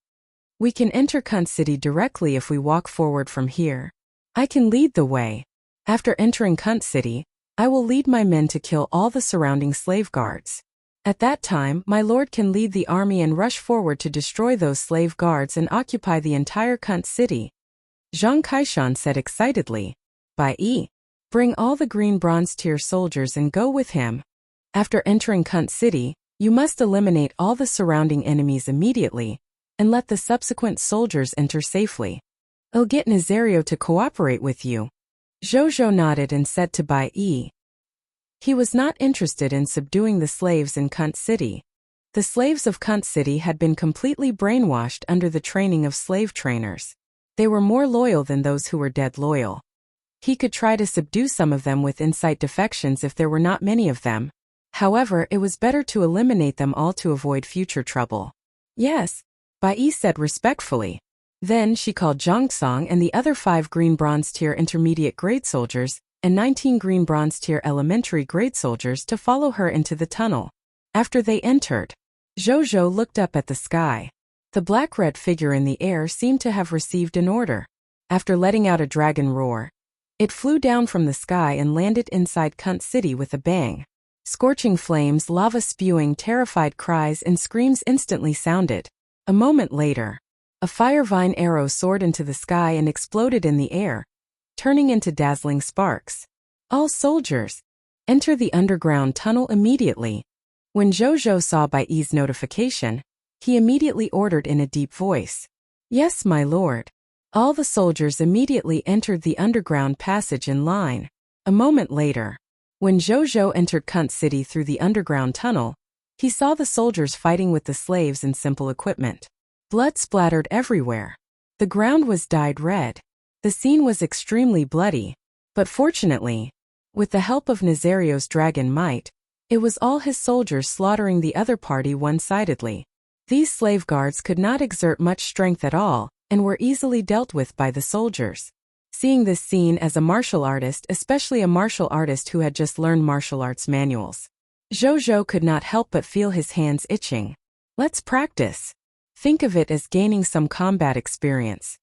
We can enter Kunt City directly if we walk forward from here. I can lead the way. After entering Kunt City, I will lead my men to kill all the surrounding slave guards. At that time, my lord can lead the army and rush forward to destroy those slave guards and occupy the entire Kunt City. Zhang Kaishan said excitedly. Bring all the green bronze tier soldiers and go with him. After entering Kunt City, you must eliminate all the surrounding enemies immediately, and let the subsequent soldiers enter safely. I'll get Nazario to cooperate with you. Zhou nodded and said to Bai Yi. He was not interested in subduing the slaves in Kunt City. The slaves of Kunt City had been completely brainwashed under the training of slave trainers. They were more loyal than those who were dead loyal. He could try to subdue some of them with insight defections if there were not many of them. However, it was better to eliminate them all to avoid future trouble. Yes, Bai Yi said respectfully. Then she called Zhang Song and the other 5 green bronze tier intermediate grade soldiers and 19 green bronze tier elementary grade soldiers to follow her into the tunnel. After they entered, Zhou looked up at the sky. The black-red figure in the air seemed to have received an order. After letting out a dragon roar, it flew down from the sky and landed inside Kunt City with a bang. Scorching flames, lava spewing, terrified cries and screams instantly sounded. A moment later, a fire vine arrow soared into the sky and exploded in the air, turning into dazzling sparks. All soldiers, enter the underground tunnel immediately. When Zhou saw Bai Yi's notification, he immediately ordered in a deep voice. Yes, my lord. All the soldiers immediately entered the underground passage in line. A moment later, when Zhou entered Kunt City through the underground tunnel, he saw the soldiers fighting with the slaves in simple equipment. Blood splattered everywhere. The ground was dyed red. The scene was extremely bloody. But fortunately, with the help of Nazario's dragon might, it was all his soldiers slaughtering the other party one-sidedly. These slave guards could not exert much strength at all, and were easily dealt with by the soldiers. Seeing this scene as a martial artist, especially a martial artist who had just learned martial arts manuals, Zhou could not help but feel his hands itching. Let's practice. Think of it as gaining some combat experience,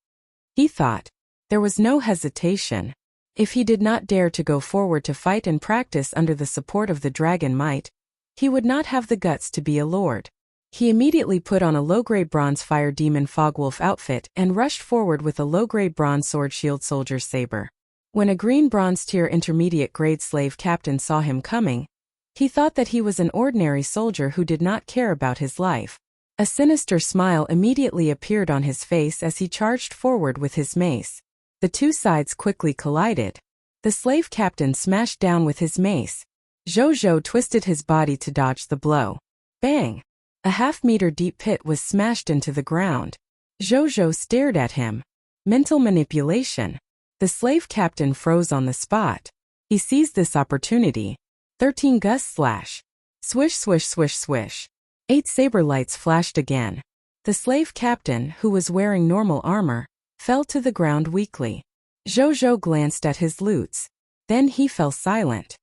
he thought. There was no hesitation. If he did not dare to go forward to fight and practice under the support of the dragon might, he would not have the guts to be a lord. He immediately put on a low-grade bronze fire demon fogwolf outfit and rushed forward with a low-grade bronze sword shield soldier's saber. When a green bronze tier intermediate grade slave captain saw him coming, he thought that he was an ordinary soldier who did not care about his life. A sinister smile immediately appeared on his face as he charged forward with his mace. The two sides quickly collided. The slave captain smashed down with his mace. Zhou twisted his body to dodge the blow. Bang! A half-meter deep pit was smashed into the ground. Zhou stared at him. Mental manipulation. The slave captain froze on the spot. He seized this opportunity. 13 gust slash. Swish swish swish swish. 8 saber lights flashed again. The slave captain, who was wearing normal armor, fell to the ground weakly. Zhou glanced at his loots. Then he fell silent.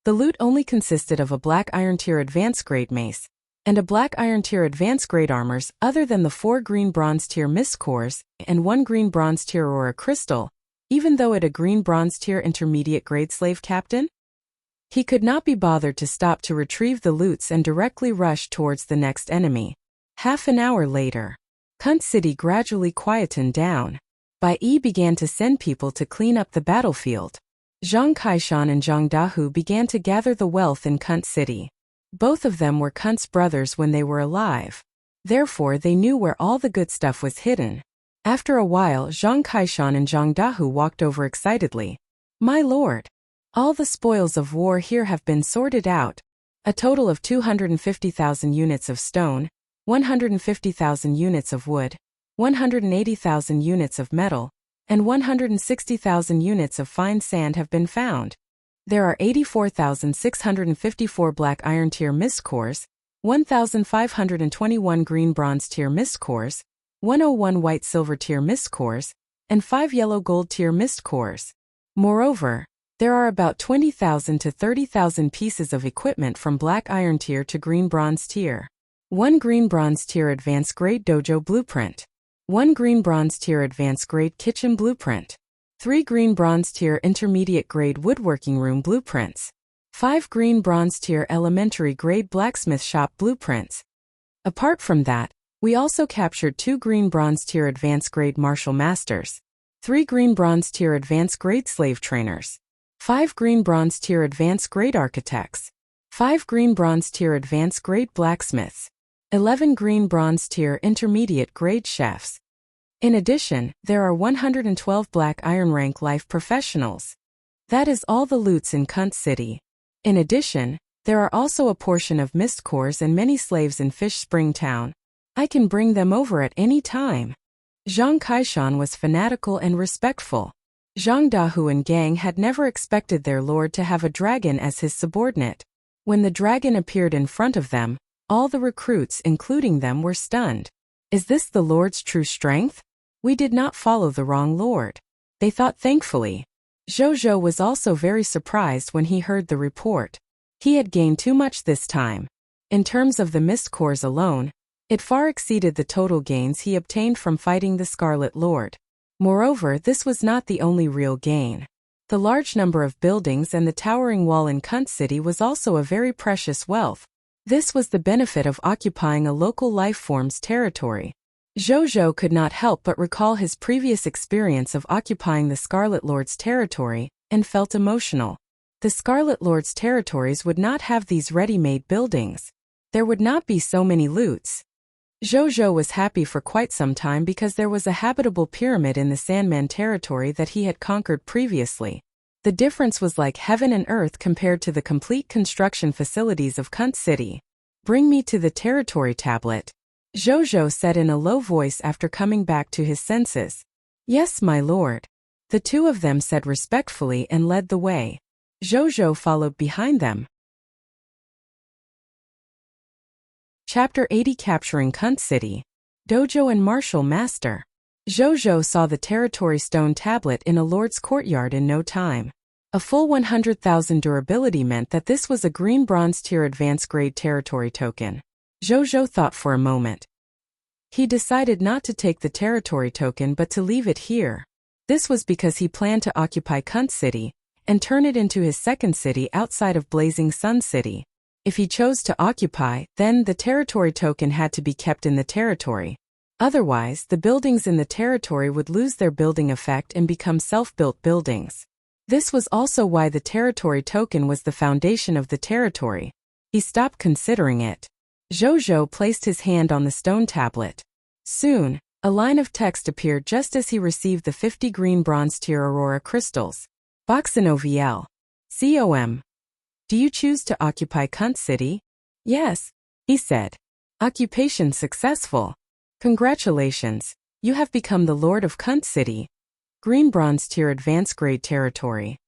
The loot only consisted of a black iron tier advanced grade mace and a black iron tier advanced grade armors other than the 4 green bronze tier mist cores and 1 green bronze tier aurora crystal, even though it a green bronze tier intermediate grade slave captain. He could not be bothered to stop to retrieve the loots and directly rushed towards the next enemy. Half an hour later, Kunt City gradually quietened down. Bai Yi began to send people to clean up the battlefield. Zhang Kaishan and Zhang Dahu began to gather the wealth in Kunt City. Both of them were Kunt's brothers when they were alive. Therefore they knew where all the good stuff was hidden. After a while, Zhang Kaishan and Zhang Dahu walked over excitedly. My lord! All the spoils of war here have been sorted out. A total of 250,000 units of stone, 150,000 units of wood, 180,000 units of metal, and 160,000 units of fine sand have been found. There are 84,654 black iron tier mist cores, 1,521 green bronze tier mist cores, 101 white silver tier mist cores, and 5 yellow gold tier mist cores. Moreover, there are about 20,000 to 30,000 pieces of equipment from black iron tier to green bronze tier. 1 green bronze tier advanced grade dojo blueprint. 1 green bronze tier advanced grade kitchen blueprint. 3 green bronze tier intermediate grade woodworking room blueprints. 5 green bronze tier elementary grade blacksmith shop blueprints. Apart from that, we also captured 2 green bronze tier advanced grade martial masters. 3 green bronze tier advanced grade slave trainers. 5 green bronze tier advanced grade architects. 5 green bronze tier advanced grade blacksmiths. 11 green bronze tier intermediate grade chefs. In addition, there are 112 black iron rank life professionals. That is all the loots in Kunt City. In addition, there are also a portion of mist cores and many slaves in Fish Spring Town. I can bring them over at any time. Zhang Kaishan was fanatical and respectful. Zhang Dahu and gang had never expected their lord to have a dragon as his subordinate. When the dragon appeared in front of them, all the recruits, including them, were stunned. Is this the lord's true strength? We did not follow the wrong lord, they thought thankfully. Zhou was also very surprised when he heard the report. He had gained too much this time. In terms of the mist cores alone, it far exceeded the total gains he obtained from fighting the Scarlet Lord. Moreover, this was not the only real gain. The large number of buildings and the towering wall in Kunt City was also a very precious wealth. This was the benefit of occupying a local life form's territory. Zhou could not help but recall his previous experience of occupying the Scarlet Lord's territory, and felt emotional. The Scarlet Lord's territories would not have these ready-made buildings. There would not be so many loots. Zhou was happy for quite some time because there was a habitable pyramid in the Sandman territory that he had conquered previously. The difference was like heaven and earth compared to the complete construction facilities of Kunt City. Bring me to the territory tablet, Zhou said in a low voice after coming back to his senses. Yes, my lord. The two of them said respectfully and led the way. Zhou followed behind them. Chapter 80 Capturing Kunt City. Dojo and Martial Master. Zhou saw the territory stone tablet in a lord's courtyard in no time. A full 100,000 durability meant that this was a green bronze tier advanced grade territory token. Zhou thought for a moment. He decided not to take the territory token but to leave it here. This was because he planned to occupy Kunt City and turn it into his second city outside of Blazing Sun City. If he chose to occupy, then the territory token had to be kept in the territory. Otherwise, the buildings in the territory would lose their building effect and become self-built buildings. This was also why the territory token was the foundation of the territory. He stopped considering it. Zhou placed his hand on the stone tablet. Soon, a line of text appeared just as he received the 50 green bronze tier aurora crystals. Boxinoviel. Com. Do you choose to occupy Kunt City? Yes, he said. Occupation successful. Congratulations, you have become the Lord of Kunt City. Green bronze tier advanced grade territory.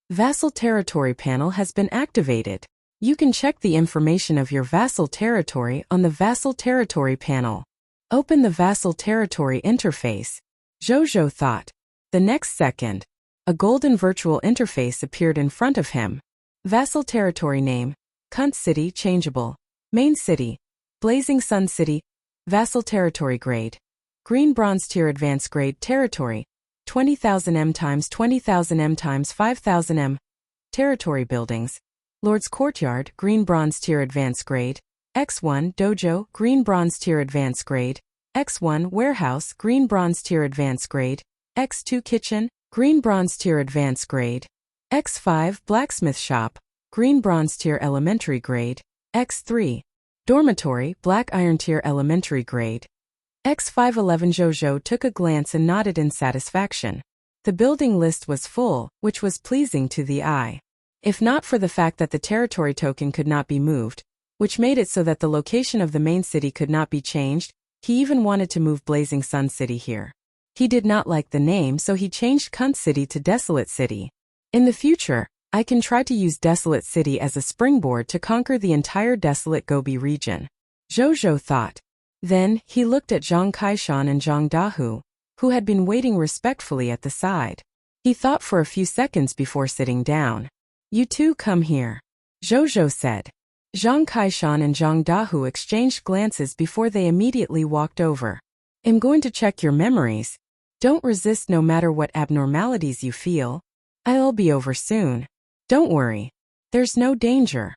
Vassal territory panel has been activated. You can check the information of your vassal territory on the vassal territory panel. Open the vassal territory interface. Zhou thought. The next second, a golden virtual interface appeared in front of him. Vassal territory name, Kunt City changeable. Main city, Blazing Sun City. Vassal territory grade. Green bronze tier advanced grade territory. 20,000 M times 20,000 M times 5,000 M. Territory buildings. Lord's Courtyard, green bronze tier advanced grade. X1 Dojo, green bronze tier advanced grade. X1 Warehouse, green bronze tier advanced grade. X2 Kitchen, green bronze tier advanced grade. X5 Blacksmith Shop, green bronze tier elementary grade. X3 Dormitory, black iron tier elementary grade. X511 Zhou took a glance and nodded in satisfaction. The building list was full, which was pleasing to the eye. If not for the fact that the territory token could not be moved, which made it so that the location of the main city could not be changed, he even wanted to move Blazing Sun City here. He did not like the name, so he changed Kunt City to Desolate City. In the future, I can try to use Desolate City as a springboard to conquer the entire Desolate Gobi region. Zhou thought. Then, he looked at Zhang Kaishan and Zhang Dahu, who had been waiting respectfully at the side. He thought for a few seconds before sitting down. You two come here. Zhou said. Zhang Kaishan and Zhang Dahu exchanged glances before they immediately walked over. I'm going to check your memories. Don't resist no matter what abnormalities you feel. I'll be over soon. Don't worry. There's no danger.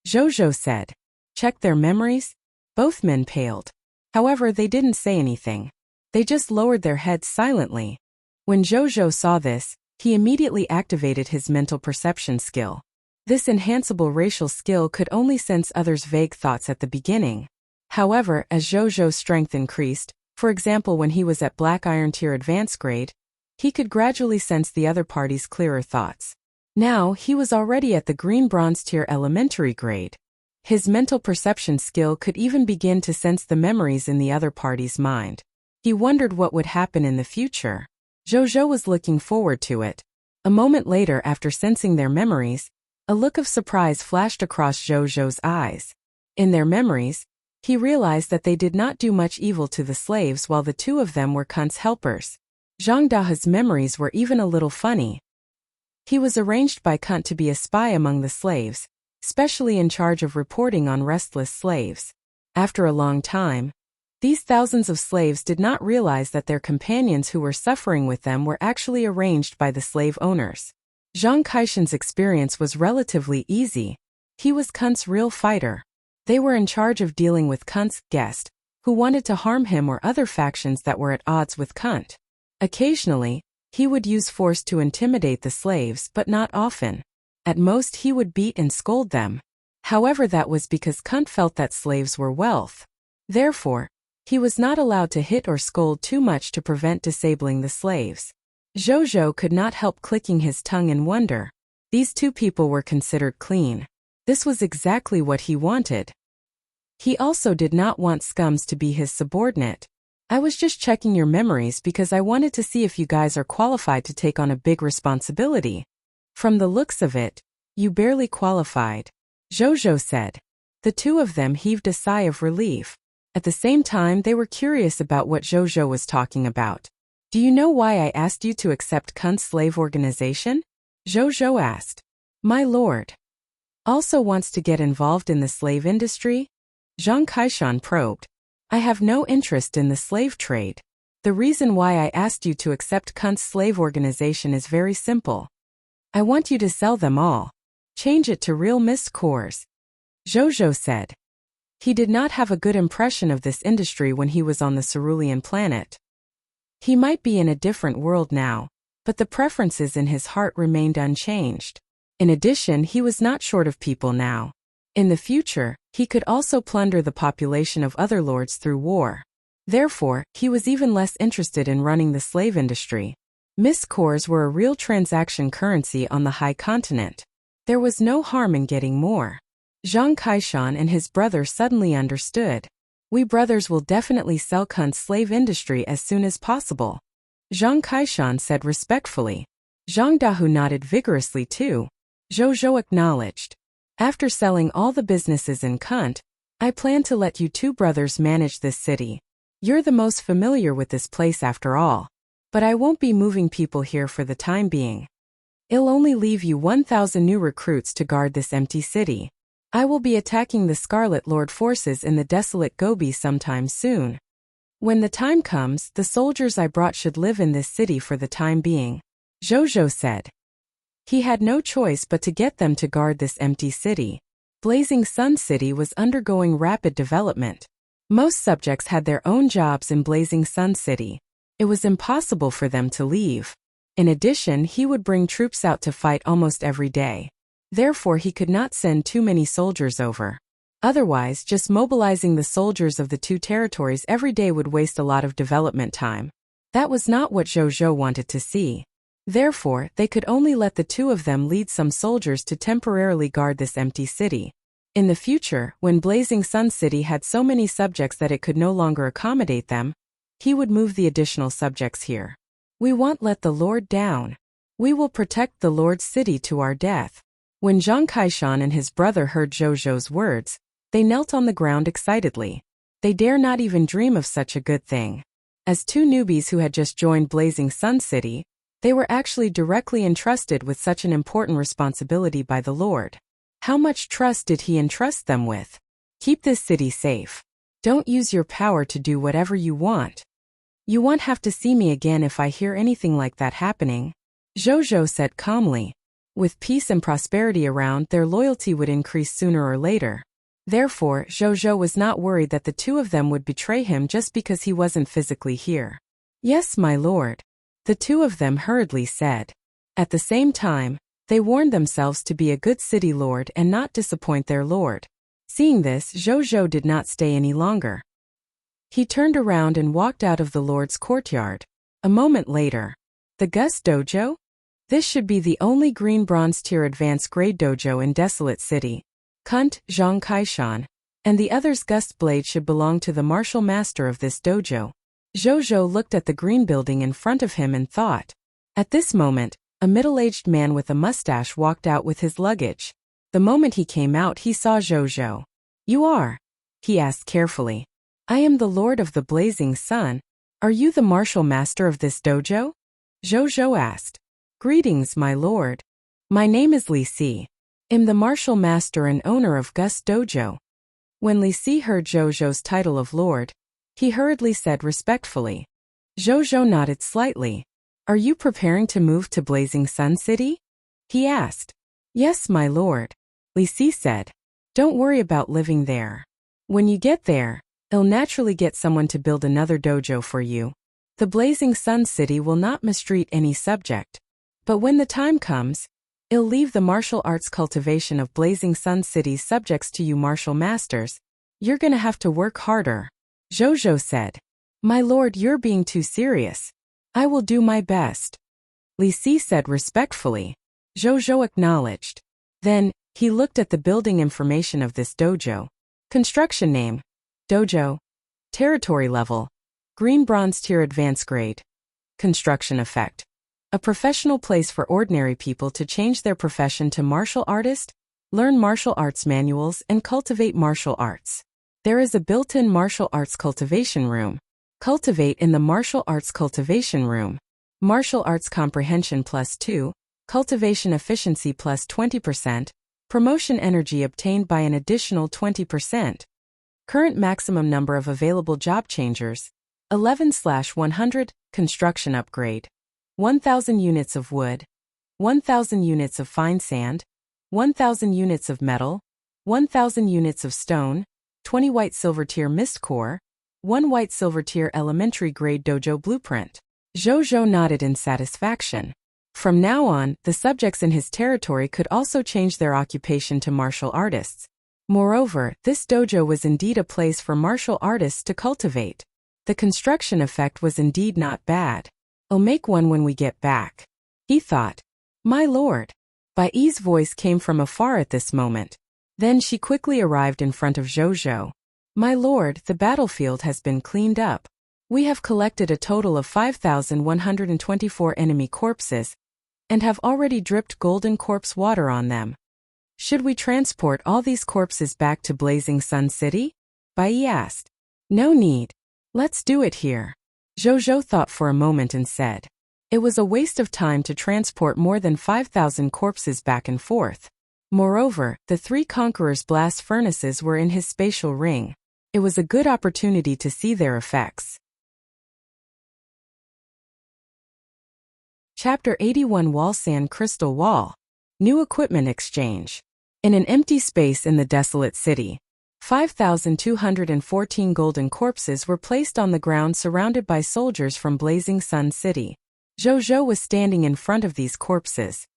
Zhou said. Check their memories? Both men paled. However, they didn't say anything. They just lowered their heads silently. When Zhou saw this, he immediately activated his mental perception skill. This enhanceable racial skill could only sense others' vague thoughts at the beginning. However, as Zhou's strength increased, for example when he was at Black Iron Tier Advanced Grade, he could gradually sense the other party's clearer thoughts. Now, he was already at the Green Bronze Tier Elementary Grade. His mental perception skill could even begin to sense the memories in the other party's mind. He wondered what would happen in the future. Zhou was looking forward to it. A moment later, after sensing their memories, a look of surprise flashed across Zhou's eyes. In their memories, he realized that they did not do much evil to the slaves while the two of them were Kunt's helpers. Zhang Dahe's memories were even a little funny. He was arranged by Kunt to be a spy among the slaves, specially in charge of reporting on restless slaves. After a long time, these thousands of slaves did not realize that their companions who were suffering with them were actually arranged by the slave owners. Zhang Kaishan's experience was relatively easy. He was Kunt's real fighter. They were in charge of dealing with Kunt's guest, who wanted to harm him or other factions that were at odds with Kunt. Occasionally, he would use force to intimidate the slaves, but not often. At most he would beat and scold them. However, that was because Kunt felt that slaves were wealth. Therefore, he was not allowed to hit or scold too much to prevent disabling the slaves. Zhou could not help clicking his tongue in wonder. These two people were considered clean. This was exactly what he wanted. He also did not want scums to be his subordinate. I was just checking your memories because I wanted to see if you guys are qualified to take on a big responsibility. From the looks of it, you barely qualified. Zhou said. The two of them heaved a sigh of relief. At the same time, they were curious about what Zhou was talking about. Do you know why I asked you to accept Kunt's slave organization? Zhou asked. My lord. Also wants to get involved in the slave industry? Zhang Kaishan probed. I have no interest in the slave trade. The reason why I asked you to accept Kunt's slave organization is very simple. I want you to sell them all. Change it to real mist cores. Zhou said. He did not have a good impression of this industry when he was on the cerulean planet. He might be in a different world now, but the preferences in his heart remained unchanged. In addition, he was not short of people now. In the future, he could also plunder the population of other lords through war. Therefore, he was even less interested in running the slave industry. Mist cores were a real transaction currency on the high continent. There was no harm in getting more. Zhang Kaishan and his brother suddenly understood. We brothers will definitely sell Kunt's slave industry as soon as possible. Zhang Kaishan said respectfully. Zhang Dahu nodded vigorously too. Zhou acknowledged. After selling all the businesses in Kunt, I plan to let you two brothers manage this city. You're the most familiar with this place after all. But I won't be moving people here for the time being. I'll only leave you 1,000 new recruits to guard this empty city. I will be attacking the Scarlet Lord forces in the desolate Gobi sometime soon. When the time comes, the soldiers I brought should live in this city for the time being. Zhou said. He had no choice but to get them to guard this empty city. Blazing Sun City was undergoing rapid development. Most subjects had their own jobs in Blazing Sun City. It was impossible for them to leave. In addition, he would bring troops out to fight almost every day. Therefore, he could not send too many soldiers over. Otherwise, just mobilizing the soldiers of the two territories every day would waste a lot of development time. That was not what Zhou wanted to see. Therefore, they could only let the two of them lead some soldiers to temporarily guard this empty city. In the future, when Blazing Sun City had so many subjects that it could no longer accommodate them, he would move the additional subjects here. We won't let the Lord down. We will protect the Lord's city to our death. When Zhang Kaishan and his brother heard Zhou's words, they knelt on the ground excitedly. They dare not even dream of such a good thing. As two newbies who had just joined Blazing Sun City, they were actually directly entrusted with such an important responsibility by the Lord. How much trust did he entrust them with? Keep this city safe. Don't use your power to do whatever you want. You won't have to see me again if I hear anything like that happening. Zhou said calmly. With peace and prosperity around, their loyalty would increase sooner or later. Therefore, Zhou was not worried that the two of them would betray him just because he wasn't physically here. Yes, my lord. The two of them hurriedly said. At the same time, they warned themselves to be a good city lord and not disappoint their lord. Seeing this, Zhou did not stay any longer. He turned around and walked out of the lord's courtyard. A moment later. The Gust Dojo? This should be the only green bronze tier advanced grade dojo in Desolate City. Kunt, Zhang Kaishan, and the others' Gust blade should belong to the martial master of this dojo. Zhou looked at the green building in front of him and thought. At this moment, a middle-aged man with a mustache walked out with his luggage. The moment he came out, he saw Zhou. You are? He asked carefully. I am the Lord of the Blazing Sun. Are you the martial master of this dojo? Zhou asked. Greetings, my lord. My name is Li Si. I'm the martial master and owner of Gust Dojo. When Li Si heard Zhou's title of lord, he hurriedly said respectfully. Zhou nodded slightly. Are you preparing to move to Blazing Sun City? He asked. Yes, my lord. Li Si said. Don't worry about living there. When you get there, I'll naturally get someone to build another dojo for you. The Blazing Sun City will not mistreat any subject. But when the time comes, I'll leave the martial arts cultivation of Blazing Sun City's subjects to you martial masters. You're gonna have to work harder. Zhou said. My lord, you're being too serious. I will do my best. Li Si said respectfully. Zhou acknowledged. Then, he looked at the building information of this dojo. Construction name. Dojo. Territory level. Green bronze tier advanced grade. Construction effect. A professional place for ordinary people to change their profession to martial artist, Learn martial arts manuals and cultivate martial arts. There is a built-in martial arts cultivation room. Cultivate in the martial arts cultivation room. Martial arts comprehension +2, cultivation efficiency +20%, promotion energy obtained by an additional 20%. Current maximum number of available job changers, 11/100, construction upgrade. 1,000 units of wood, 1,000 units of fine sand, 1,000 units of metal, 1,000 units of stone, 20 white silver tier mist core, 1 white silver tier elementary grade dojo blueprint. Zhou nodded in satisfaction. From now on, the subjects in his territory could also change their occupation to martial artists. Moreover, this dojo was indeed a place for martial artists to cultivate. The construction effect was indeed not bad. I'll make one when we get back, he thought. My lord. Bai Yi's voice came from afar at this moment. Then she quickly arrived in front of Zhou. My lord, the battlefield has been cleaned up. We have collected a total of 5,124 enemy corpses, and have already dripped golden corpse water on them. Should we transport all these corpses back to Blazing Sun City? Bai Yi asked. No need. Let's do it here. Zhou thought for a moment and said. It was a waste of time to transport more than 5,000 corpses back and forth. Moreover, the 3 conquerors' blast furnaces were in his spatial ring. It was a good opportunity to see their effects. Chapter 81 Walsand Crystal Wall. New Equipment Exchange. In an empty space in the desolate city, 5,214 golden corpses were placed on the ground surrounded by soldiers from Blazing Sun City. Zhou was standing in front of these corpses.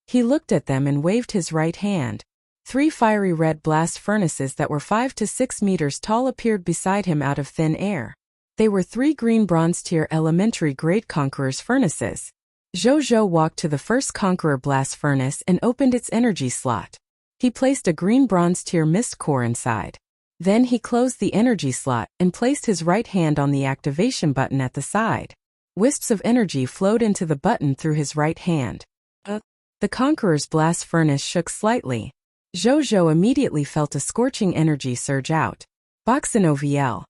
He looked at them and waved his right hand. 3 fiery red blast furnaces that were 5 to 6 meters tall appeared beside him out of thin air. They were 3 green bronze tier elementary grade conquerors furnaces. Zhou walked to the first conqueror blast furnace and opened its energy slot. He placed a green bronze tier mist core inside. Then he closed the energy slot and placed his right hand on the activation button at the side. Wisps of energy flowed into the button through his right hand. The conqueror's blast furnace shook slightly. Zhou immediately felt a scorching energy surge out. Boxinoviel.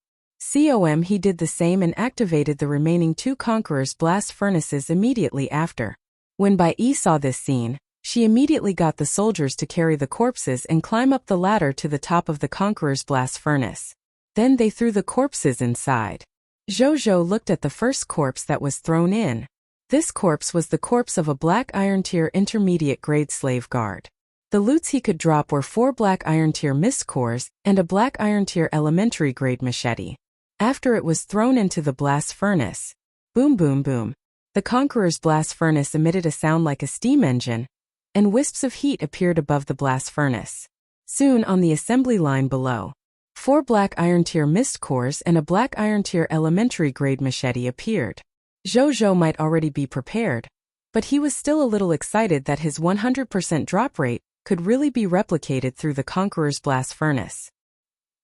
He did the same and activated the remaining 2 conquerors' blast furnaces immediately after. When Bai Yi saw this scene, she immediately got the soldiers to carry the corpses and climb up the ladder to the top of the conqueror's blast furnace. Then they threw the corpses inside. Zhou looked at the first corpse that was thrown in. This corpse was the corpse of a black iron tier intermediate grade slave guard. The loots he could drop were 4 black iron tier mist cores and a black iron tier elementary grade machete. After it was thrown into the blast furnace, boom boom boom, the conqueror's blast furnace emitted a sound like a steam engine, and wisps of heat appeared above the blast furnace. Soon on the assembly line below, 4 black iron tier mist cores and a black iron tier elementary grade machete appeared. Zhou might already be prepared, but he was still a little excited that his 100% drop rate could really be replicated through the conqueror's blast furnace.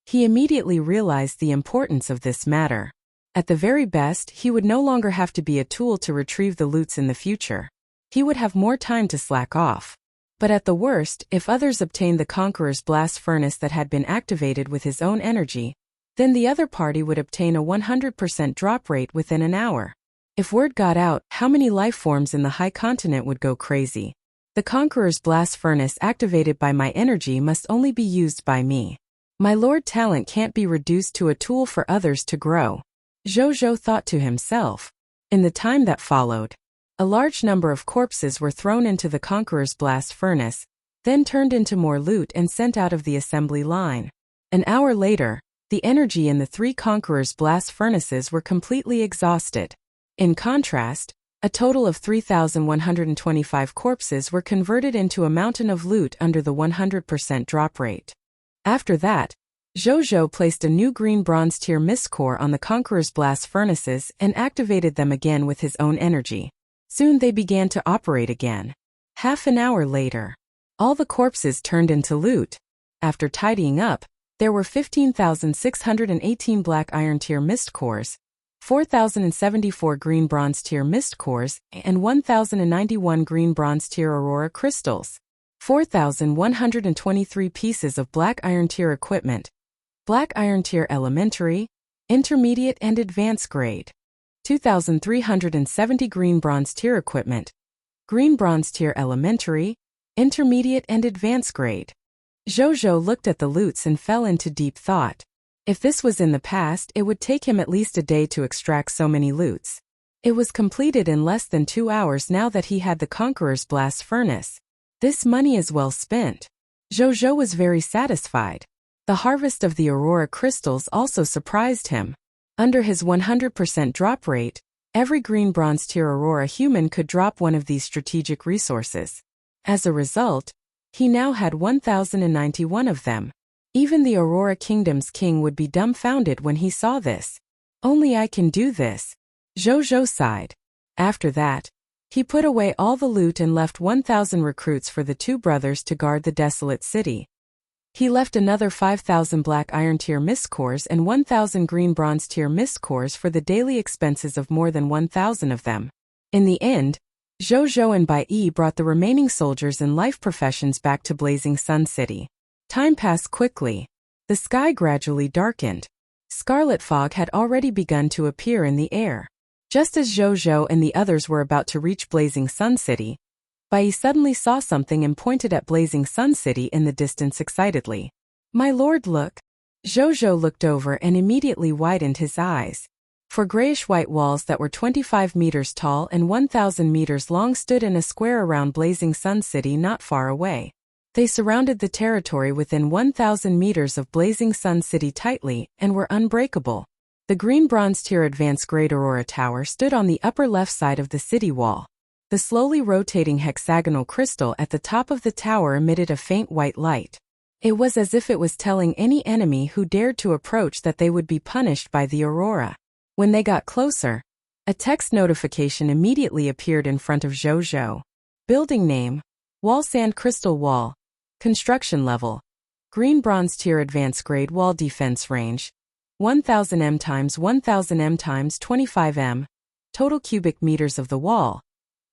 He immediately realized the importance of this matter. At the very best, he would no longer have to be a tool to retrieve the loots in the future. He would have more time to slack off. But at the worst, if others obtained the conqueror's blast furnace that had been activated with his own energy, then the other party would obtain a 100% drop rate within an hour. If word got out, how many life forms in the high continent would go crazy? The conqueror's blast furnace activated by my energy must only be used by me. My lord talent can't be reduced to a tool for others to grow. Zhou thought to himself. In the time that followed, a large number of corpses were thrown into the conqueror's blast furnace, then turned into more loot and sent out of the assembly line. An hour later, the energy in the 3 conquerors' blast furnaces were completely exhausted. In contrast, a total of 3,125 corpses were converted into a mountain of loot under the 100% drop rate. After that, Zhou placed a new green bronze tier mist core on the conqueror's blast furnaces and activated them again with his own energy. Soon they began to operate again. Half an hour later, all the corpses turned into loot. After tidying up, there were 15,618 black iron tier mist cores, 4,074 green bronze tier mist cores, and 1,091 green bronze tier aurora crystals. 4,123 pieces of black iron tier equipment. Black iron tier elementary, intermediate and advanced grade. 2,370 green bronze tier equipment. Green bronze tier elementary, intermediate and advanced grade. Zhou looked at the loots and fell into deep thought. If this was in the past, it would take him at least a day to extract so many loots. It was completed in less than 2 hours now that he had the Conqueror's blast furnace. This money is well spent. Zhou was very satisfied. The harvest of the Aurora crystals also surprised him. Under his 100% drop rate, every green bronze tier Aurora human could drop one of these strategic resources. As a result, he now had 1,091 of them. Even the Aurora Kingdom's king would be dumbfounded when he saw this. Only I can do this. Zhou sighed. After that, he put away all the loot and left 1,000 recruits for the two brothers to guard the desolate city. He left another 5,000 black iron tier mist cores and 1,000 green bronze tier mist cores for the daily expenses of more than 1,000 of them. In the end, Zhou and Bai Yi brought the remaining soldiers and life professions back to Blazing Sun City. Time passed quickly. The sky gradually darkened. Scarlet fog had already begun to appear in the air. Just as Zhou and the others were about to reach Blazing Sun City, Bai Yi suddenly saw something and pointed at Blazing Sun City in the distance excitedly. "My lord, look." Zhou looked over and immediately widened his eyes. For grayish-white walls that were 25 meters tall and 1,000 meters long stood in a square around Blazing Sun City not far away. They surrounded the territory within 1,000 meters of Blazing Sun City tightly and were unbreakable. The green bronze tier advanced grade Aurora Tower stood on the upper left side of the city wall. The slowly rotating hexagonal crystal at the top of the tower emitted a faint white light. It was as if it was telling any enemy who dared to approach that they would be punished by the Aurora. When they got closer, a text notification immediately appeared in front of Zhou. Building name: Wall Sand Crystal Wall. Construction level: Green Bronze Tier Advanced Grade Wall Defense Range: 1000 m x 1000 m x 25 m. Total cubic meters of the wall: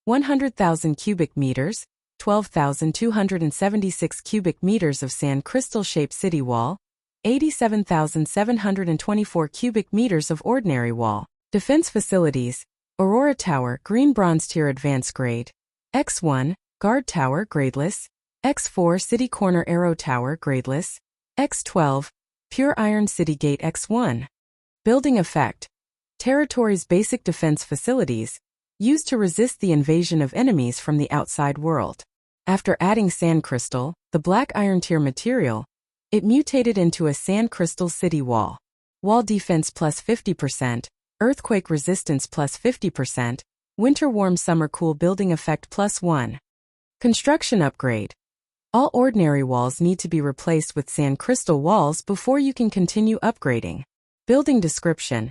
100,000 cubic meters, 12,276 cubic meters of sand crystal-shaped city wall, 87,724 cubic meters of ordinary wall. Defense facilities: Aurora Tower Green Bronze Tier Advanced Grade, X1 Guard Tower Gradeless, X4 City Corner Arrow Tower Gradeless, X12 Pure Iron City Gate X1. Building effect: Territory's basic defense facilities, used to resist the invasion of enemies from the outside world. After adding sand crystal, the black iron tier material, it mutated into a sand crystal city wall. Wall defense plus 50%, earthquake resistance plus 50%, winter warm summer cool building effect plus 1. Construction upgrade: All ordinary walls need to be replaced with sand crystal walls before you can continue upgrading. Building description: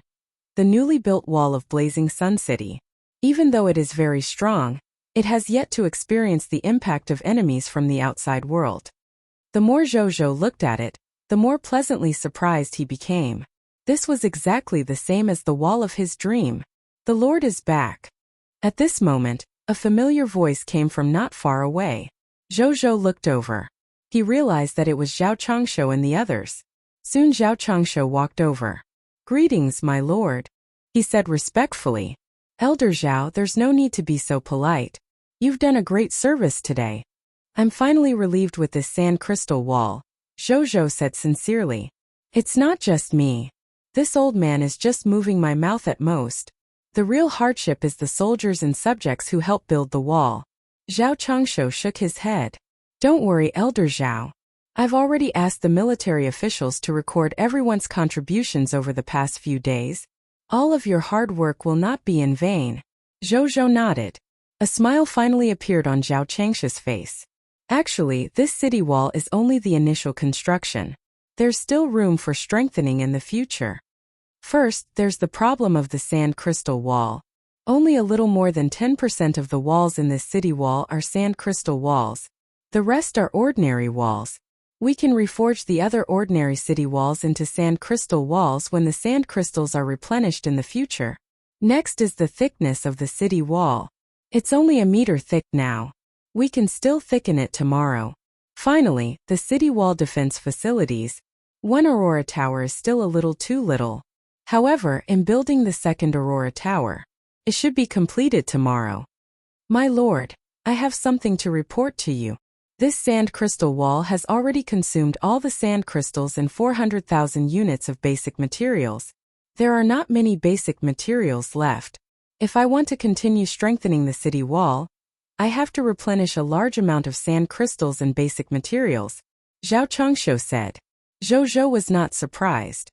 The newly built wall of Blazing Sun City. Even though it is very strong, it has yet to experience the impact of enemies from the outside world. The more Zhou looked at it, the more pleasantly surprised he became. This was exactly the same as the wall of his dream. The Lord is back. At this moment, a familiar voice came from not far away. Zhou looked over. He realized that it was Zhao Changshu and the others. Soon Zhao Changshu walked over. "Greetings, my lord," he said respectfully. "Elder Zhao, there's no need to be so polite. You've done a great service today. I'm finally relieved with this sand crystal wall," Zhou said sincerely. "It's not just me. This old man is just moving my mouth at most. The real hardship is the soldiers and subjects who help build the wall." Zhao Changshu shook his head. "Don't worry, Elder Zhao. I've already asked the military officials to record everyone's contributions over the past few days. All of your hard work will not be in vain." Zhou nodded. A smile finally appeared on Zhao Changshu's face. "Actually, this city wall is only the initial construction. There's still room for strengthening in the future. First, there's the problem of the sand crystal wall. Only a little more than 10% of the walls in this city wall are sand crystal walls. The rest are ordinary walls. We can reforge the other ordinary city walls into sand crystal walls when the sand crystals are replenished in the future. Next is the thickness of the city wall. It's only a meter thick now. We can still thicken it tomorrow. Finally, the city wall defense facilities. One Aurora Tower is still a little too little. However, in building the second Aurora Tower, it should be completed tomorrow. My lord, I have something to report to you. This sand crystal wall has already consumed all the sand crystals and 400,000 units of basic materials. There are not many basic materials left. If I want to continue strengthening the city wall, I have to replenish a large amount of sand crystals and basic materials, Zhao Chongshou said. Zhou was not surprised.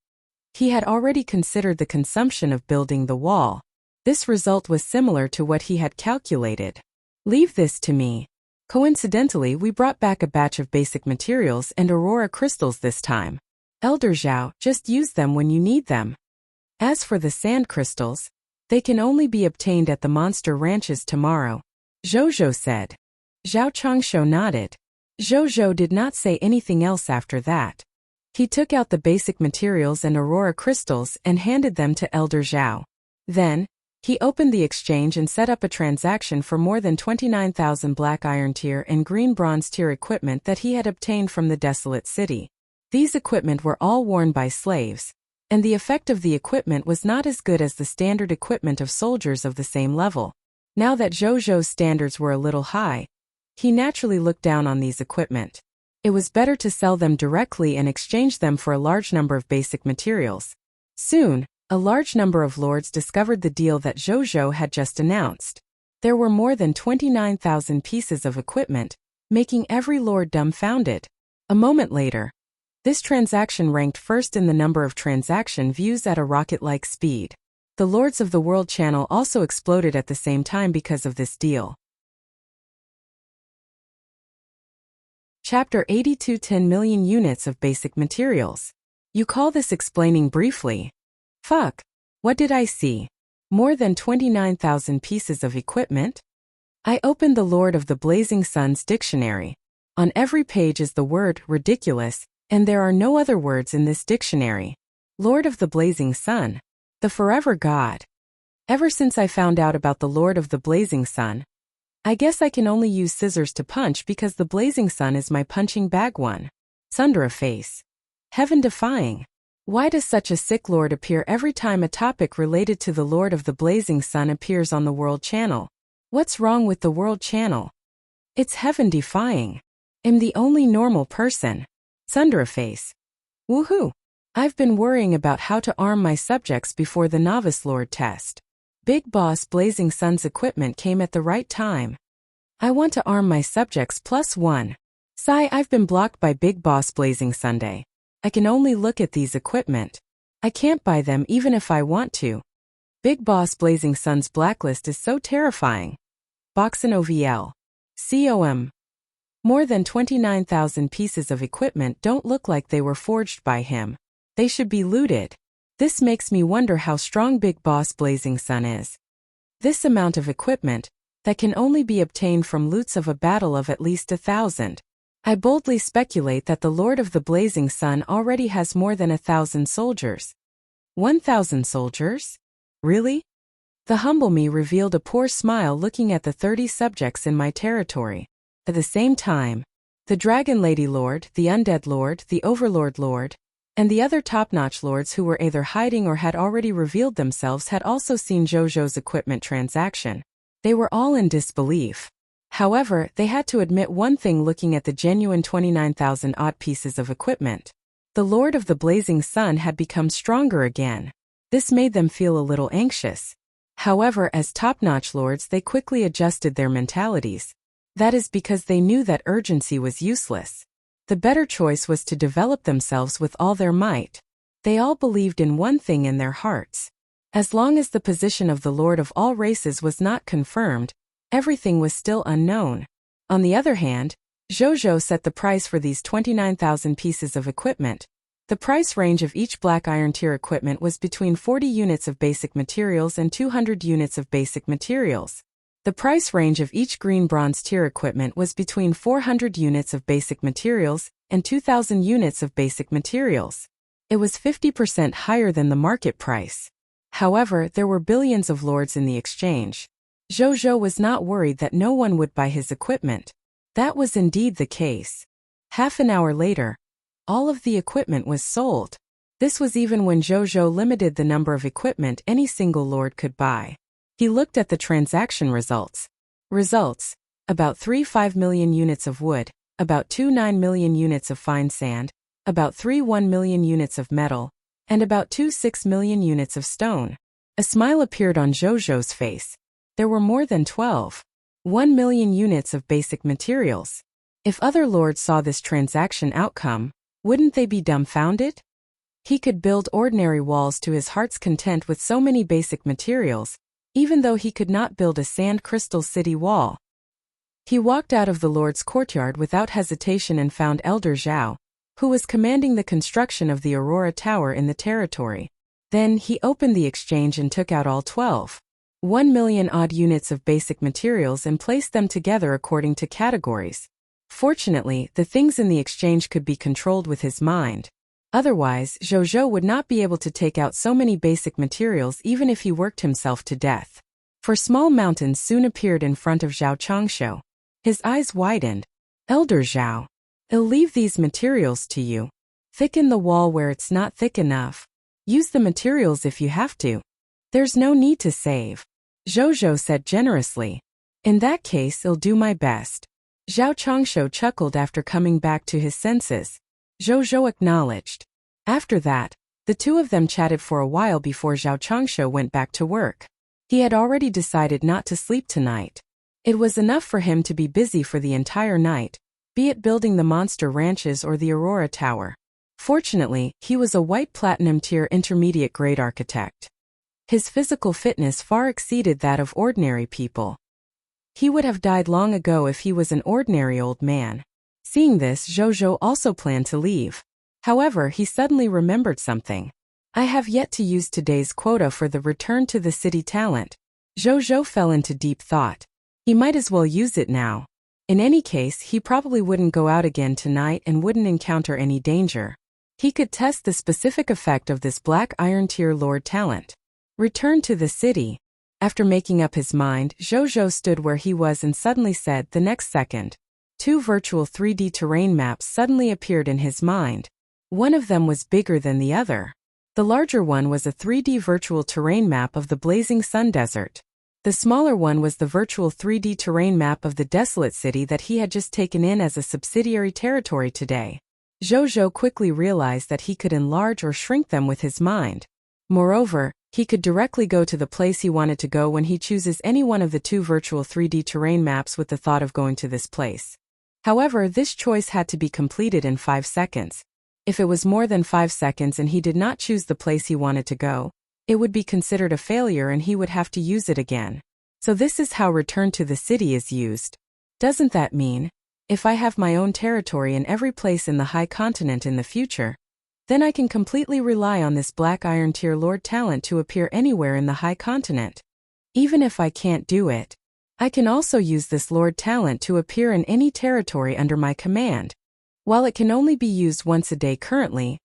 He had already considered the consumption of building the wall. This result was similar to what he had calculated. Leave this to me. Coincidentally, we brought back a batch of basic materials and aurora crystals this time. Elder Zhao, just use them when you need them. As for the sand crystals, they can only be obtained at the monster ranches tomorrow, Zhou said. Zhao Chongshou nodded. Zhou did not say anything else after that. He took out the basic materials and aurora crystals and handed them to Elder Zhao. Then, he opened the exchange and set up a transaction for more than 29,000 black iron tier and green bronze tier equipment that he had obtained from the desolate city. These equipment were all worn by slaves, and the effect of the equipment was not as good as the standard equipment of soldiers of the same level. Now that Zhou's standards were a little high, he naturally looked down on these equipment. It was better to sell them directly and exchange them for a large number of basic materials. Soon, a large number of lords discovered the deal that Zhou had just announced. There were more than 29,000 pieces of equipment, making every lord dumbfounded. A moment later, this transaction ranked first in the number of transaction views at a rocket-like speed. The lords of the World Channel also exploded at the same time because of this deal. Chapter 82 10 million units of basic materials. You call this explaining briefly? Fuck. What did I see? More than 29,000 pieces of equipment? I opened the Lord of the Blazing Sun's dictionary. On every page is the word ridiculous, and there are no other words in this dictionary. Lord of the Blazing Sun. The forever god. Ever since I found out about the Lord of the Blazing Sun, I guess I can only use scissors to punch because the Blazing Sun is my punching bag one. Sundara face. Heaven defying. Why does such a sick lord appear every time a topic related to the Lord of the Blazing Sun appears on the World Channel? What's wrong with the World Channel? It's heaven defying. I'm the only normal person. Sundara face. Woohoo! I've been worrying about how to arm my subjects before the Novice Lord test. Big Boss Blazing Sun's equipment came at the right time. I want to arm my subjects +1. Sigh, I've been blocked by Big Boss Blazing Sunday. I can only look at these equipment. I can't buy them even if I want to. Big Boss Blazing Sun's blacklist is so terrifying. Boxin OVL. COM. More than 29,000 pieces of equipment don't look like they were forged by him. They should be looted. This makes me wonder how strong Big Boss Blazing Sun is. This amount of equipment, that can only be obtained from loots of a battle of at least 1,000. I boldly speculate that the Lord of the Blazing Sun already has more than 1,000 soldiers. 1,000 soldiers? Really? The humble me revealed a poor smile looking at the 30 subjects in my territory. At the same time, the Dragon Lady Lord, the Undead Lord, the Overlord Lord, and the other top-notch lords who were either hiding or had already revealed themselves had also seen Zhou's equipment transaction. They were all in disbelief. However, they had to admit one thing looking at the genuine 29,000 odd pieces of equipment. The Lord of the Blazing Sun had become stronger again. This made them feel a little anxious. However, as top-notch lords, they quickly adjusted their mentalities. That is because they knew that urgency was useless. The better choice was to develop themselves with all their might. They all believed in one thing in their hearts. As long as the position of the Lord of all races was not confirmed, everything was still unknown. On the other hand, Zhou set the price for these 29,000 pieces of equipment. The price range of each black iron tier equipment was between 40 units of basic materials and 200 units of basic materials. The price range of each green bronze tier equipment was between 400 units of basic materials and 2,000 units of basic materials. It was 50% higher than the market price. However, there were billions of lords in the exchange. Zhou was not worried that no one would buy his equipment. That was indeed the case. Half an hour later, all of the equipment was sold. This was even when Zhou limited the number of equipment any single lord could buy. He looked at the transaction results. About 3.5 million units of wood, about 2.9 million units of fine sand, about 3.1 million units of metal, and about 2.6 million units of stone. A smile appeared on Zhou's face. There were more than 12.1 million units of basic materials. If other lords saw this transaction outcome, wouldn't they be dumbfounded? He could build ordinary walls to his heart's content with so many basic materials, even though he could not build a sand crystal city wall. He walked out of the lord's courtyard without hesitation and found Elder Zhao, who was commanding the construction of the Aurora Tower in the territory. Then he opened the exchange and took out all 12.1 million odd units of basic materials and placed them together according to categories. Fortunately, the things in the exchange could be controlled with his mind. Otherwise, Zhou would not be able to take out so many basic materials even if he worked himself to death. For small mountains soon appeared in front of Zhao Changshu. His eyes widened. Elder Zhao, I'll leave these materials to you. Thicken the wall where it's not thick enough. Use the materials if you have to. There's no need to save. Zhou said generously. In that case, I'll do my best. Zhao Changshu chuckled after coming back to his senses. Zhou acknowledged. After that, the two of them chatted for a while before Zhao Changshu went back to work. He had already decided not to sleep tonight. It was enough for him to be busy for the entire night, be it building the monster ranches or the Aurora Tower. Fortunately, he was a white platinum tier intermediate grade architect. His physical fitness far exceeded that of ordinary people. He would have died long ago if he was an ordinary old man. Seeing this, Zhou also planned to leave. However, he suddenly remembered something. I have yet to use today's quota for the return to the city talent. Zhou fell into deep thought. He might as well use it now. In any case, he probably wouldn't go out again tonight and wouldn't encounter any danger. He could test the specific effect of this black iron tier lord talent. Return to the city. After making up his mind, Zhou stood where he was and suddenly said the next second. Two virtual 3D terrain maps suddenly appeared in his mind. One of them was bigger than the other. The larger one was a 3D virtual terrain map of the blazing sun desert. The smaller one was the virtual 3D terrain map of the desolate city that he had just taken in as a subsidiary territory today. Zhou quickly realized that he could enlarge or shrink them with his mind. Moreover, he could directly go to the place he wanted to go when he chooses any one of the two virtual 3D terrain maps with the thought of going to this place. However, this choice had to be completed in 5 seconds. If it was more than 5 seconds and he did not choose the place he wanted to go, it would be considered a failure and he would have to use it again. So this is how return to the city is used. Doesn't that mean, if I have my own territory in every place in the high continent in the future, then I can completely rely on this black iron tier lord talent to appear anywhere in the high continent. Even if I can't do it, I can also use this lord talent to appear in any territory under my command. While it can only be used once a day currently,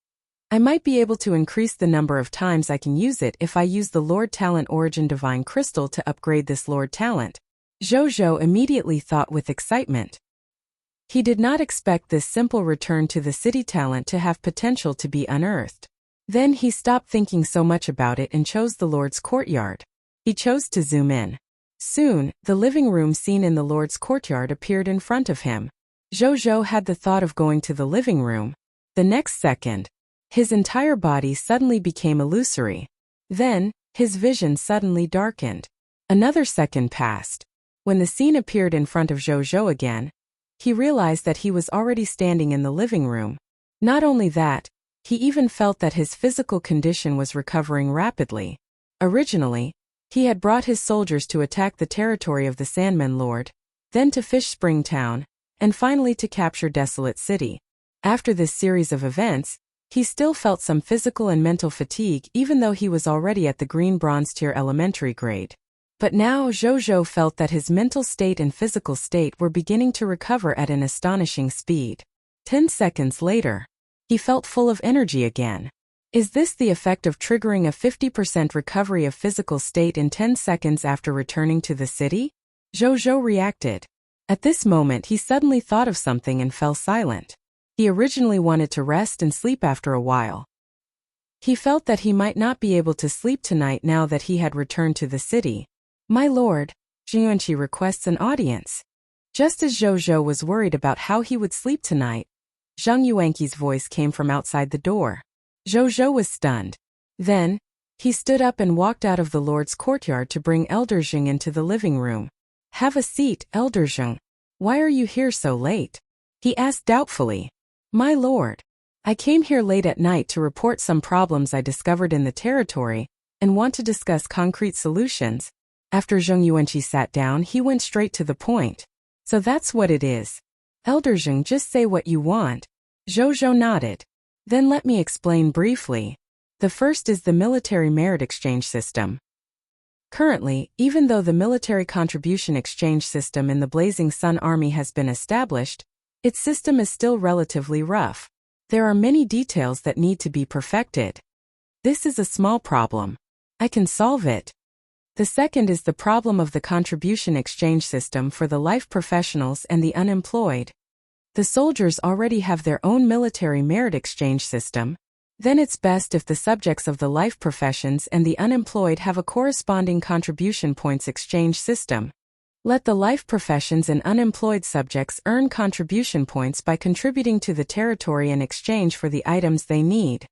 I might be able to increase the number of times I can use it if I use the Lord Talent Origin Divine Crystal to upgrade this Lord Talent. Zhou immediately thought with excitement. He did not expect this simple return to the city talent to have potential to be unearthed. Then he stopped thinking so much about it and chose the Lord's courtyard. He chose to zoom in. Soon, the living room seen in the Lord's courtyard appeared in front of him. Zhou had the thought of going to the living room. The next second, his entire body suddenly became illusory. Then, his vision suddenly darkened. Another second passed. When the scene appeared in front of Zhou again, he realized that he was already standing in the living room. Not only that, he even felt that his physical condition was recovering rapidly. Originally, he had brought his soldiers to attack the territory of the Sandman Lord, then to Fish Spring Town, and finally to capture Desolate City. After this series of events, he still felt some physical and mental fatigue even though he was already at the green bronze tier elementary grade. But now Zhou felt that his mental state and physical state were beginning to recover at an astonishing speed. 10 seconds later, he felt full of energy again. Is this the effect of triggering a 50% recovery of physical state in 10 seconds after returning to the city? Zhou reacted. At this moment he suddenly thought of something and fell silent. He originally wanted to rest and sleep after a while. He felt that he might not be able to sleep tonight now that he had returned to the city. My lord, Zhang Yuanqi requests an audience. Just as Zhou was worried about how he would sleep tonight, Zhang Yuanqi's voice came from outside the door. Zhou was stunned. Then, he stood up and walked out of the lord's courtyard to bring Elder Zheng into the living room. Have a seat, Elder Zheng. Why are you here so late? He asked doubtfully. My lord, I came here late at night to report some problems I discovered in the territory and want to discuss concrete solutions. After Zhang Yuanqi sat down, he went straight to the point. So that's what it is. Elder Zheng, just say what you want. Zhou nodded. Then let me explain briefly. The first is the military merit exchange system. Currently, even though the military contribution exchange system in the Blazing Sun Army has been established, its system is still relatively rough. There are many details that need to be perfected. This is a small problem. I can solve it. The second is the problem of the contribution exchange system for the life professionals and the unemployed. The soldiers already have their own military merit exchange system. Then it's best if the subjects of the life professions and the unemployed have a corresponding contribution points exchange system. Let the life professions and unemployed subjects earn contribution points by contributing to the territory in exchange for the items they need.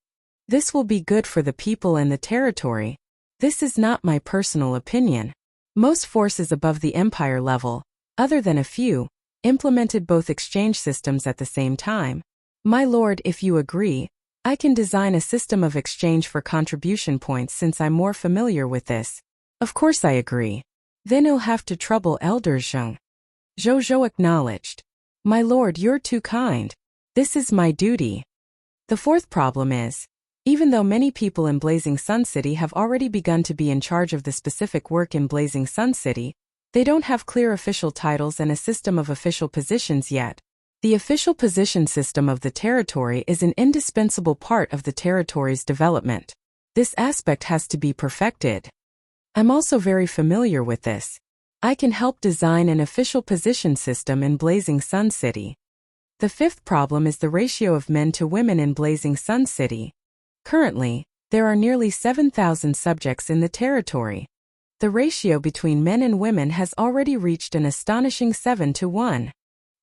This will be good for the people and the territory. This is not my personal opinion. Most forces above the empire level, other than a few, implemented both exchange systems at the same time. My lord, if you agree, I can design a system of exchange for contribution points since I'm more familiar with this. Of course I agree. Then you'll have to trouble Elder Zheng. Zhou acknowledged. My lord, you're too kind. This is my duty. The fourth problem is, even though many people in Blazing Sun City have already begun to be in charge of the specific work in Blazing Sun City, they don't have clear official titles and a system of official positions yet. The official position system of the territory is an indispensable part of the territory's development. This aspect has to be perfected. I'm also very familiar with this. I can help design an official position system in Blazing Sun City. The fifth problem is the ratio of men to women in Blazing Sun City. Currently, there are nearly 7,000 subjects in the territory. The ratio between men and women has already reached an astonishing 7-to-1.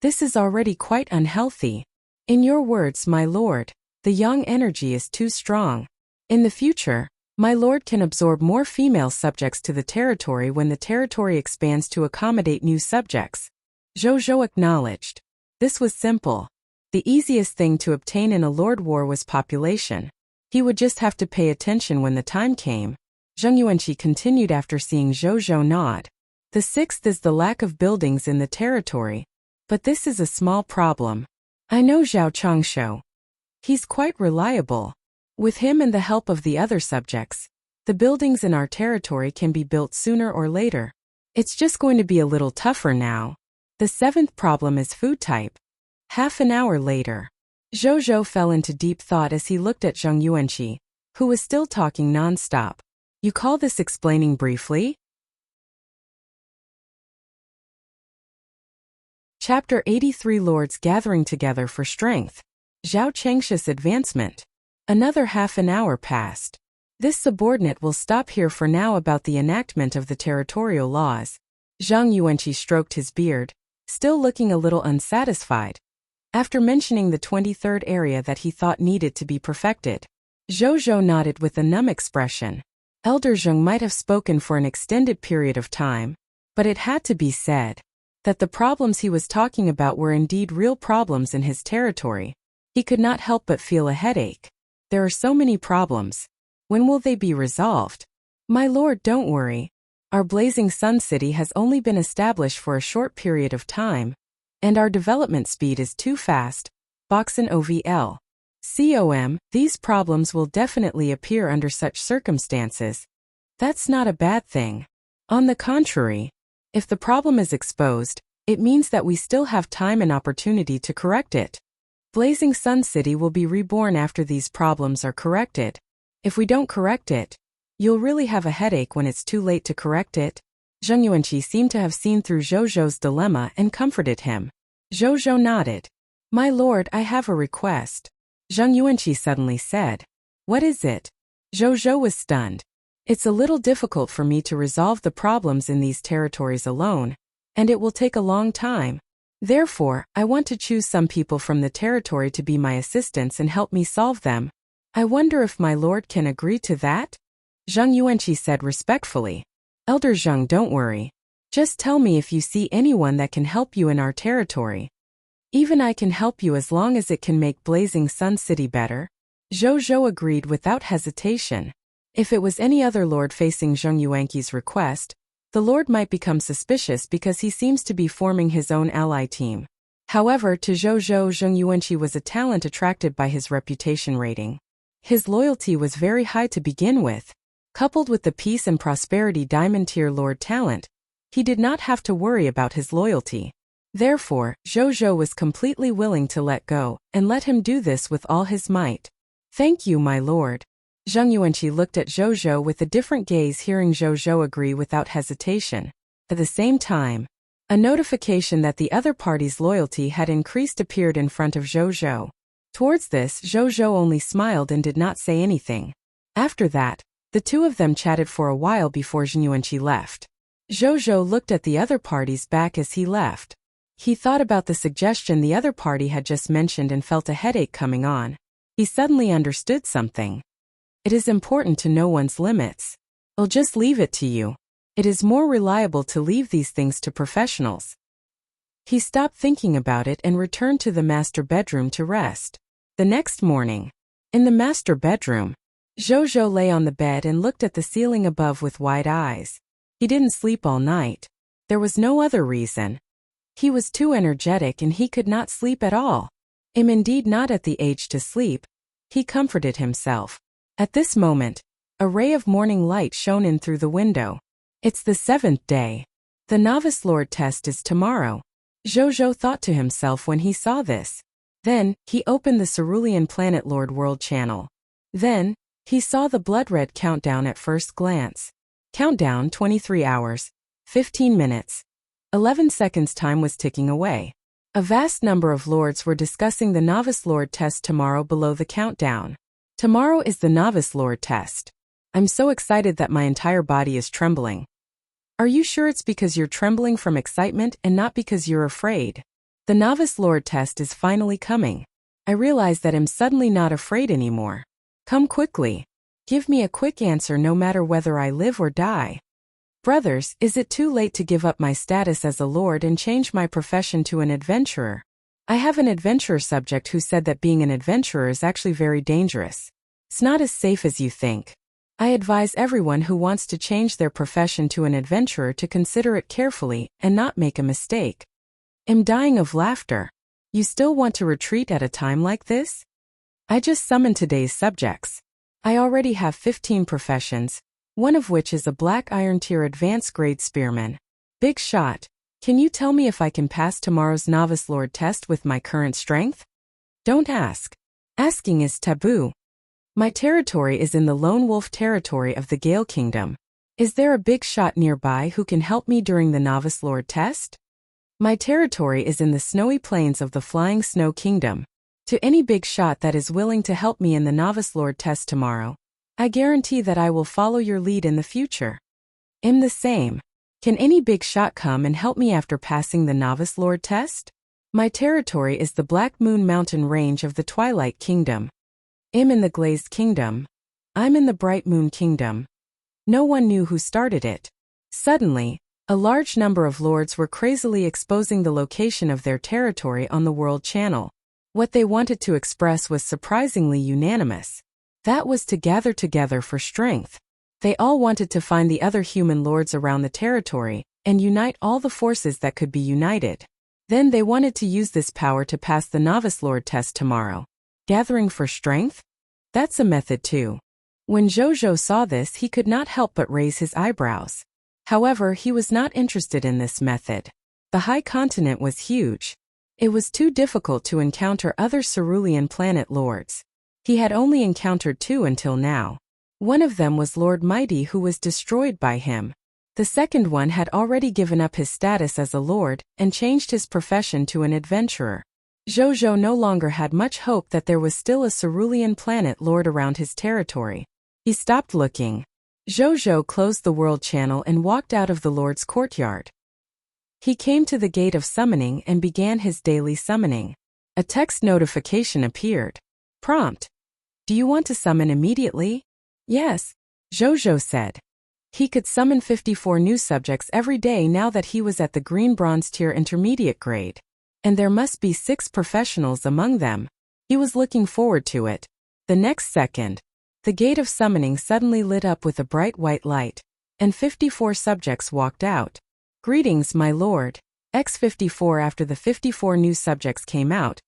This is already quite unhealthy. In your words, my lord, the yang energy is too strong. In the future, my lord can absorb more female subjects to the territory when the territory expands to accommodate new subjects. Zhou acknowledged. This was simple. The easiest thing to obtain in a lord war was population. He would just have to pay attention when the time came. Zhang Yuanqi continued after seeing Zhou nod. The sixth is the lack of buildings in the territory. But this is a small problem. I know Zhao Changshou. He's quite reliable. With him and the help of the other subjects, the buildings in our territory can be built sooner or later. It's just going to be a little tougher now. The seventh problem is food type. Half an hour later, Zhou fell into deep thought as he looked at Zhang Yuanqi, who was still talking non-stop. You call this explaining briefly? Chapter 83 Lords Gathering Together for Strength. Zhao Changshi's Advancement. Another half an hour passed. This subordinate will stop here for now about the enactment of the territorial laws. Zhang Yuanqi stroked his beard, still looking a little unsatisfied. After mentioning the 23rd area that he thought needed to be perfected, Zhou nodded with a numb expression. Elder Zheng might have spoken for an extended period of time, but it had to be said that the problems he was talking about were indeed real problems in his territory. He could not help but feel a headache. There are so many problems. When will they be resolved? My lord, don't worry. Our Blazing Sun City has only been established for a short period of time, and our development speed is too fast. Boxen OVL. These problems will definitely appear under such circumstances. That's not a bad thing. On the contrary, if the problem is exposed, it means that we still have time and opportunity to correct it. Blazing Sun City will be reborn after these problems are corrected. If we don't correct it, you'll really have a headache when it's too late to correct it. Zheng Yuanqi seemed to have seen through Zhou dilemma and comforted him. Zhou nodded. My lord, I have a request. Zheng Yuanqi suddenly said. What is it? Zhou was stunned. It's a little difficult for me to resolve the problems in these territories alone, and it will take a long time. Therefore, I want to choose some people from the territory to be my assistants and help me solve them. I wonder if my lord can agree to that? Zheng Yuanqi said respectfully. Elder Zheng, don't worry. Just tell me if you see anyone that can help you in our territory. Even I can help you as long as it can make Blazing Sun City better. Zhou agreed without hesitation. If it was any other lord facing Zheng Yuanqi's request, the lord might become suspicious because he seems to be forming his own ally team. However, to Zheng Yuanqi was a talent attracted by his reputation rating. His loyalty was very high to begin with. Coupled with the peace and prosperity diamond tier lord talent, he did not have to worry about his loyalty. Therefore, Zhou was completely willing to let go and let him do this with all his might. Thank you, my lord. Zheng Yuanqi looked at Zhou with a different gaze, hearing Zhou agree without hesitation. At the same time, a notification that the other party's loyalty had increased appeared in front of Zhou. Towards this, Zhou only smiled and did not say anything. After that, the two of them chatted for a while before Zheng Yuanqi left. Zhou looked at the other party's back as he left. He thought about the suggestion the other party had just mentioned and felt a headache coming on. He suddenly understood something. It is important to know one's limits. I'll just leave it to you. It is more reliable to leave these things to professionals. He stopped thinking about it and returned to the master bedroom to rest. The next morning, in the master bedroom, Zhou lay on the bed and looked at the ceiling above with wide eyes. He didn't sleep all night. There was no other reason. He was too energetic and he could not sleep at all. Indeed not at the age to sleep. He comforted himself. At this moment, a ray of morning light shone in through the window. It's the 7th day. The Novice Lord test is tomorrow. Zhou thought to himself when he saw this. Then, he opened the Cerulean Planet Lord World channel. Then, he saw the blood-red countdown at first glance. Countdown 23 hours, 15 minutes, 11 seconds. Time was ticking away. A vast number of lords were discussing the Novice Lord test tomorrow below the countdown. Tomorrow is the Novice Lord test. I'm so excited that my entire body is trembling. Are you sure it's because you're trembling from excitement and not because you're afraid? The Novice Lord test is finally coming. I realize that I'm suddenly not afraid anymore. Come quickly. Give me a quick answer no matter whether I live or die. Brothers, is it too late to give up my status as a lord and change my profession to an adventurer? I have an adventurer subject who said that being an adventurer is actually very dangerous. It's not as safe as you think. I advise everyone who wants to change their profession to an adventurer to consider it carefully and not make a mistake. I'm dying of laughter. You still want to retreat at a time like this? I just summoned today's subjects. I already have 15 professions, one of which is a Black Iron Tier Advanced Grade Spearman. Big shot. Can you tell me if I can pass tomorrow's Novice Lord test with my current strength? Don't ask. Asking is taboo. My territory is in the Lone Wolf territory of the Gale Kingdom. Is there a big shot nearby who can help me during the Novice Lord test? My territory is in the snowy plains of the Flying Snow Kingdom. To any big shot that is willing to help me in the Novice Lord test tomorrow, I guarantee that I will follow your lead in the future. I'm the same. Can any big shot come and help me after passing the Novice Lord test? My territory is the Black Moon Mountain Range of the Twilight Kingdom. I'm in the Glazed Kingdom. I'm in the Bright Moon Kingdom. No one knew who started it. Suddenly, a large number of lords were crazily exposing the location of their territory on the World Channel. What they wanted to express was surprisingly unanimous. That was to gather together for strength. They all wanted to find the other human lords around the territory and unite all the forces that could be united. Then they wanted to use this power to pass the Novice Lord test tomorrow. Gathering for strength? That's a method too. When Zhou saw this, he could not help but raise his eyebrows. However, he was not interested in this method. The High Continent was huge. It was too difficult to encounter other Cerulean Planet lords. He had only encountered 2 until now. One of them was Lord Mighty, who was destroyed by him. The second one had already given up his status as a lord and changed his profession to an adventurer. Zhou no longer had much hope that there was still a cerulean planet lord around his territory. He stopped looking. Zhou closed the world channel and walked out of the lord's courtyard. He came to the gate of summoning and began his daily summoning. A text notification appeared. Prompt: do you want to summon immediately? Yes, Zhou said. He could summon 54 new subjects every day now that he was at the green bronze tier intermediate grade. And there must be 6 professionals among them. He was looking forward to it. The next second, the gate of summoning suddenly lit up with a bright white light, and 54 subjects walked out. Greetings, my lord. X54. After the 54 new subjects came out,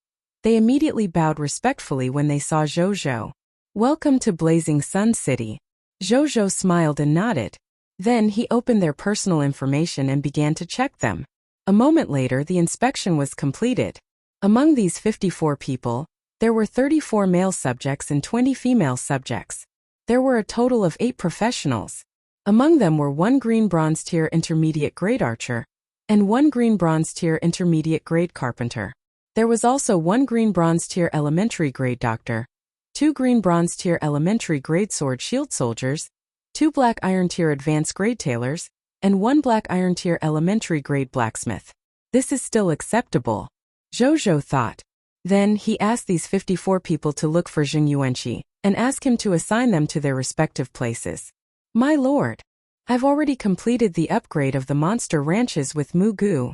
they immediately bowed respectfully when they saw Zhou. Welcome to Blazing Sun City. Zhou smiled and nodded. Then he opened their personal information and began to check them. A moment later, the inspection was completed. Among these 54 people, there were 34 male subjects and 20 female subjects. There were a total of 8 professionals. Among them were 1 green bronze tier intermediate grade archer and 1 green bronze tier intermediate grade carpenter. There was also 1 green bronze tier elementary grade doctor, 2 green bronze tier elementary grade sword shield soldiers, 2 black iron tier advanced grade tailors, and 1 black iron tier elementary grade blacksmith. This is still acceptable, Zhou thought. Then he asked these 54 people to look for Jing Yuanqi and ask him to assign them to their respective places. My lord, I've already completed the upgrade of the monster ranches with Mu Gu.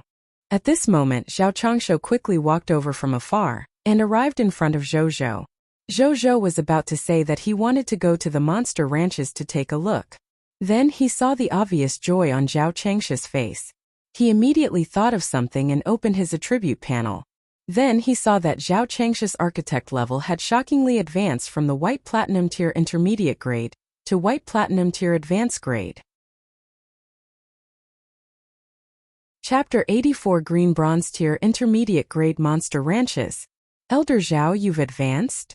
At this moment, Zhao Changshu quickly walked over from afar and arrived in front of Zhou. Zhou was about to say that he wanted to go to the monster ranches to take a look. Then he saw the obvious joy on Zhao Changshu's face. He immediately thought of something and opened his attribute panel. Then he saw that Zhao Changshu's architect level had shockingly advanced from the white platinum tier intermediate grade to white platinum tier advanced grade. Chapter 84: Green Bronze Tier Intermediate Grade Monster Ranches. Elder Zhao, you've advanced?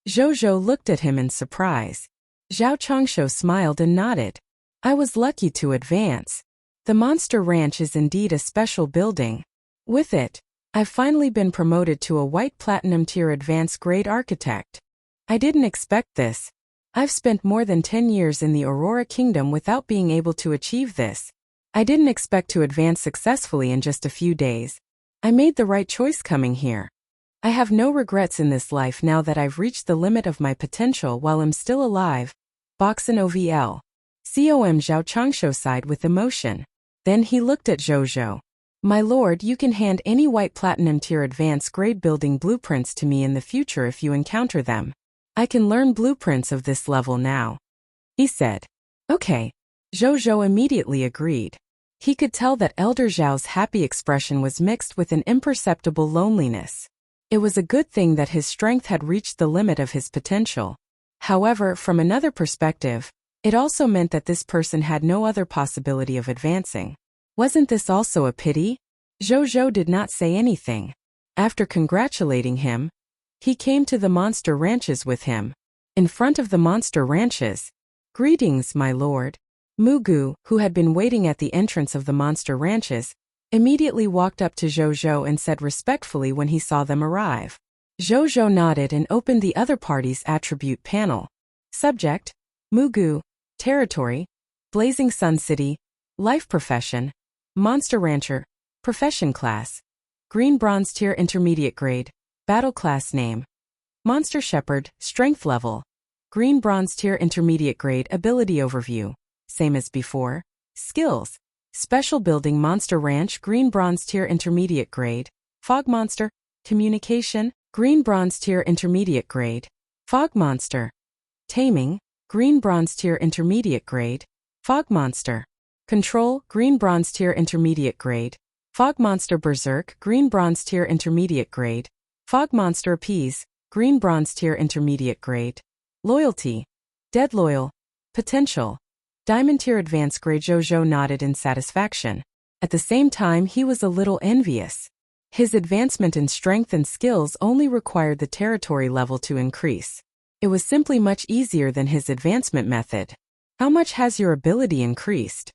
Zhou looked at him in surprise. Zhao Changshu smiled and nodded. I was lucky to advance. The Monster Ranch is indeed a special building. With it, I've finally been promoted to a white platinum tier advanced grade architect. I didn't expect this. I've spent more than 10 years in the Aurora Kingdom without being able to achieve this. I didn't expect to advance successfully in just a few days. I made the right choice coming here. I have no regrets in this life now that I've reached the limit of my potential while I'm still alive. Boxin OVL. COM Zhao Changshu sighed with emotion. Then he looked at Zhou. My lord, you can hand any white platinum tier advanced grade building blueprints to me in the future if you encounter them. I can learn blueprints of this level now, he said. Okay. Zhou immediately agreed. He could tell that Elder Zhao's happy expression was mixed with an imperceptible loneliness. It was a good thing that his strength had reached the limit of his potential. However, from another perspective, it also meant that this person had no other possibility of advancing. Wasn't this also a pity? Zhou did not say anything. After congratulating him, he came to the monster ranches with him. In front of the monster ranches, greetings, my lord. Mu Gu, who had been waiting at the entrance of the monster ranches, immediately walked up to Zhou and said respectfully when he saw them arrive. Zhou nodded and opened the other party's attribute panel. Subject: Mu Gu. Territory: Blazing Sun City. Life profession: Monster Rancher. Profession class: Green Bronze Tier Intermediate Grade. Battle class name: Monster Shepherd. Strength level: Green Bronze Tier Intermediate Grade. Ability overview: same as before. Skills: Special Building Monster Ranch. Green Bronze Tier Intermediate Grade. Fog Monster. Communication. Green Bronze Tier Intermediate Grade. Fog Monster. Taming. Green Bronze Tier Intermediate Grade. Fog Monster. Control. Green Bronze Tier Intermediate Grade. Fog Monster. Berserk. Green Bronze Tier Intermediate Grade. Fog Monster. Appease. Green Bronze Tier Intermediate Grade. Loyalty: Dead Loyal. Potential: Diamond Tier Advanced Grade. Zhou nodded in satisfaction. At the same time, he was a little envious. His advancement in strength and skills only required the territory level to increase. It was simply much easier than his advancement method. How much has your ability increased?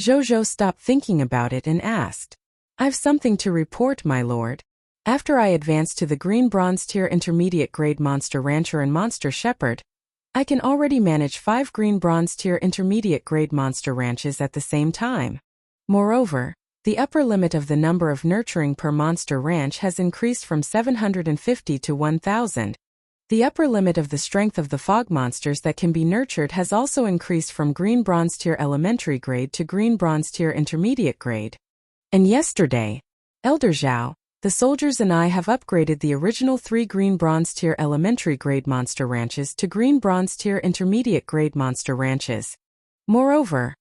Zhou stopped thinking about it and asked. I've something to report, my lord. After I advanced to the green bronze tier intermediate grade monster rancher and monster shepherd, I can already manage 5 green bronze tier intermediate grade monster ranches at the same time. Moreover, the upper limit of the number of nurturing per monster ranch has increased from 750 to 1,000. The upper limit of the strength of the fog monsters that can be nurtured has also increased from green bronze tier elementary grade to green bronze tier intermediate grade. And yesterday, Elder Zhao, the soldiers and I have upgraded the original 3 green bronze tier elementary grade monster ranches to green bronze tier intermediate grade monster ranches. Moreover,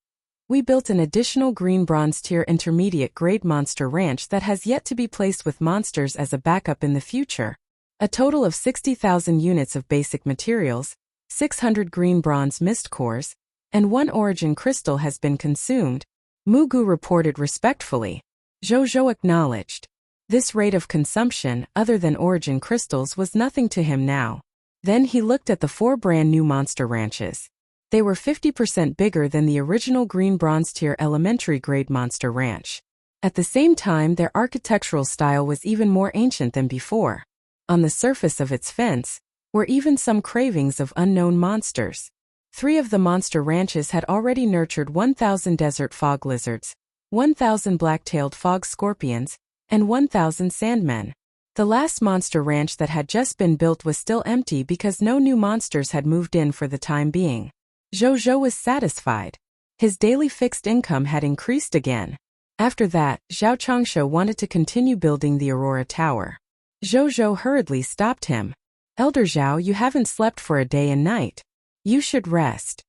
we built an additional green bronze tier intermediate grade monster ranch that has yet to be placed with monsters as a backup in the future. A total of 60,000 units of basic materials, 600 green bronze mist cores, and 1 origin crystal has been consumed, Mugu reported respectfully. Zhou acknowledged. This rate of consumption, other than origin crystals, was nothing to him now. Then he looked at the 4 brand new monster ranches. They were 50% bigger than the original green bronze tier elementary grade monster ranch. At the same time, their architectural style was even more ancient than before. On the surface of its fence were even some cravings of unknown monsters. 3 of the monster ranches had already nurtured 1,000 desert fog lizards, 1,000 black-tailed fog scorpions, and 1,000 sandmen. The last monster ranch that had just been built was still empty because no new monsters had moved in for the time being. Zhou was satisfied. His daily fixed income had increased again. After that, Zhao Changshe wanted to continue building the Aurora Tower. Zhou hurriedly stopped him. Elder Zhao, you haven't slept for a day and night. You should rest.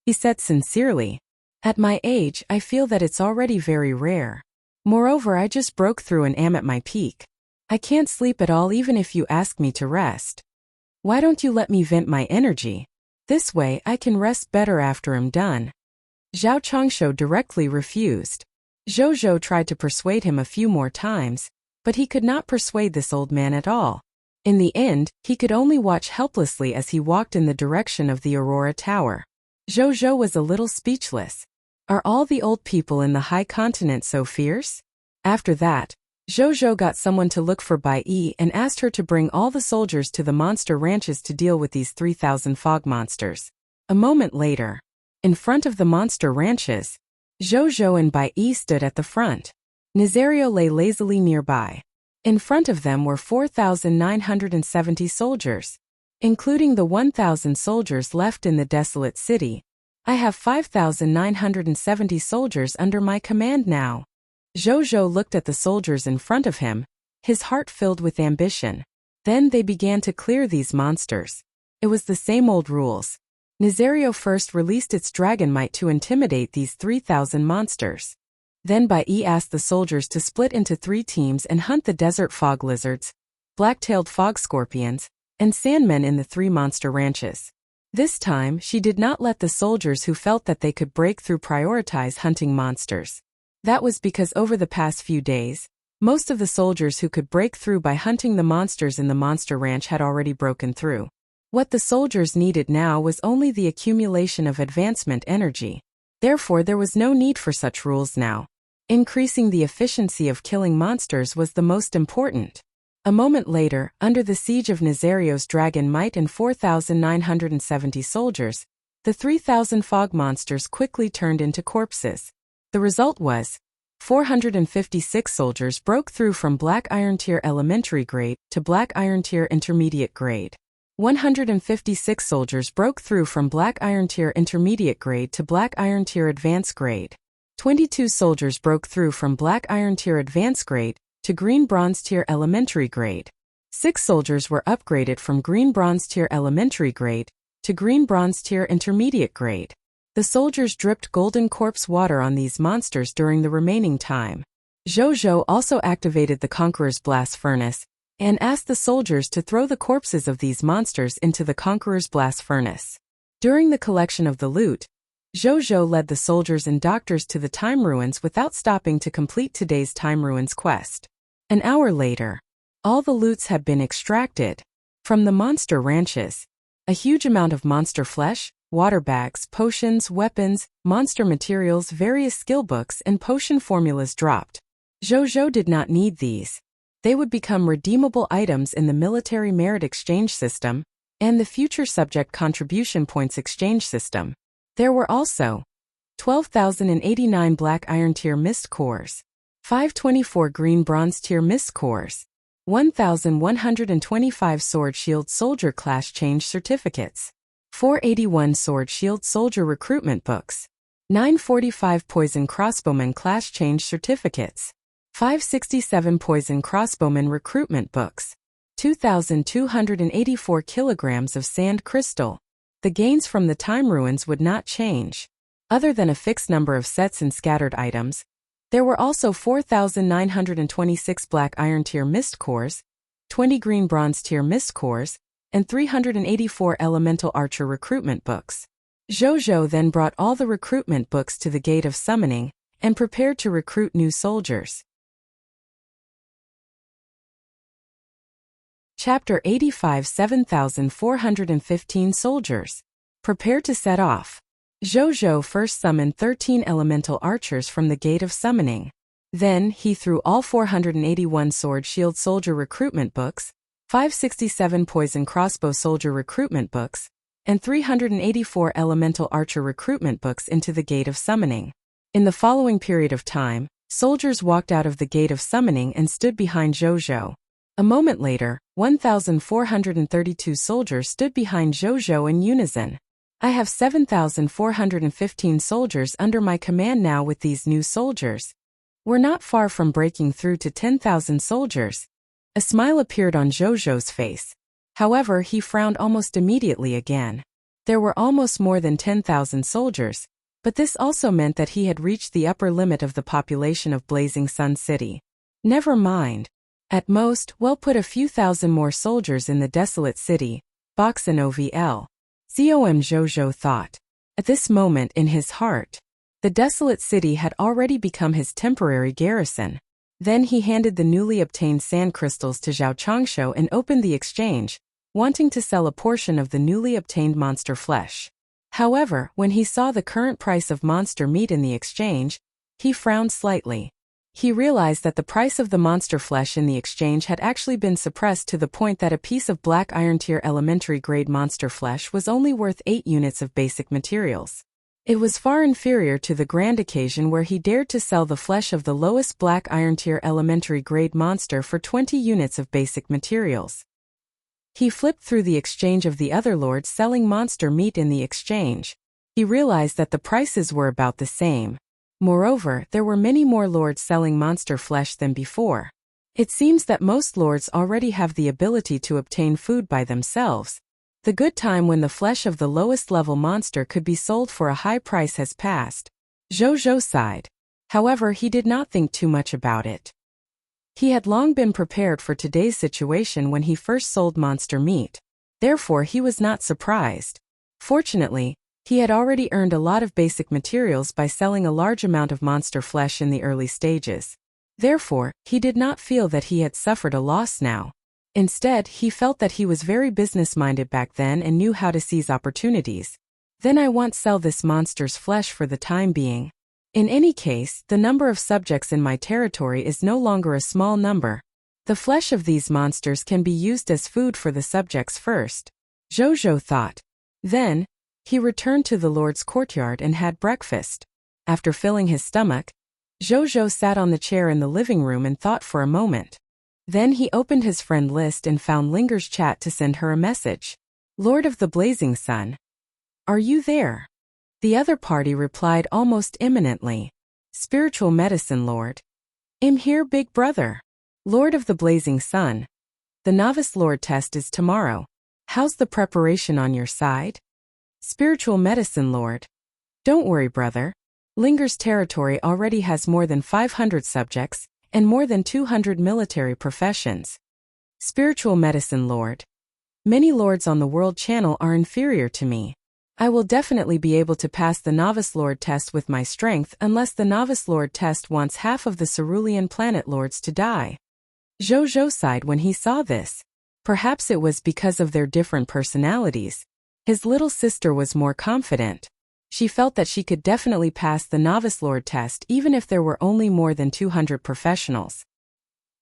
He said sincerely. At my age, I feel that it's already very rare. Moreover, I just broke through and am at my peak. I can't sleep at all even if you ask me to rest. Why don't you let me vent my energy? This way I can rest better after I'm done. Zhao Changshe directly refused. Zhou tried to persuade him a few more times, but he could not persuade this old man at all. In the end, he could only watch helplessly as he walked in the direction of the Aurora Tower. Zhou was a little speechless. Are all the old people in the high continent so fierce? After that, Zhou got someone to look for Bai Yi and asked her to bring all the soldiers to the monster ranches to deal with these 3,000 fog monsters. A moment later, in front of the monster ranches, Zhou and Bai Yi stood at the front. Nazario lay lazily nearby. In front of them were 4,970 soldiers. Including the 1,000 soldiers left in the desolate city, I have 5,970 soldiers under my command now. Zhou looked at the soldiers in front of him, his heart filled with ambition. Then they began to clear these monsters. It was the same old rules. Nazario first released its dragon might to intimidate these 3,000 monsters. Then Bai Yi asked the soldiers to split into 3 teams and hunt the desert fog lizards, black-tailed fog scorpions, and sandmen in the 3 monster ranches. This time, she did not let the soldiers who felt that they could break through prioritize hunting monsters. That was because over the past few days, most of the soldiers who could break through by hunting the monsters in the monster ranch had already broken through. What the soldiers needed now was only the accumulation of advancement energy. Therefore, there was no need for such rules now. Increasing the efficiency of killing monsters was the most important. A moment later, under the siege of Nazario's dragon might and 4,970 soldiers, the 3,000 fog monsters quickly turned into corpses. The result was 456 soldiers broke through from Black Iron Tier Elementary Grade to Black Iron Tier Intermediate Grade. 156 soldiers broke through from Black Iron Tier Intermediate Grade to Black Iron Tier Advanced Grade. 22 soldiers broke through from Black Iron Tier Advanced Grade to Green Bronze Tier Elementary Grade. 6 soldiers were upgraded from Green Bronze Tier Elementary Grade to Green Bronze Tier Intermediate Grade. The soldiers dripped golden corpse water on these monsters during the remaining time. Zhou also activated the Conqueror's Blast Furnace and asked the soldiers to throw the corpses of these monsters into the Conqueror's Blast Furnace. During the collection of the loot, Zhou led the soldiers and doctors to the Time Ruins without stopping to complete today's Time Ruins quest. An hour later, all the loots had been extracted from the monster ranches. A huge amount of monster flesh, water bags, potions, weapons, monster materials, various skill books, and potion formulas dropped. Zhou did not need these. They would become redeemable items in the military merit exchange system and the future subject contribution points exchange system. There were also 12,089 black iron tier mist cores, 524 green bronze tier mist cores, 1,125 sword shield soldier class change certificates, 481 sword shield soldier recruitment books, 945 poison crossbowman class change certificates, 567 poison crossbowman recruitment books, 2,284 kilograms of sand crystal. The gains from the time ruins would not change. Other than a fixed number of sets and scattered items, there were also 4,926 black iron tier mist cores, 20 green bronze tier mist cores, and 384 elemental archer recruitment books. Zhou then brought all the recruitment books to the Gate of Summoning and prepared to recruit new soldiers. Chapter 85 7,415 soldiers. Prepare to set off. Zhou first summoned 13 elemental archers from the Gate of Summoning. Then, he threw all 481 sword shield soldier recruitment books, 567 poison crossbow soldier recruitment books, and 384 elemental archer recruitment books into the Gate of Summoning. In the following period of time, soldiers walked out of the Gate of Summoning and stood behind Zhou. A moment later, 1,432 soldiers stood behind Zhou in unison. I have 7,415 soldiers under my command now. With these new soldiers, we're not far from breaking through to 10,000 soldiers. A smile appeared on Zhou's face. However, he frowned almost immediately again. There were almost more than 10,000 soldiers, but this also meant that he had reached the upper limit of the population of Blazing Sun City. Never mind. At most, we'll put a few thousand more soldiers in the desolate city, Boxen OVL. COM Zhou thought. At this moment in his heart, the desolate city had already become his temporary garrison. Then he handed the newly obtained sand crystals to Zhao Changshu and opened the exchange, wanting to sell a portion of the newly obtained monster flesh. However, when he saw the current price of monster meat in the exchange, he frowned slightly. He realized that the price of the monster flesh in the exchange had actually been suppressed to the point that a piece of black iron tier elementary grade monster flesh was only worth 8 units of basic materials. It was far inferior to the grand occasion where he dared to sell the flesh of the lowest black iron tier elementary grade monster for 20 units of basic materials. He flipped through the exchange of the other lords selling monster meat in the exchange. He realized that the prices were about the same. Moreover, there were many more lords selling monster flesh than before. It seems that most lords already have the ability to obtain food by themselves. The good time when the flesh of the lowest level monster could be sold for a high price has passed. Zhou sighed. However, he did not think too much about it. He had long been prepared for today's situation when he first sold monster meat. Therefore, he was not surprised. Fortunately, he had already earned a lot of basic materials by selling a large amount of monster flesh in the early stages. Therefore, he did not feel that he had suffered a loss now. Instead, he felt that he was very business-minded back then and knew how to seize opportunities. Then I won't sell this monster's flesh for the time being. In any case, the number of subjects in my territory is no longer a small number. The flesh of these monsters can be used as food for the subjects first. Zhou thought. Then, he returned to the Lord's courtyard and had breakfast. After filling his stomach, Zhou sat on the chair in the living room and thought for a moment. Then he opened his friend list and found Linger's chat to send her a message. Lord of the Blazing Sun. Are you there? The other party replied almost imminently. Spiritual Medicine Lord. I'm here, big brother. Lord of the Blazing Sun. The Novice Lord test is tomorrow. How's the preparation on your side? Spiritual Medicine Lord. Don't worry, brother. Linger's territory already has more than 500 subjects, and more than 200 military professions. Spiritual Medicine Lord. Many lords on the World Channel are inferior to me. I will definitely be able to pass the Novice Lord test with my strength unless the Novice Lord test wants half of the Cerulean planet lords to die. Zhou sighed when he saw this. Perhaps it was because of their different personalities. His little sister was more confident. She felt that she could definitely pass the Novice Lord test even if there were only more than 200 professionals.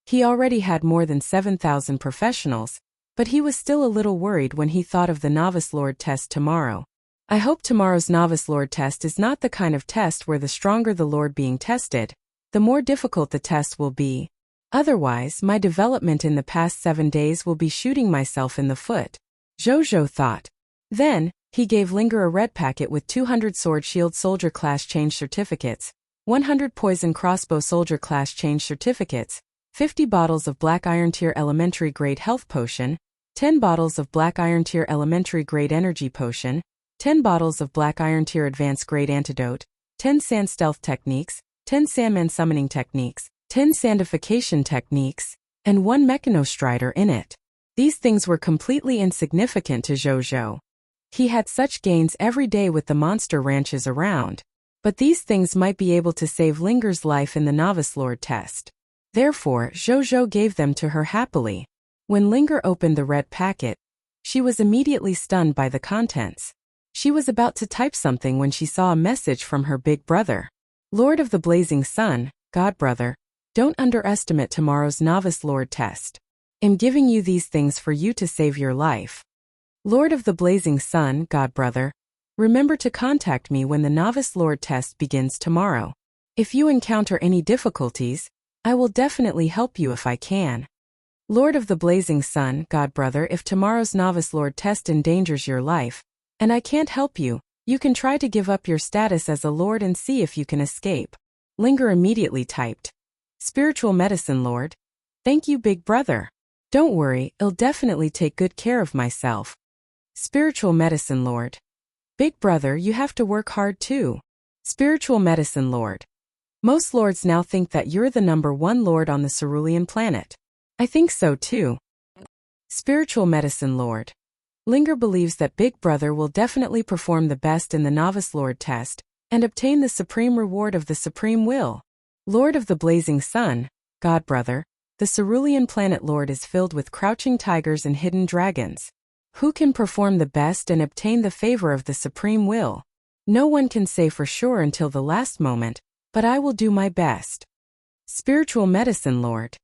He already had more than 7,000 professionals, but he was still a little worried when he thought of the Novice Lord test tomorrow. I hope tomorrow's Novice Lord test is not the kind of test where the stronger the Lord being tested, the more difficult the test will be. Otherwise, my development in the past 7 days will be shooting myself in the foot, Zhou thought. Then, he gave Linger a red packet with 200 Sword Shield Soldier Class Change Certificates, 100 Poison Crossbow Soldier Class Change Certificates, 50 bottles of Black Iron Tier Elementary Grade Health Potion, 10 bottles of Black Iron Tier Elementary Grade Energy Potion, 10 bottles of Black Iron Tier Advanced Grade Antidote, 10 Sand Stealth Techniques, 10 Sandman Summoning Techniques, 10 Sandification Techniques, and 1 Mechanostrider in it. These things were completely insignificant to Zhou. He had such gains every day with the monster ranches around, but these things might be able to save Linger's life in the Novice Lord test. Therefore, Zhou gave them to her happily. When Linger opened the red packet, she was immediately stunned by the contents. She was about to type something when she saw a message from her big brother. Lord of the Blazing Sun, Godbrother, don't underestimate tomorrow's Novice Lord test. I'm giving you these things for you to save your life. Lord of the Blazing Sun, Godbrother, remember to contact me when the Novice Lord test begins tomorrow. If you encounter any difficulties, I will definitely help you if I can. Lord of the Blazing Sun, Godbrother, if tomorrow's Novice Lord test endangers your life, and I can't help you, you can try to give up your status as a lord and see if you can escape. Linger immediately typed. Spiritual Medicine Lord. Thank you, big brother. Don't worry, I'll definitely take good care of myself. Spiritual Medicine Lord. Big brother, you have to work hard too. Spiritual Medicine Lord. Most lords now think that you're the #1 lord on the Cerulean planet. I think so too. Spiritual Medicine Lord. Linger believes that Big Brother will definitely perform the best in the Novice Lord test and obtain the supreme reward of the Supreme Will. Lord of the Blazing Sun, Godbrother, the Cerulean planet Lord is filled with crouching tigers and hidden dragons. Who can perform the best and obtain the favor of the Supreme Will? No one can say for sure until the last moment, but I will do my best. Spiritual Medicine Lord.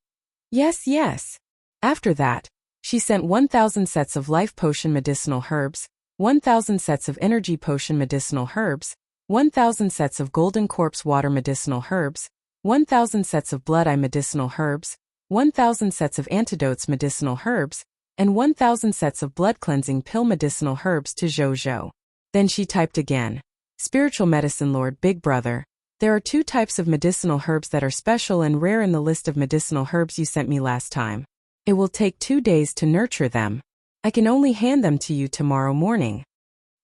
Yes. After that, she sent 1,000 sets of Life Potion Medicinal Herbs, 1,000 sets of Energy Potion Medicinal Herbs, 1,000 sets of Golden Corpse Water Medicinal Herbs, 1,000 sets of Blood Eye Medicinal Herbs, 1,000 sets of Antidotes Medicinal Herbs, and 1,000 sets of Blood Cleansing Pill Medicinal Herbs to Zhou. Then she typed again. Spiritual Medicine Lord, Big Brother, there are 2 types of medicinal herbs that are special and rare in the list of medicinal herbs you sent me last time. It will take 2 days to nurture them. I can only hand them to you tomorrow morning.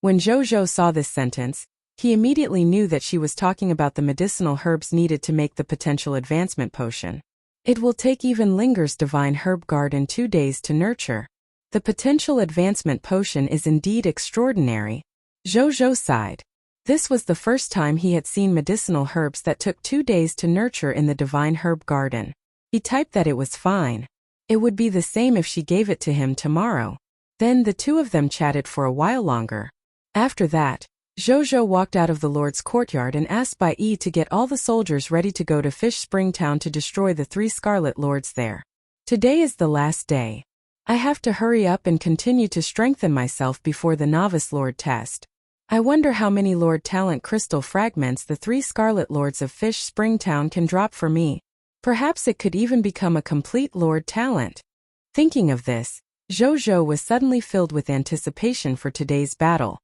When Zhou saw this sentence, he immediately knew that she was talking about the medicinal herbs needed to make the potential advancement potion. It will take even Linger's Divine Herb Garden 2 days to nurture. The potential advancement potion is indeed extraordinary. Zhou sighed. This was the first time he had seen medicinal herbs that took 2 days to nurture in the Divine Herb Garden. He typed that it was fine. It would be the same if she gave it to him tomorrow. Then the two of them chatted for a while longer. After that, Zhou walked out of the Lord's courtyard and asked Bai Yi to get all the soldiers ready to go to Fish Spring Town to destroy the 3 Scarlet Lords there. Today is the last day. I have to hurry up and continue to strengthen myself before the Novice Lord test. I wonder how many Lord Talent Crystal Fragments the 3 Scarlet Lords of Fish Spring Town can drop for me. Perhaps it could even become a complete Lord Talent. Thinking of this, Zhou was suddenly filled with anticipation for today's battle.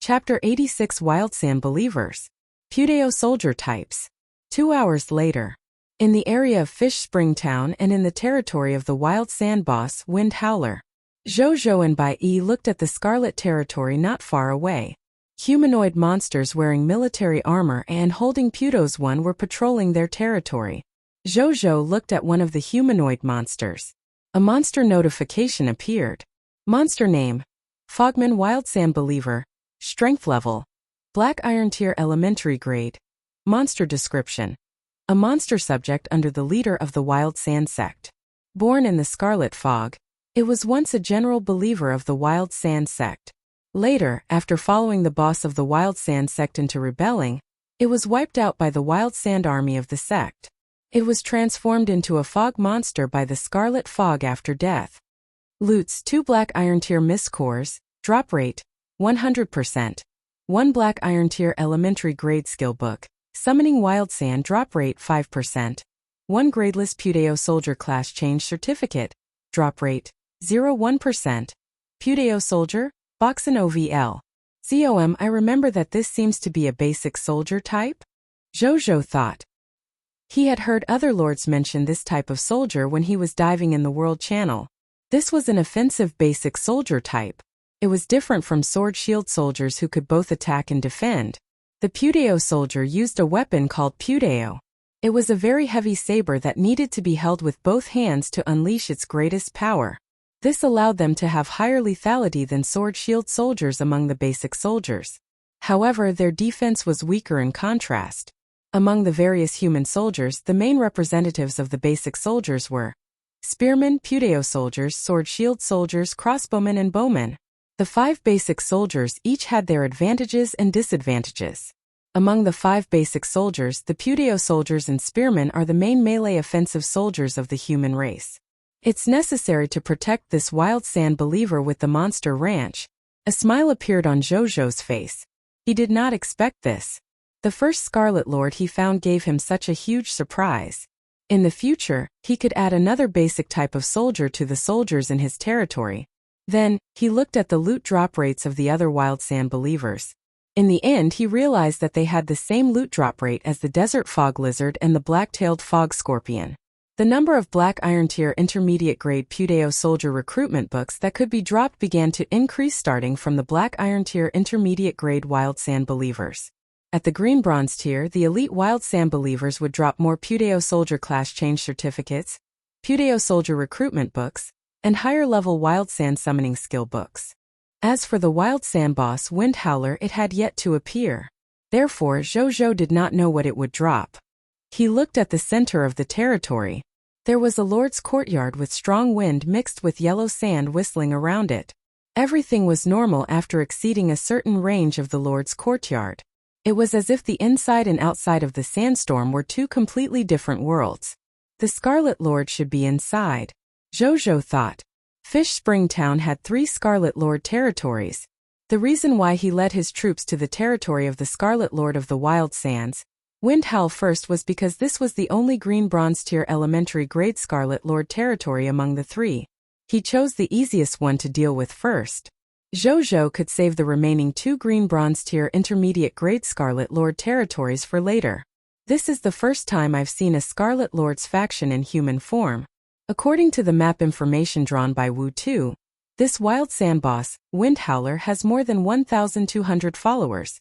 Chapter 86 Wild Sand Believers. Pudeo Soldier Types. 2 hours later. In the area of Fish Spring Town and in the territory of the Wild Sand Boss, Wind Howler. Zhou and Bai Yi looked at the Scarlet Territory not far away. Humanoid monsters wearing military armor and holding Pudo's one were patrolling their territory. Zhou looked at one of the humanoid monsters. A monster notification appeared. Monster name: Fogman Wild Sand Believer. Strength level: Black Iron Tier Elementary Grade. Monster description: a monster subject under the leader of the Wild Sand Sect. Born in the Scarlet Fog, It was once a general believer of the Wild Sand sect. Later, after following the boss of the Wild Sand sect into rebelling, it was wiped out by the Wild Sand army of the sect. It was transformed into a fog monster by the Scarlet Fog after death. Loots 2 Black Iron Tier Miss Cores, drop rate, 100%. 1 Black Iron Tier Elementary Grade Skill Book, Summoning Wild Sand drop rate 5%. 1 Gradeless Puteo Soldier Class Change Certificate, drop rate, 0.1%. Puteo Soldier, Boxen OVL. COM I remember that this seems to be a basic soldier type? Jojo thought. He had heard other lords mention this type of soldier when he was diving in the World Channel. This was an offensive basic soldier type. It was different from sword-shield soldiers who could both attack and defend. The Puteo soldier used a weapon called Puteo. It was a very heavy saber that needed to be held with both hands to unleash its greatest power. This allowed them to have higher lethality than sword-shield soldiers among the basic soldiers. However, their defense was weaker in contrast. Among the various human soldiers, the main representatives of the basic soldiers were spearmen, Puteo soldiers, sword-shield soldiers, crossbowmen, and bowmen. The 5 basic soldiers each had their advantages and disadvantages. Among the 5 basic soldiers, the Puteo soldiers and spearmen are the main melee offensive soldiers of the human race. It's necessary to protect this Wild Sand believer with the Monster Ranch. A smile appeared on Jojo's face. He did not expect this. The first Scarlet Lord he found gave him such a huge surprise. In the future, he could add another basic type of soldier to the soldiers in his territory. Then, he looked at the loot drop rates of the other Wild Sand believers. In the end, he realized that they had the same loot drop rate as the Desert Fog Lizard and the Black-tailed Fog Scorpion. The number of Black Iron Tier Intermediate Grade Puteo Soldier recruitment books that could be dropped began to increase starting from the Black Iron Tier Intermediate Grade Wild Sand Believers. At the Green Bronze Tier, the Elite Wild Sand Believers would drop more Puteo Soldier Class Change Certificates, Puteo Soldier recruitment books, and higher-level Wild Sand Summoning Skill books. As for the Wild Sand boss Wind Howler, it had yet to appear. Therefore, Jojo did not know what it would drop. He looked at the center of the territory. There was a lord's courtyard with strong wind mixed with yellow sand whistling around it. Everything was normal after exceeding a certain range of the lord's courtyard. It was as if the inside and outside of the sandstorm were 2 completely different worlds. The Scarlet Lord should be inside, Jojo thought. Fish Spring Town had 3 Scarlet Lord territories. The reason why he led his troops to the territory of the Scarlet Lord of the Wild Sands, Wind Howl first, was because this was the only Green Bronze Tier Elementary Grade Scarlet Lord territory among the 3. He chose the easiest one to deal with first. Jojo could save the remaining 2 Green Bronze Tier Intermediate Grade Scarlet Lord territories for later. This is the first time I've seen a Scarlet Lord's faction in human form. According to the map information drawn by Wu 2, this Wild Sand boss, Wind Howler, has more than 1,200 followers.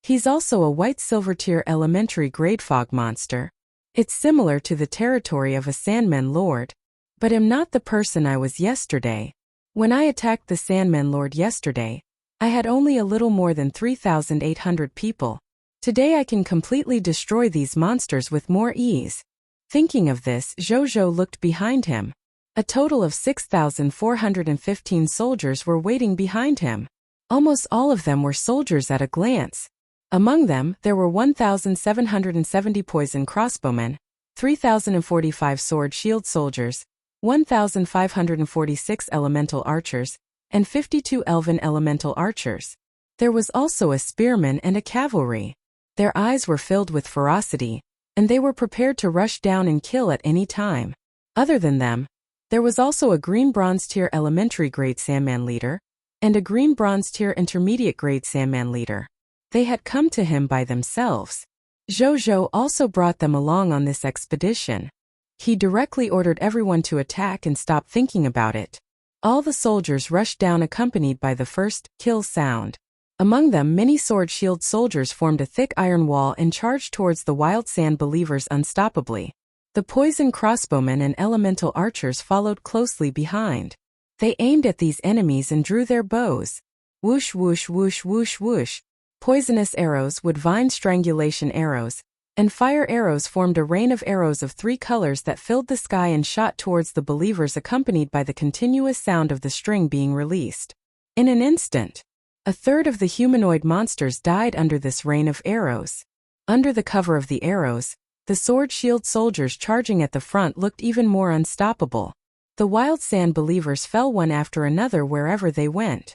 He's also a White Silver Tier Elementary Grade Fog Monster. It's similar to the territory of a Sandman Lord. But am not the person I was yesterday. When I attacked the Sandman Lord yesterday, I had only a little more than 3,800 people. Today I can completely destroy these monsters with more ease. Thinking of this, Jojo looked behind him. A total of 6,415 soldiers were waiting behind him. Almost all of them were soldiers at a glance. Among them, there were 1,770 poison crossbowmen, 3,045 sword-shield soldiers, 1,546 elemental archers, and 52 elven elemental archers. There was also a spearman and a cavalry. Their eyes were filled with ferocity, and they were prepared to rush down and kill at any time. Other than them, there was also a Green Bronze Tier Elementary Grade Sandman Leader, and a Green Bronze Tier Intermediate Grade Sandman Leader. They had come to him by themselves. Jojo also brought them along on this expedition. He directly ordered everyone to attack and stop thinking about it. All the soldiers rushed down accompanied by the first kill sound. Among them, many sword-shield soldiers formed a thick iron wall and charged towards the Wild Sand Believers unstoppably. The poison crossbowmen and elemental archers followed closely behind. They aimed at these enemies and drew their bows. Whoosh whoosh whoosh whoosh whoosh. Poisonous arrows, wood vine strangulation arrows, and fire arrows formed a rain of arrows of 3 colors that filled the sky and shot towards the believers, accompanied by the continuous sound of the string being released. In an instant, a third of the humanoid monsters died under this rain of arrows. Under the cover of the arrows, the sword-shield soldiers charging at the front looked even more unstoppable. The wild sand believers fell one after another wherever they went.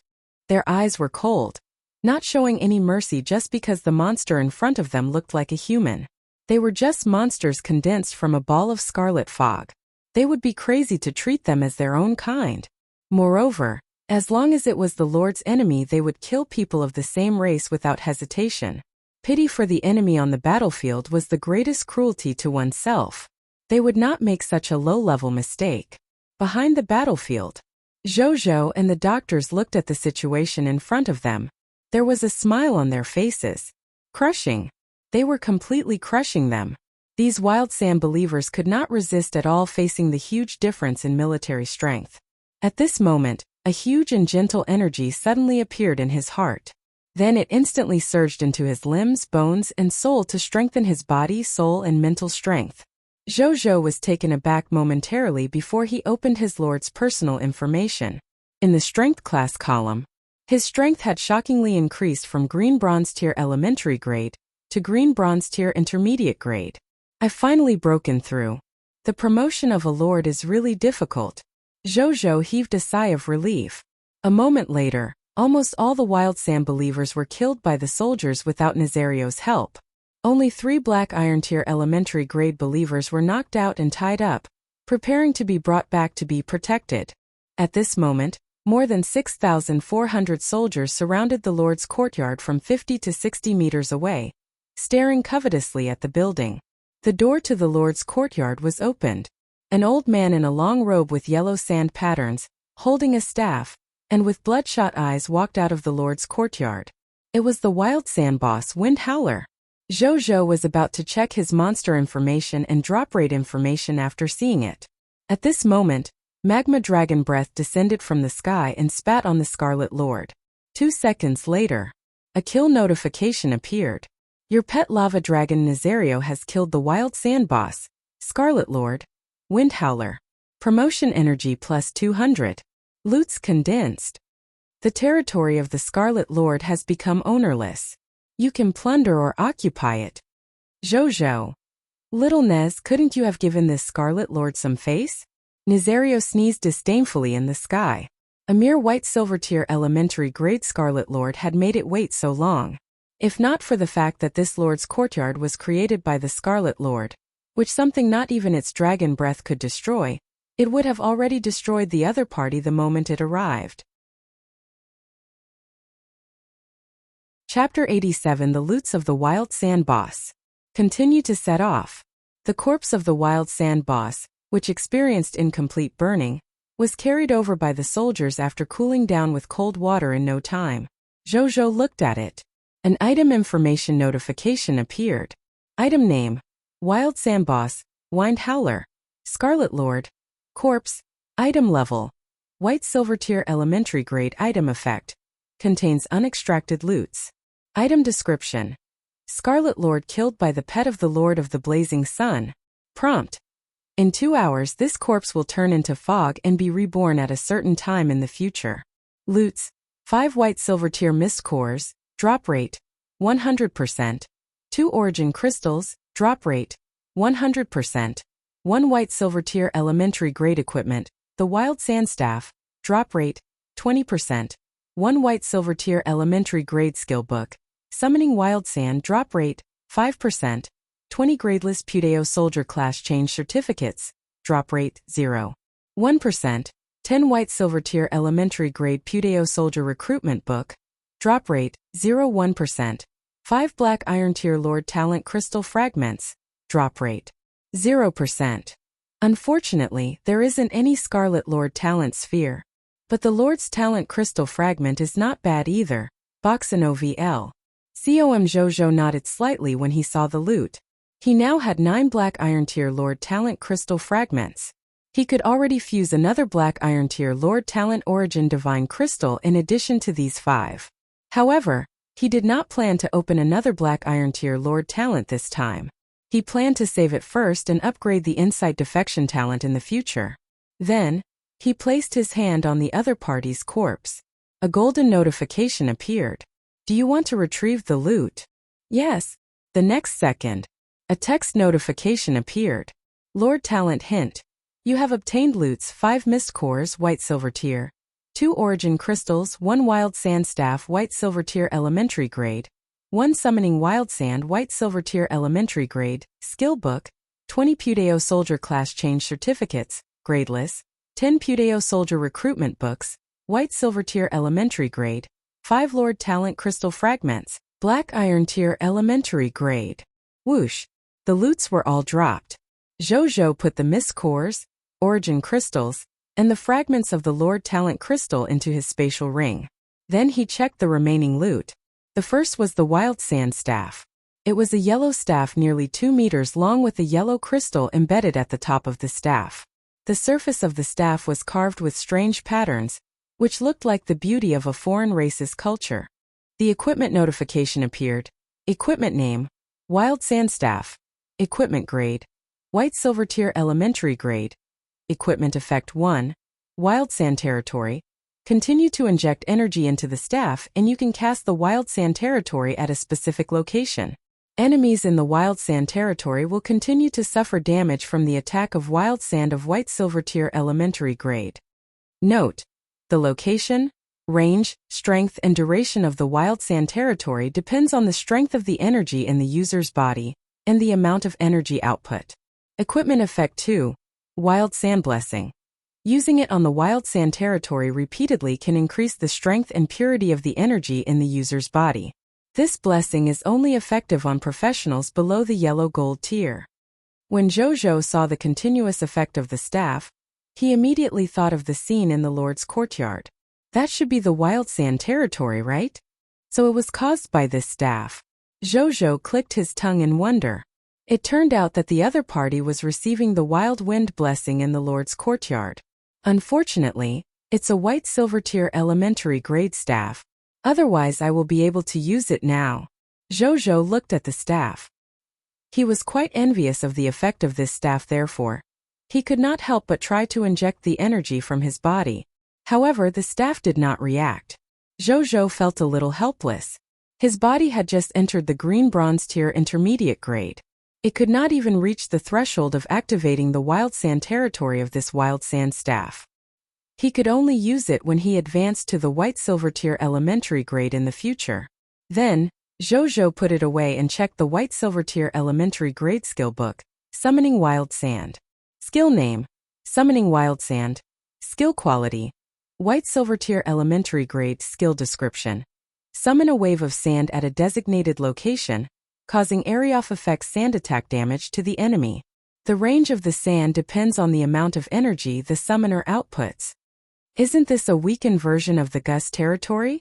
Their eyes were cold, not showing any mercy just because the monster in front of them looked like a human. They were just monsters condensed from a ball of scarlet fog. They would be crazy to treat them as their own kind. Moreover, as long as it was the Lord's enemy, they would kill people of the same race without hesitation. Pity for the enemy on the battlefield was the greatest cruelty to oneself. They would not make such a low-level mistake. Behind the battlefield, Zhou and the doctors looked at the situation in front of them. There was a smile on their faces. Crushing. They were completely crushing them. These wild sand believers could not resist at all, facing the huge difference in military strength. At this moment, a huge and gentle energy suddenly appeared in his heart. Then it instantly surged into his limbs, bones, and soul to strengthen his body, soul, and mental strength. Zhou was taken aback momentarily before he opened his lord's personal information. In the strength class column, his strength had shockingly increased from green bronze tier elementary grade to green bronze tier intermediate grade. I've finally broken through. The promotion of a lord is really difficult. Zhou heaved a sigh of relief. A moment later, almost all the wild sand believers were killed by the soldiers without Nazario's help. Only 3 black iron tier elementary grade believers were knocked out and tied up, preparing to be brought back to be protected. At this moment, more than 6,400 soldiers surrounded the Lord's courtyard from 50 to 60 meters away, staring covetously at the building. The door to the Lord's courtyard was opened. An old man in a long robe with yellow sand patterns, holding a staff, and with bloodshot eyes walked out of the Lord's courtyard. It was the wild sand boss, Wind Howler. Zhou was about to check his monster information and drop rate information after seeing it. At this moment, magma dragon breath descended from the sky and spat on the Scarlet Lord. 2 seconds later, a kill notification appeared. Your pet lava dragon Nazario has killed the wild sand boss, Scarlet Lord, Wind Howler. Promotion energy plus 200. Loots condensed. The territory of the Scarlet Lord has become ownerless. You can plunder or occupy it. Zhou. Little Nez, couldn't you have given this Scarlet Lord some face? Nazario sneezed disdainfully in the sky. A mere white silver tier elementary grade Scarlet Lord had made it wait so long. If not for the fact that this Lord's courtyard was created by the Scarlet Lord, which something not even its dragon breath could destroy, it would have already destroyed the other party the moment it arrived. Chapter 87 The Loots of the Wild Sand Boss. Continue to set off. The corpse of the wild sand boss, which experienced incomplete burning, was carried over by the soldiers after cooling down with cold water in no time. Zhou looked at it. An item information notification appeared. Item name: Wild Sand Boss, Wind Howler, Scarlet Lord, Corpse. Item level: White Silver Tier Elementary Grade. Item effect: Contains unextracted loots. Item description: Scarlet Lord killed by the pet of the Lord of the Blazing Sun. Prompt: In 2 hours this corpse will turn into fog and be reborn at a certain time in the future. Loots: 5 white silver tier mist cores, drop rate 100%. 2 origin crystals, drop rate 100%. 1 white silver tier elementary grade equipment, the wild sand staff, drop rate 20%. 1 white silver tier elementary grade skill book, summoning wild sand, drop rate 5%. 20 gradeless Pudeo soldier class change certificates, drop rate 0. 1%. 10 white silver tier elementary grade Pudeo soldier recruitment book, drop rate 0.1%. 5 black iron tier Lord talent crystal fragments, drop rate 0%. Unfortunately, there isn't any Scarlet Lord talent sphere. But the Lord's talent crystal fragment is not bad either. Boxino VL. Zhou nodded slightly when he saw the loot. He now had 9 black iron tier Lord talent crystal fragments. He could already fuse another black iron tier Lord talent origin divine crystal in addition to these 5. However, he did not plan to open another black iron tier Lord talent this time. He planned to save it first and upgrade the insight defection talent in the future. Then, he placed his hand on the other party's corpse. A golden notification appeared. Do you want to retrieve the loot? Yes. The next second, a text notification appeared. Lord Talent hint. You have obtained loots 5 mist cores white silver tier, 2 origin crystals, 1 wild sand staff white silver tier elementary grade, 1 summoning wild sand white silver tier elementary grade, skill book, 20 Pudeo soldier class change certificates, gradeless, 10 Pudeo soldier recruitment books, white silver tier elementary grade, 5 Lord Talent crystal fragments, black iron tier elementary grade. Whoosh! The loots were all dropped. Zhou put the mist cores, origin crystals, and the fragments of the Lord Talent crystal into his spatial ring. Then he checked the remaining loot. The first was the wild sand staff. It was a yellow staff nearly 2 meters long with a yellow crystal embedded at the top of the staff. The surface of the staff was carved with strange patterns, which looked like the beauty of a foreign race's culture. The equipment notification appeared. Equipment name, Wild Sand Staff. Equipment grade, White Silver Tier Elementary grade. Equipment effect 1, Wild Sand Territory. Continue to inject energy into the staff and you can cast the Wild Sand Territory at a specific location. Enemies in the Wild Sand Territory will continue to suffer damage from the attack of Wild Sand of White Silver Tier Elementary grade. Note: the location, range, strength and duration of the Wild Sand Territory depends on the strength of the energy in the user's body and the amount of energy output. Equipment effect 2, Wild Sand Blessing. Using it on the Wild Sand Territory repeatedly can increase the strength and purity of the energy in the user's body. This blessing is only effective on professionals below the yellow-gold tier. When Zhou saw the continuous effect of the staff, he immediately thought of the scene in the Lord's courtyard. That should be the Wild Sand Territory, right? So it was caused by this staff. Zhou clicked his tongue in wonder. It turned out that the other party was receiving the Wild Wind blessing in the Lord's courtyard. Unfortunately, it's a white silver tier elementary grade staff. Otherwise I will be able to use it now. Zhou looked at the staff. He was quite envious of the effect of this staff therefore. He could not help but try to inject the energy from his body. However, the staff did not react. Zhou felt a little helpless. His body had just entered the green bronze tier intermediate grade. It could not even reach the threshold of activating the Wild Sand Territory of this Wild Sand staff. He could only use it when he advanced to the White Silver Tier Elementary grade in the future. Then, Zhou put it away and checked the White Silver Tier Elementary grade skill book, Summoning Wild Sand. Skill name, Summoning Wild Sand. Skill quality, White Silver Tier Elementary grade. Skill description: summon a wave of sand at a designated location, causing area-off effect sand attack damage to the enemy. The range of the sand depends on the amount of energy the summoner outputs. Isn't this a weakened version of the Gus territory?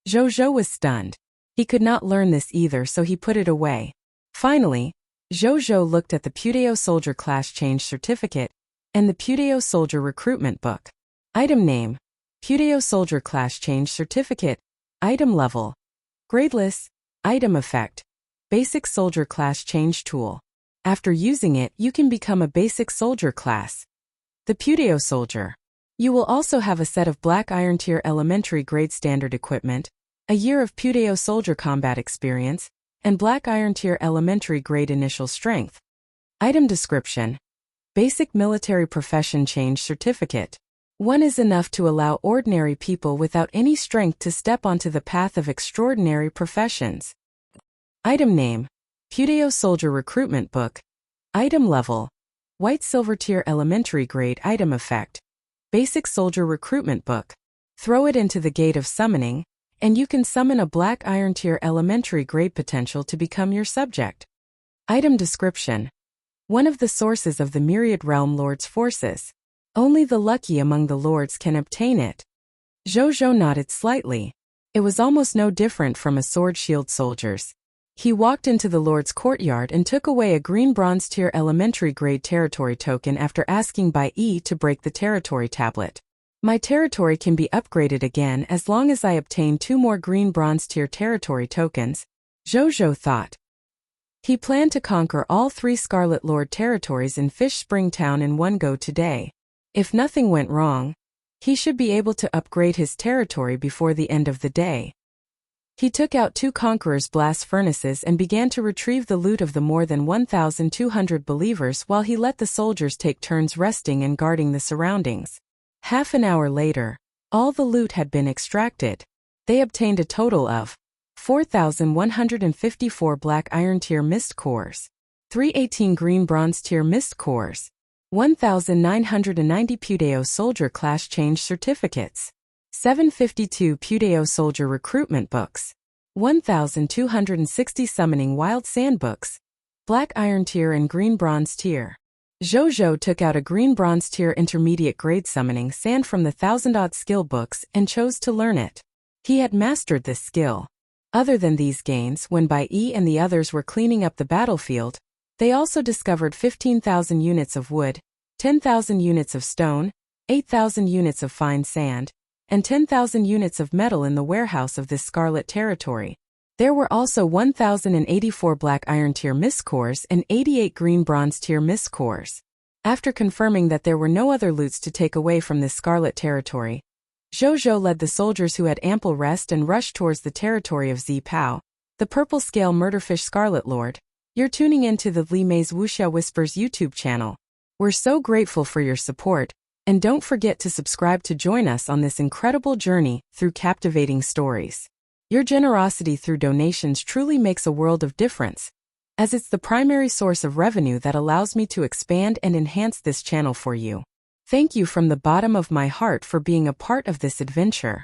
Zhou was stunned. He could not learn this either, so he put it away. Finally, Zhou looked at the Pudeo Soldier Class Change Certificate and the Pudeo Soldier Recruitment Book. Item name: Pudeo Soldier Class Change Certificate. Item level: gradeless. Item effect: Basic Soldier Class Change Tool. After using it, you can become a basic soldier class. The Pudeo Soldier. You will also have a set of Black Iron Tier Elementary Grade Standard Equipment, a year of Pudeo Soldier Combat Experience, and Black Iron Tier Elementary Grade Initial Strength. Item description: Basic Military Profession Change Certificate. One is enough to allow ordinary people without any strength to step onto the path of extraordinary professions. Item name: Pudeo Soldier Recruitment Book. Item level: White Silver Tier Elementary Grade. Item effect: Basic Soldier Recruitment Book. Throw it into the Gate of Summoning, and you can summon a Black Iron Tier Elementary Grade potential to become your subject. Item description: One of the sources of the Myriad Realm Lord's forces. Only the lucky among the lords can obtain it. Zhou nodded slightly. It was almost no different from a sword shield soldier's. He walked into the Lord's courtyard and took away a green bronze tier elementary grade territory token after asking Bai Yi to break the territory tablet. My territory can be upgraded again as long as I obtain 2 more green bronze tier territory tokens, Zhou thought. He planned to conquer all 3 Scarlet Lord territories in Fish Spring Town in one go today. If nothing went wrong, he should be able to upgrade his territory before the end of the day. He took out 2 Conqueror's blast furnaces and began to retrieve the loot of the more than 1,200 believers while he let the soldiers take turns resting and guarding the surroundings. Half an hour later, all the loot had been extracted. They obtained a total of 4,154 Black Iron Tier Mist Cores, 318 Green Bronze Tier Mist Cores, 1,990 Pudeo Soldier Class Change Certificates, 752 Pudeo Soldier Recruitment Books, 1,260 Summoning Wild Sand Books, Black Iron Tier and Green Bronze Tier. Zhou took out a Green Bronze Tier Intermediate Grade Summoning Sand from the 1,000-odd skill books and chose to learn it. He had mastered this skill. Other than these gains, when Bai Yi and the others were cleaning up the battlefield, they also discovered 15,000 units of wood, 10,000 units of stone, 8,000 units of fine sand, and 10,000 units of metal in the warehouse of this Scarlet territory. There were also 1,084 Black Iron Tier Mist Cores and 88 Green Bronze Tier Mist Cores. After confirming that there were no other loots to take away from this Scarlet territory, Zhou led the soldiers who had ample rest and rushed towards the territory of Zipao, the Purple Scale Murderfish Scarlet Lord. You're tuning into the Li Mei's Wuxia Whispers YouTube channel. We're so grateful for your support, and don't forget to subscribe to join us on this incredible journey through captivating stories. Your generosity through donations truly makes a world of difference, as it's the primary source of revenue that allows me to expand and enhance this channel for you. Thank you from the bottom of my heart for being a part of this adventure.